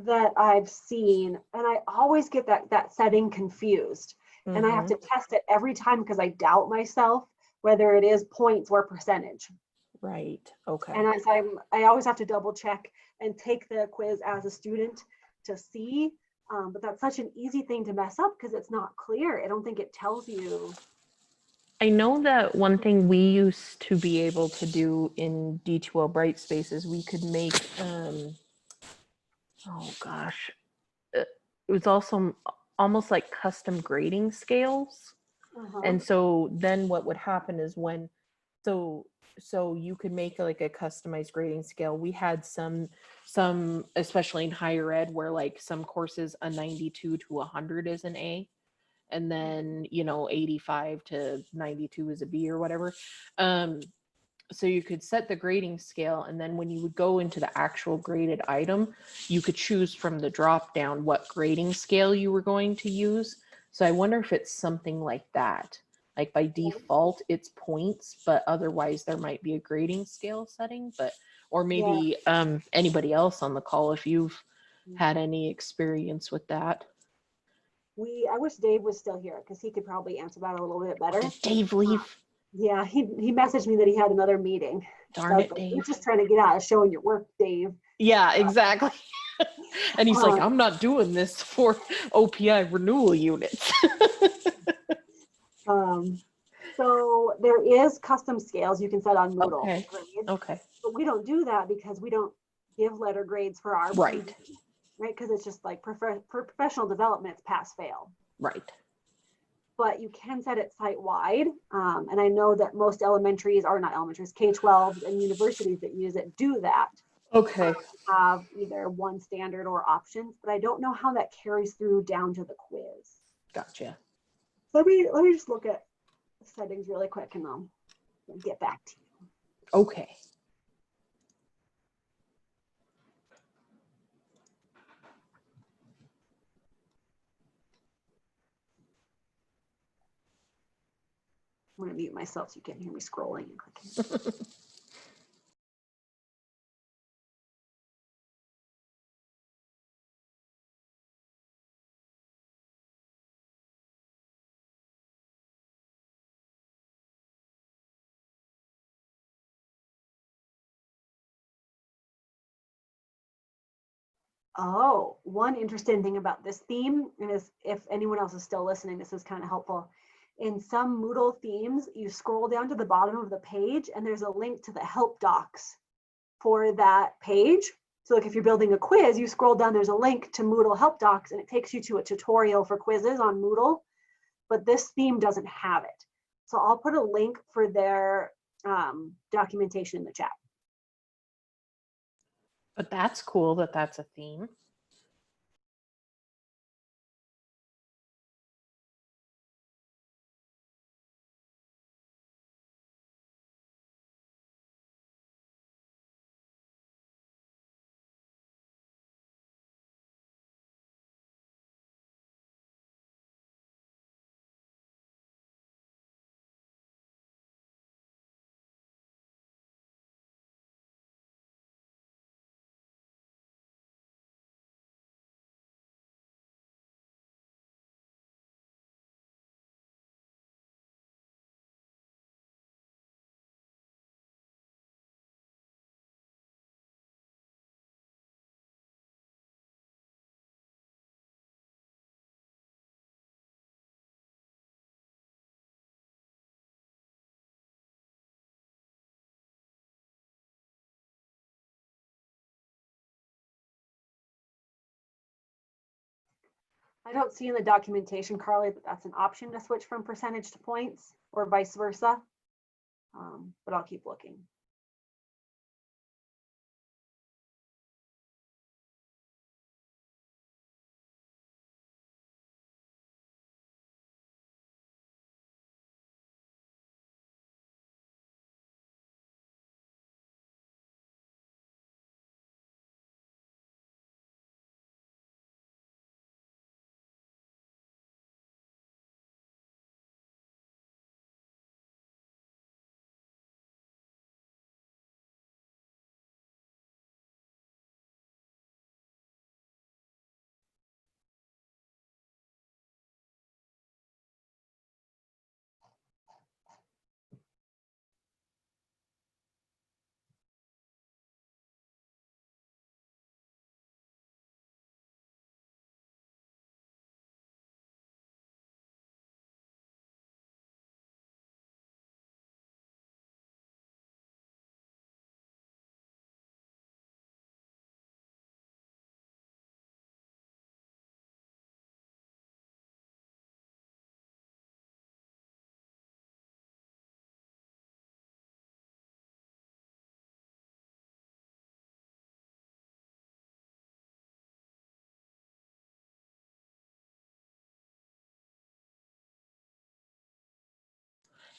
that I've seen, and I always get that setting confused. And I have to test it every time because I doubt myself whether it is points or percentage. Right. Okay. And I always have to double check and take the quiz as a student to see. But that's such an easy thing to mess up because it's not clear. I don't think it tells you. I know that one thing we used to be able to do in D2L Brightspace is we could make, oh gosh, it was also almost like custom grading scales. And so then what would happen is when, so you could make like a customized grading scale. We had some, especially in higher ed, where like some courses a 92 to 100 is an A. And then, 85 to 92 is a B or whatever. So you could set the grading scale, and then when you would go into the actual graded item, you could choose from the drop down what grading scale you were going to use. So I wonder if it's something like that. Like by default, it's points, but otherwise there might be a grading scale setting. But or maybe anybody else on the call, if you've had any experience with that. I wish Dave was still here because he could probably answer that a little bit better. Did Dave leave? Yeah, he messaged me that he had another meeting. Darn it, Like, Dave. you're just trying to get out of showing your work, Dave. Yeah, exactly. And he's like, I'm not doing this for OPI renewal units. So there is custom scales you can set on Moodle. Okay. Grades, Okay. but we don't do that because we don't give letter grades for our Right. PD, right? Because it's just like professional development, it's pass fail. Right. But you can set it site-wide. And I know that most elementaries, or not elementaries, K-12 and universities that use it do that. Okay. Have either one standard or options, but I don't know how that carries through down to the quiz. Gotcha. Let me just look at the settings really quick and I'll get back to you. Okay. I'm going to mute myself so you can't hear me scrolling and clicking. Oh, one interesting thing about this theme is, if anyone else is still listening, this is kind of helpful. In some Moodle themes, you scroll down to the bottom of the page and there's a link to the help docs for that page. So like if you're building a quiz, you scroll down, there's a link to Moodle help docs and it takes you to a tutorial for quizzes on Moodle, but this theme doesn't have it. So I'll put a link for their documentation in the chat. But that's cool that that's a theme. I don't see in the documentation, Carly, that that's an option to switch from percentage to points or vice versa. But I'll keep looking.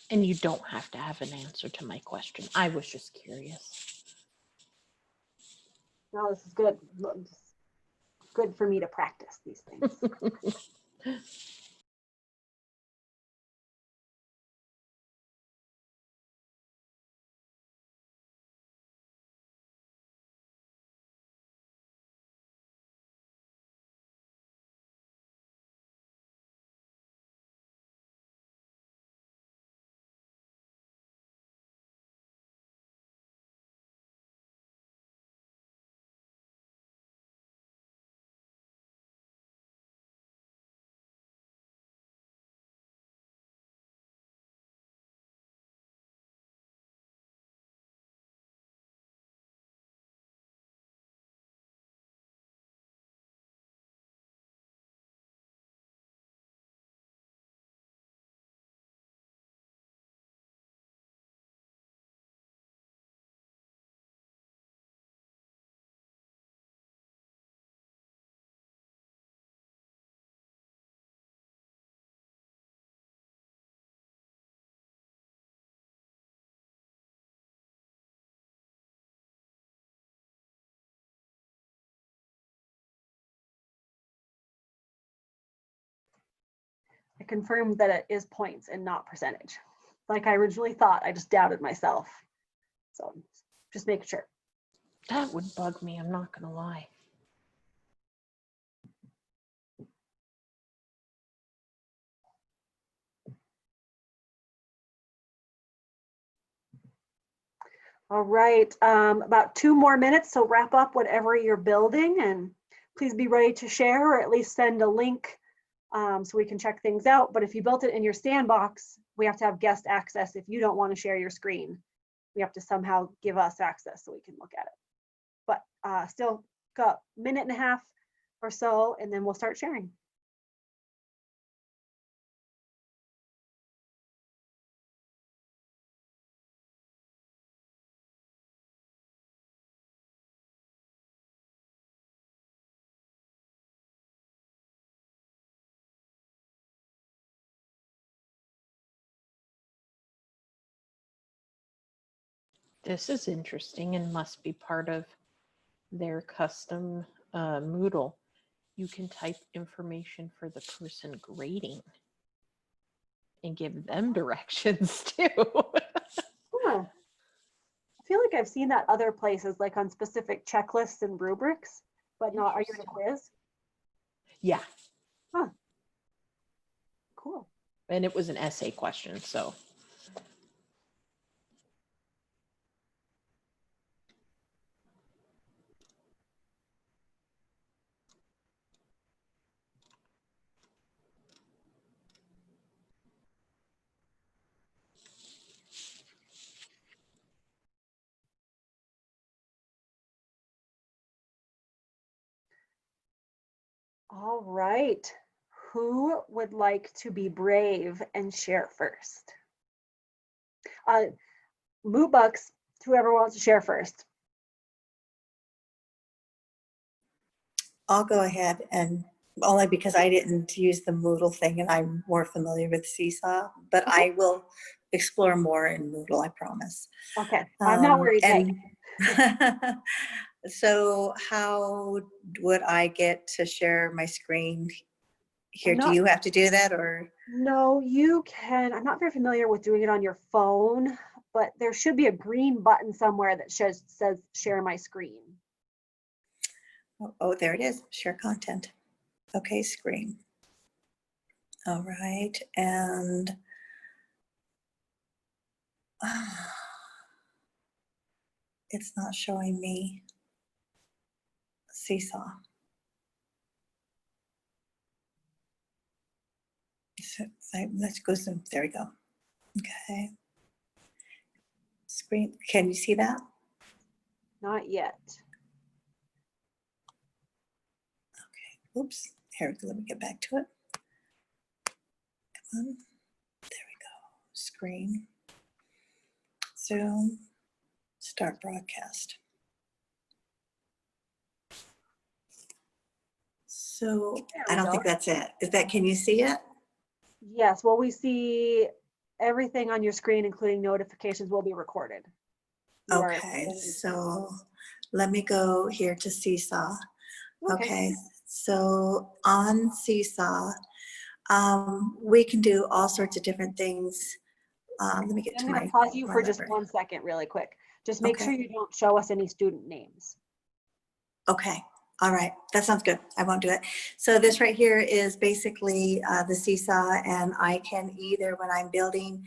And you don't have to have an answer to my question. I was just curious. No, this is good. Good for me to practice these things. I confirmed that it is points and not percentage. Like I originally thought, I just doubted myself. So just make sure. That would bug me, I'm not gonna lie. All right, about 2 more minutes, so wrap up whatever you're building and please be ready to share or at least send a link so we can check things out. But if you built it in your sandbox, we have to have guest access. If you don't want to share your screen, we have to somehow give us access so we can look at it. But still got a minute and a half or so, and then we'll start sharing. This is interesting and must be part of their custom Moodle. You can type information for the person grading and give them directions too. Huh. I feel like I've seen that other places, like on specific checklists and rubrics, but not, are you in a quiz? Yeah, Huh. Cool. and it was an essay question, so. All right. Who would like to be brave and share first? Moo Bucks, whoever wants to share first. I'll go ahead, and only because I didn't use the Moodle thing and I'm more familiar with Seesaw, but I will explore more in Moodle, I promise. Okay, I'm not worried. Meg. And so how would I get to share my screen here? I'm Do not- you have to do that, or? No, you can. I'm not very familiar with doing it on your phone, but there should be a green button somewhere that says share my screen. Oh, there it is, share content. Okay, screen. All right, and it's not showing me Seesaw. So let's go some, there we go. Okay. Screen, can you see that? Not yet. Oops, here, let me get back to it. Come on, there we go. Screen, Zoom, start broadcast. So I don't think that's it. Is that, can you see it? Yes, well, we see everything on your screen, including notifications, will be recorded. You are- Okay, so let me go here to Seesaw. Okay, so on Seesaw, we can do all sorts of different things. Let me get I'm to going to my. pause you my for just library. 1 second really quick. Just make Okay. sure you don't show us any student names. Okay, all right, that sounds good. I won't do it. So this right here is basically the Seesaw, and I can either, when I'm building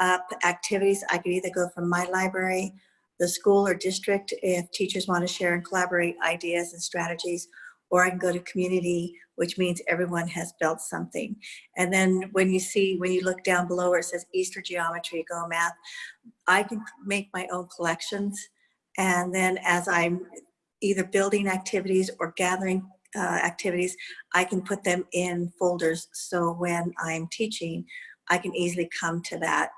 up activities, I could either go from my library, the school or district, if teachers want to share and collaborate ideas and strategies, or I can go to community, which means everyone has built something. And then when you look down below where it says Easter Geometry, Go Math, I can make my own collections. And then as I'm either building activities or gathering activities, I can put them in folders. So when I'm teaching, I can easily come to that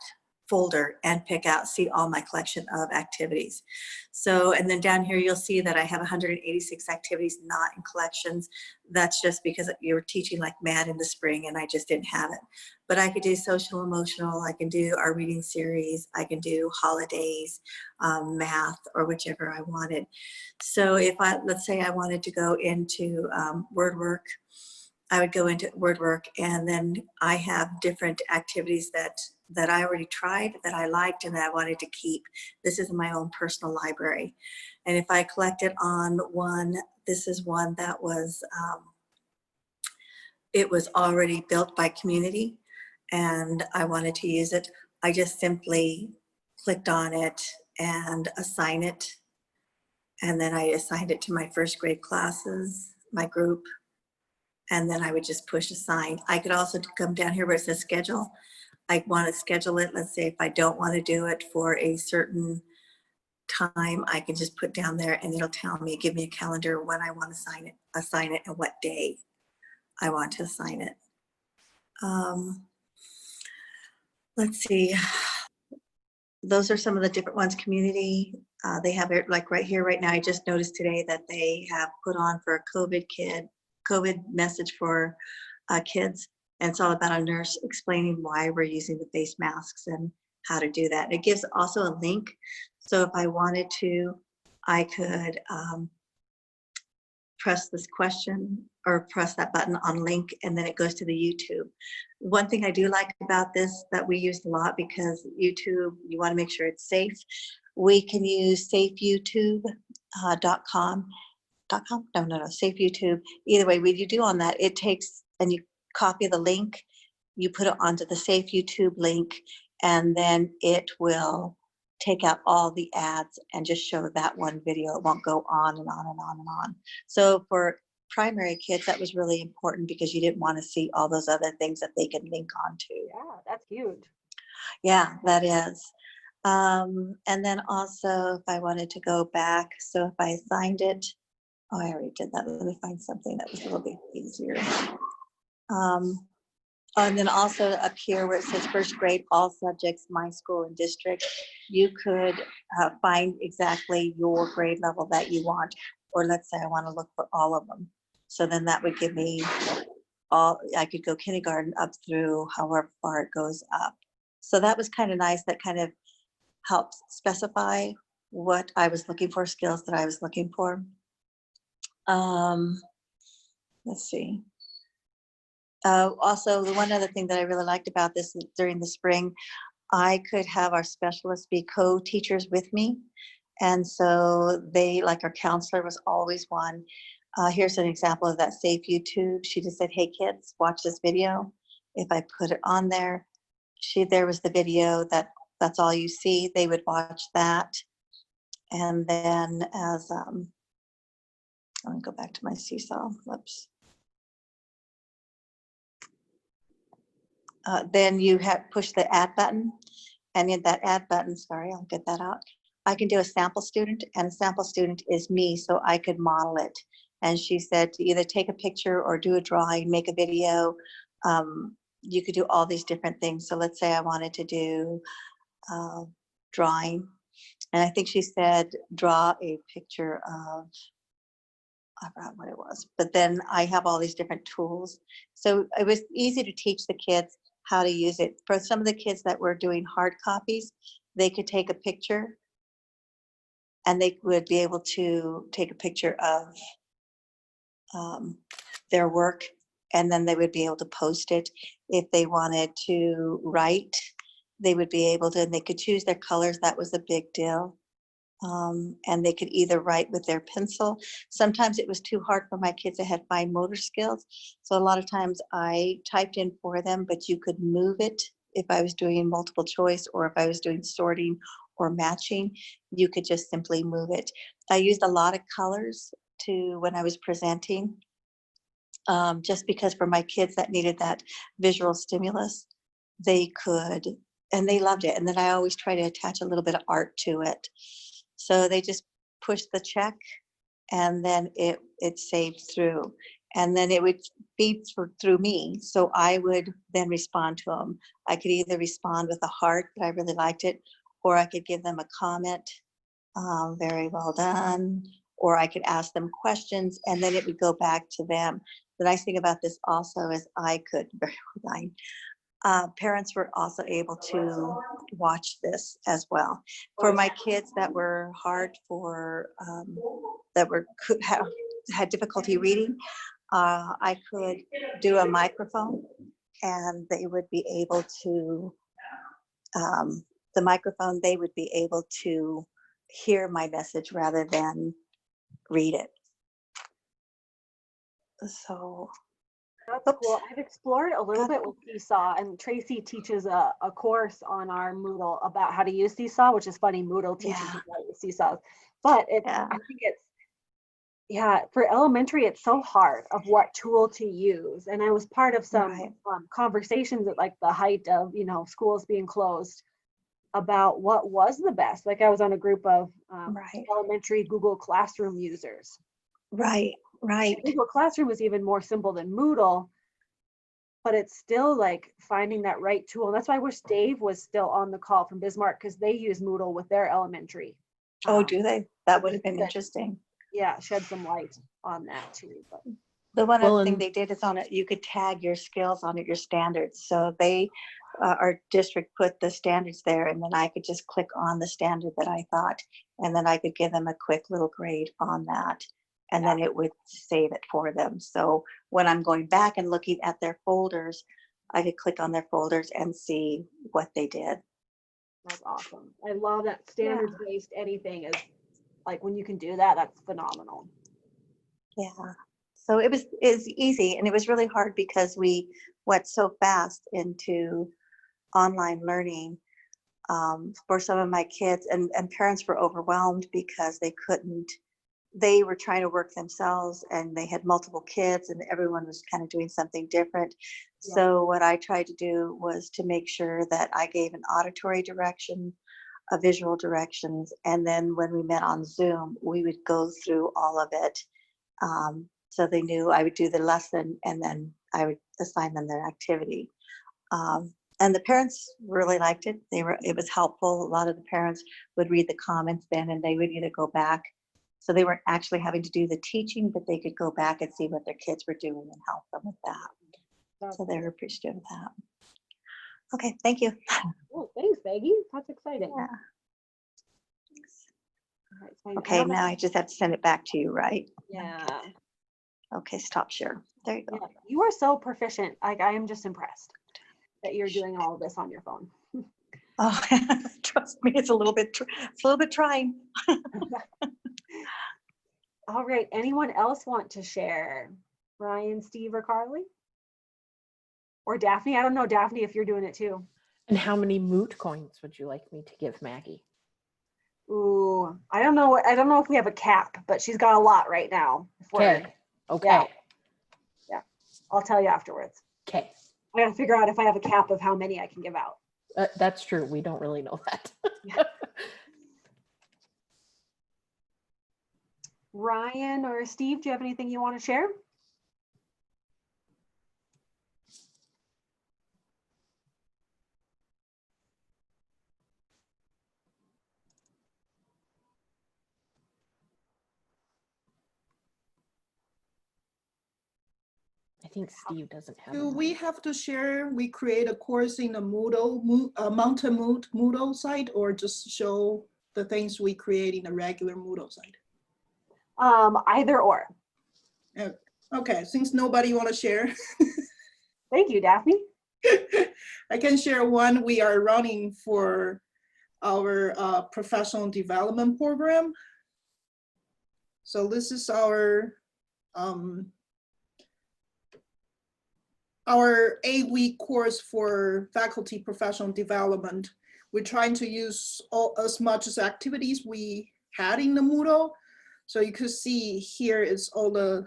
folder and see all my collection of activities. So, and then down here, you'll see that I have 186 activities not in collections. That's just because you were teaching like mad in the spring and I just didn't have it. But I could do social emotional, I can do our reading series, I can do holidays, math, or whichever I wanted. So if let's say I wanted to go into word work, I would go into word work, and then I have different activities that I already tried, that I liked, and that I wanted to keep. This is my own personal library. And if I collected on one, this is one that was, it was already built by community, and I wanted to use it. I just simply clicked on it and assign it. And then I assigned it to my first grade classes, my group. And then I would just push assign. I could also come down here where it says schedule. I want to schedule it. Let's say if I don't want to do it for a certain time, I can just put down there and it'll tell me, give me a calendar when I want to assign it and what day I want to assign it. Let's see. Those are some of the different ones. Community, they have it like right here, right now. I just noticed today that they have put on for a COVID message for kids. And it's all about a nurse explaining why we're using the face masks and how to do that. It gives also a link. So if I wanted to, I could press this question or press that button on link, and then it goes to the YouTube. One thing I do like about this that we used a lot, because YouTube, you want to make sure it's safe. We can use safeyoutube.com. No, Safe YouTube. Either way, what you do on that, it takes, and you copy the link, you put it onto the Safe YouTube link, and then it will take out all the ads and just show that one video. It won't go on and on and on and on. So for primary kids, that was really important because you didn't want to see all those other things that they could link onto. Yeah, that's huge. Yeah, that is. And then also if I wanted to go back, so if I assigned it, oh, I already did that. Let me find something that was a little bit easier. And then also up here where it says first grade, all subjects, my school and district, you could find exactly your grade level that you want. Or let's say I want to look for all of them. So then that would give me all, I could go kindergarten up through however far it goes up. So that was kind of nice. That kind of helps specify what I was looking for, skills that I was looking for. Let's see. Also, the one other thing that I really liked about this is during the spring, I could have our specialists be co-teachers with me. And so they, like our counselor was always one. Here's an example of that Safe YouTube. She just said, hey kids, watch this video. If I put it on there, there was the video that's all you see. They would watch that. And then as, I'm gonna go back to my seesaw, whoops. Then you have push the add button, and in that add button, sorry, I'll get that out. I can do a sample student, and a sample student is me, so I could model it. And she said to either take a picture or do a drawing, make a video. You could do all these different things. So let's say I wanted to do drawing, and I think she said draw a picture of, I forgot what it was, but then I have all these different tools. So it was easy to teach the kids how to use it. For some of the kids that were doing hard copies, they could take a picture and they would be able to take a picture of their work, and then they would be able to post it. If they wanted to write, they would be able to, and they could choose their colors. That was a big deal. And they could either write with their pencil. Sometimes it was too hard for my kids that had fine motor skills. So a lot of times I typed in for them, but you could move it if I was doing multiple choice, or if I was doing sorting or matching, you could just simply move it. I used a lot of colors when I was presenting, just because for my kids that needed that visual stimulus, they could, and they loved it. And then I always try to attach a little bit of art to it. So they just push the check, and then it saved through, and then it would feed through me. So I would then respond to them. I could either respond with a heart that I really liked it, or I could give them a comment, very well done, or I could ask them questions, and then it would go back to them. The nice thing about this also is I could, parents were also able to watch this as well. For my kids that were hard for, had difficulty reading, I could do a microphone, and they would be able to, the microphone, they would be able to hear my message rather than read it. So That's cool. I've explored a little bit with Seesaw, and Tracy teaches a course on our Moodle about how to use Seesaw, which is funny. Moodle teaches you how to use Seesaw, but I think it's, for elementary, it's so hard of what tool to use. And I was part of some conversations at like the height of, schools being closed about what was the best. Like I was on a group of elementary Google Classroom users. Right. Google Classroom is even more simple than Moodle, but it's still like finding that right tool. And that's why I wish Dave was still on the call from Bismarck, because they use Moodle with their elementary. Oh, do they? That would have been interesting. Yeah, shed some light on that too. But the one other thing they did is on it, you could tag your skills on it, your standards. So they, our district put the standards there, and then I could just click on the standard that I thought, and then I could give them a quick little grade on that. And then it would save it for them. So when I'm going back and looking at their folders, I could click on their folders and see what they did. That's awesome. I love that standards-based anything is like, when you can do that, that's phenomenal. Yeah. So it was easy, and it was really hard because we went so fast into online learning for some of my kids, and parents were overwhelmed because they were trying to work themselves, and they had multiple kids, and everyone was kind of doing something different. Yeah. So what I tried to do was to make sure that I gave an auditory direction, a visual directions, and then when we met on Zoom, we would go through all of it. So they knew I would do the lesson and then I would assign them their activity. And the parents really liked it. It was helpful. A lot of the parents would read the comments then and they would either go back. So they weren't actually having to do the teaching, but they could go back and see what their kids were doing and help them with that. So they were appreciative of that. Okay, thank you. Oh, thanks, Maggie. That's exciting. Yeah. All right, so I Okay, have now I just have to send it back to you, right? yeah. Okay, stop share. There you go. Yeah, you are so proficient. Like, I am just impressed that you're doing all of this on your phone. Oh, trust me, it's a little bit trying. All right, anyone else want to share? Ryan, Steve, or Carly? Or Daphne? I don't know, Daphne, if you're doing it too. And how many moot coins would you like me to give Maggie? Ooh, I don't know. I don't know if we have a cap, but she's got a lot right now. Okay. Okay. Yeah. I'll tell you afterwards. Okay. I gotta figure out if I have a cap of how many I can give out. That's true. We don't really know that. Ryan or Steve, do you have anything you want to share? I think Steve doesn't have. Do a we mic. have to share, we create a course in the Moodle, Mountain Moodle site, or just show the things we create in a regular Moodle site? Either or. Okay, since nobody want to share, Thank you, Daphne. I can share one we are running for our professional development program. So this is our 8-week course for faculty professional development. We're trying to use as much as activities we had in the Moodle. So you could see here is all the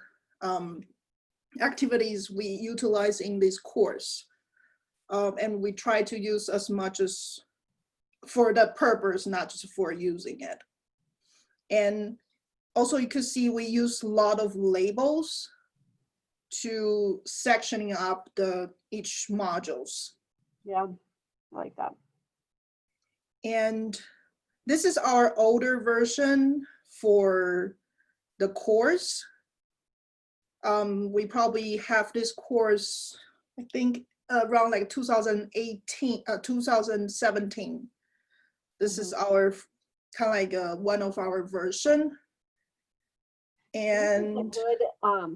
activities we utilize in this course. And we try to use as much as for that purpose, not just for using it. And also you could see we use a lot of labels to sectioning up each modules. Yeah, I like that. And this is our older version for the course. We probably have this course, I think around like 2018, 2017. This is our kind of like one of our version. And good,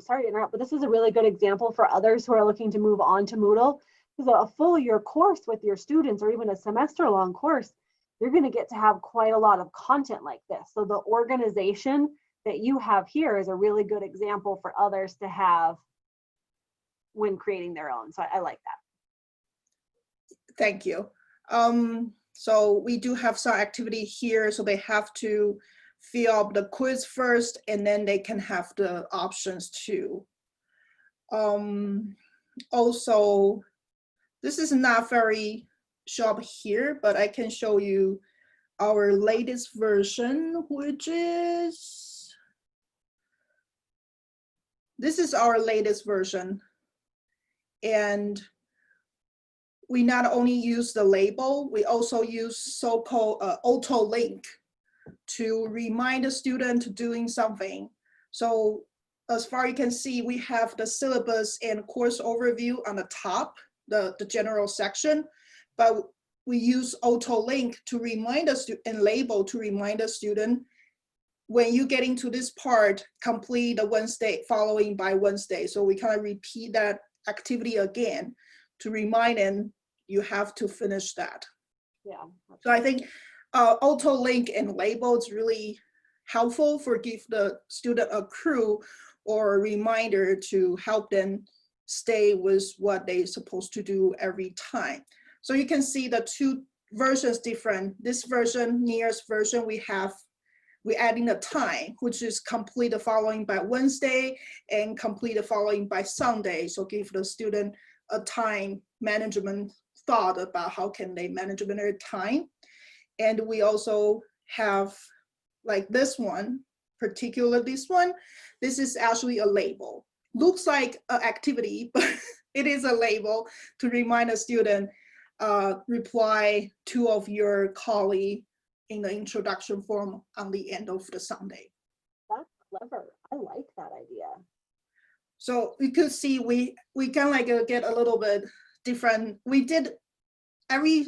sorry to interrupt, but this is a really good example for others who are looking to move on to Moodle. Because a full year course with your students, or even a semester long course, you're going to get to have quite a lot of content like this. So the organization that you have here is a really good example for others to have when creating their own. So I like that. Thank you. So we do have some activity here, so they have to fill up the quiz first, and then they can have the options too. Also, this is not very sharp here, but I can show you our latest version, which is, this is our latest version. And we not only use the label, we also use so-called auto link to remind the student doing something. So as far as you can see, we have the syllabus and course overview on the top, the general section, but we use auto link to remind us and label to remind the student, when you get into this part, complete the Wednesday following by Wednesday. So we kind of repeat that activity again to remind them you have to finish that. Yeah. So I think auto link and label is really helpful for give the student a clue or a reminder to help them stay with what they're supposed to do every time. So you can see the two versions different. This version, nearest version, we're adding a time, which is complete the following by Wednesday and complete the following by Sunday. So give the student a time management thought about how can they manage their time. And we also have like this one, particular this one, this is actually a label. looks like an activity, but it is a label to remind a student, reply 2 of your colleague in the introduction form on the end of the Sunday. That's clever. I like that idea. So you could see we can like get a little bit different. We did every,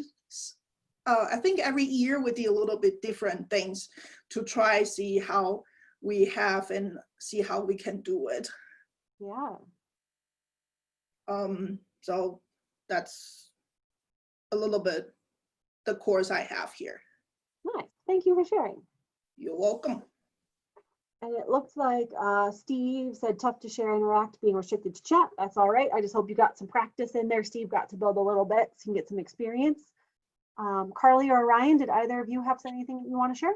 I think every year we did a little bit different things to try see how we have and see how we can do it. Yeah. So that's a little bit the course I have here. Nice. Thank you for sharing. You're welcome. And it looks like Steve said tough to share, interact, being restricted to chat. That's all right. I just hope you got some practice in there. Steve got to build a little bit so you can get some experience. Carly or Ryan, did either of you have anything you want to share?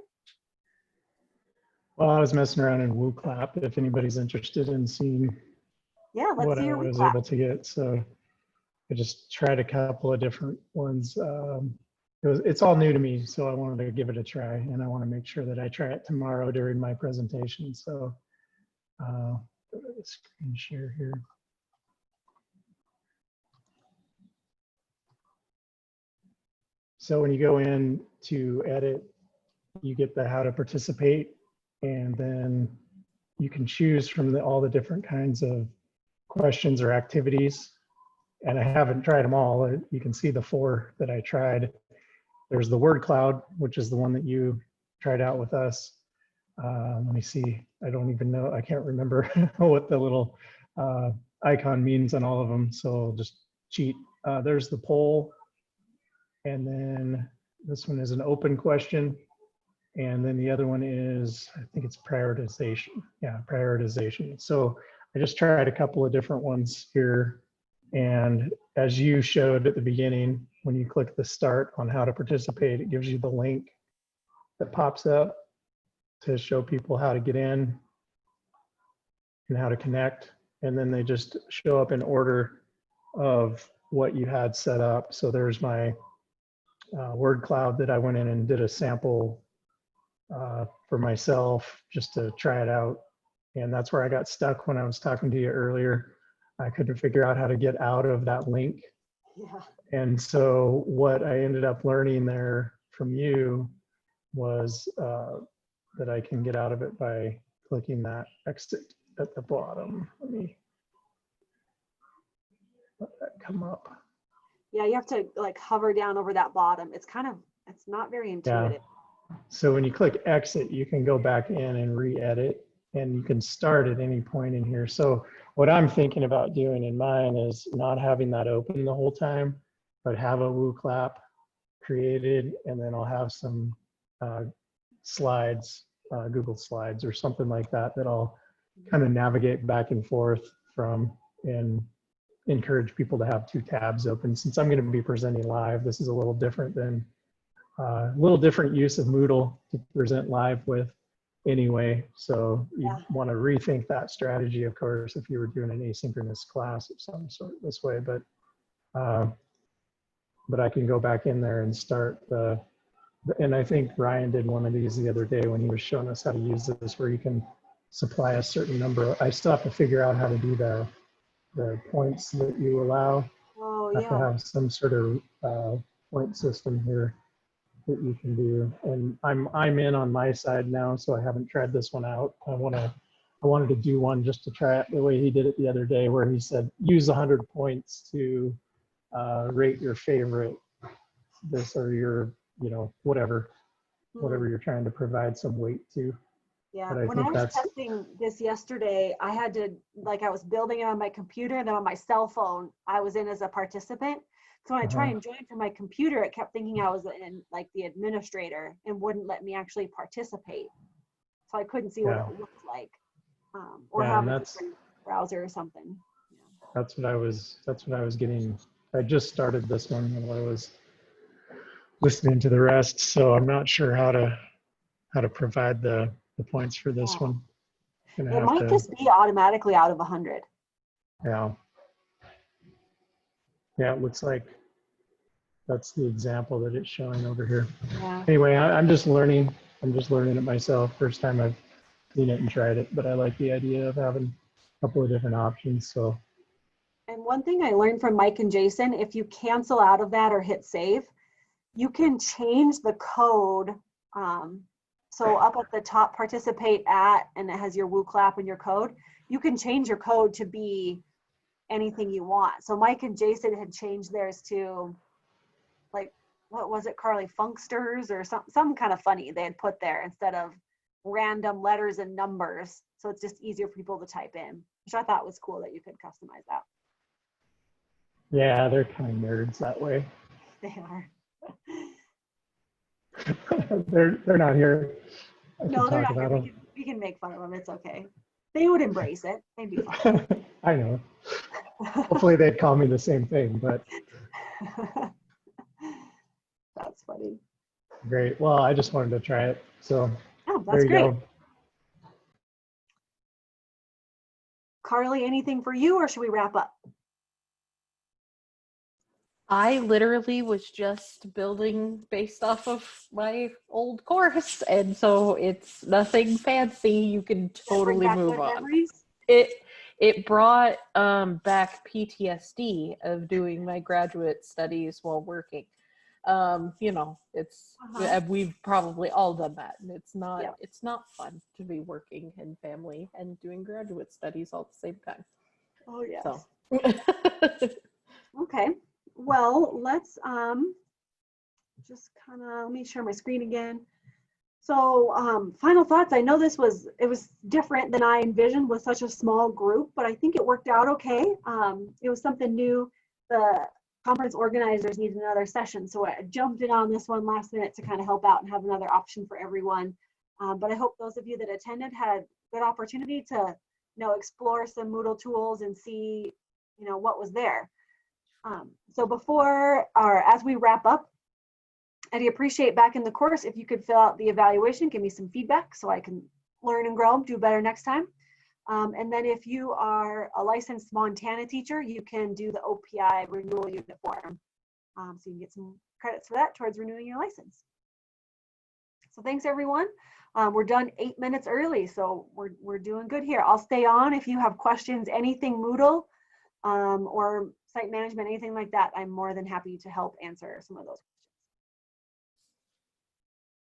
Well, I was messing around in WooClap if anybody's interested in seeing Yeah, let's what see I your was recap. able to get. So I just tried a couple of different ones. It's all new to me, so I wanted to give it a try, and I want to make sure that I try it tomorrow during my presentation. So go to the screen share here. So when you go in to edit, you get the how to participate, and then you can choose from all the different kinds of questions or activities. And I haven't tried them all. You can see the 4 that I tried. There's the word cloud, which is the one that you tried out with us. Let me see. I don't even know. I can't remember what the little icon means on all of them. So I'll just cheat. There's the poll. And then this one is an open question. And then the other one is, I think it's prioritization. Yeah, prioritization. So I just tried a couple of different ones here. And as you showed at the beginning, when you click the start on how to participate, it gives you the link that pops up to show people how to get in and how to connect. And then they just show up in order of what you had set up. So there's my word cloud that I went in and did a sample for myself just to try it out. And that's where I got stuck when I was talking to you earlier. I couldn't figure out how to get out of that link. Yeah. And so what I ended up learning there from you was that I can get out of it by clicking that exit at the bottom. Let me let that come up. Yeah, you have to like hover down over that bottom. It's not very intuitive. So when you click exit, you can go back in and re-edit, and you can start at any point in here. So what I'm thinking about doing in mine is not having that open the whole time, but have a WooClap created, and then I'll have some slides, Google Slides or something like that, that I'll kind of navigate back and forth from, and encourage people to have 2 tabs open. Since I'm going to be presenting live, this is a little different than different use of Moodle to present live with anyway. So you want to rethink that strategy, of course, if you were doing an asynchronous class of some sort this way. But I can go back in there and start and I think Ryan did one of these the other day when he was showing us how to use this, where you can supply a certain number. I still have to figure out how to do the points that you allow. Oh, I have to have some sort of point system here that you can do. And I'm in on my side now, so I haven't tried this one out. I wanted to do one just to try it the way he did it the other day, where he said use 100 points to rate your favorite this or your, whatever you're trying to provide some weight to. Yeah, But when I was testing this yesterday, I had to, I was building it on my computer, and then on my cell phone, I was in as a participant. So when I try and join from my computer, it kept thinking I was in the administrator and wouldn't let me actually participate. So I couldn't see what it looked like, or have a different browser or something. Yeah. That's what I was getting. I just started this one while I was listening to the rest, so I'm not sure how to provide the points for this one. It might just be automatically out of 100. Yeah. Yeah, it looks like that's the example that it's showing over here. Yeah. Anyway, I'm just learning. I'm just learning it myself. First time I've seen it and tried it, but I like the idea of having couple of different options. So And one thing I learned from Mike and Jason, if you cancel out of that or hit save, you can change the code. So up at the top, participate at, and it has your woo clap and your code. You can change your code to be anything you want. So Mike and Jason had changed theirs to, like, what was it, Carly? Funksters or some kind of funny they had put there instead of random letters and numbers. So it's just easier for people to type in, which I thought was cool that you could customize that. yeah, they're kind of nerds that way. They are. they're not here. I No, can they're talk not here. about We can make fun of them. It's okay. They would embrace it. They'd be fine. them. I know. Hopefully they'd call me the same thing, but That's funny. great. Well, I just wanted to try it. So Oh, there that's you great. go. Carly, anything for you, or should we wrap up? I literally was just building based off of my old course, and so it's nothing fancy. You can Does that bring totally back move good on. memories? It brought back PTSD of doing my graduate studies while working. You know, it's we've probably all done that, and it's not Yep. it's not fun to be working and family and doing graduate studies all at the same time. Oh yes. So Okay. Well, let's just kind of, let me share my screen again. So final thoughts. I know it was different than I envisioned with such a small group, but I think it worked out okay. It was something new. The conference organizers needed another session, so I jumped in on this one last minute to kind of help out and have another option for everyone. But I hope those of you that attended had good opportunity to, explore some Moodle tools and see, what was there. So as we wrap up, I'd appreciate back in the course if you could fill out the evaluation, give me some feedback so I can learn and grow, do better next time. And then if you are a licensed Montana teacher, you can do the OPI renewal unit form. So you can get some credits for that towards renewing your license. So thanks everyone. We're done 8 minutes early, so we're doing good here. I'll stay on if you have questions, anything Moodle or site management, anything like that. I'm more than happy to help answer some of those questions.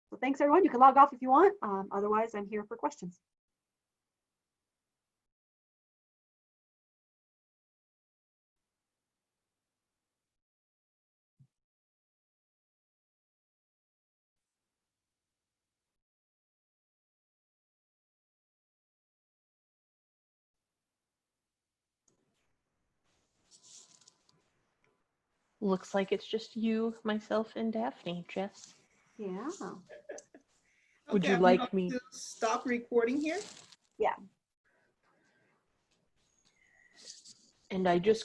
So thanks everyone. You can log off if you want. Otherwise, I'm here for questions. looks like it's just you, myself, and Daphne, Jess. Yeah. Would Okay, you I'm like going me? to stop recording here? Yeah. And I just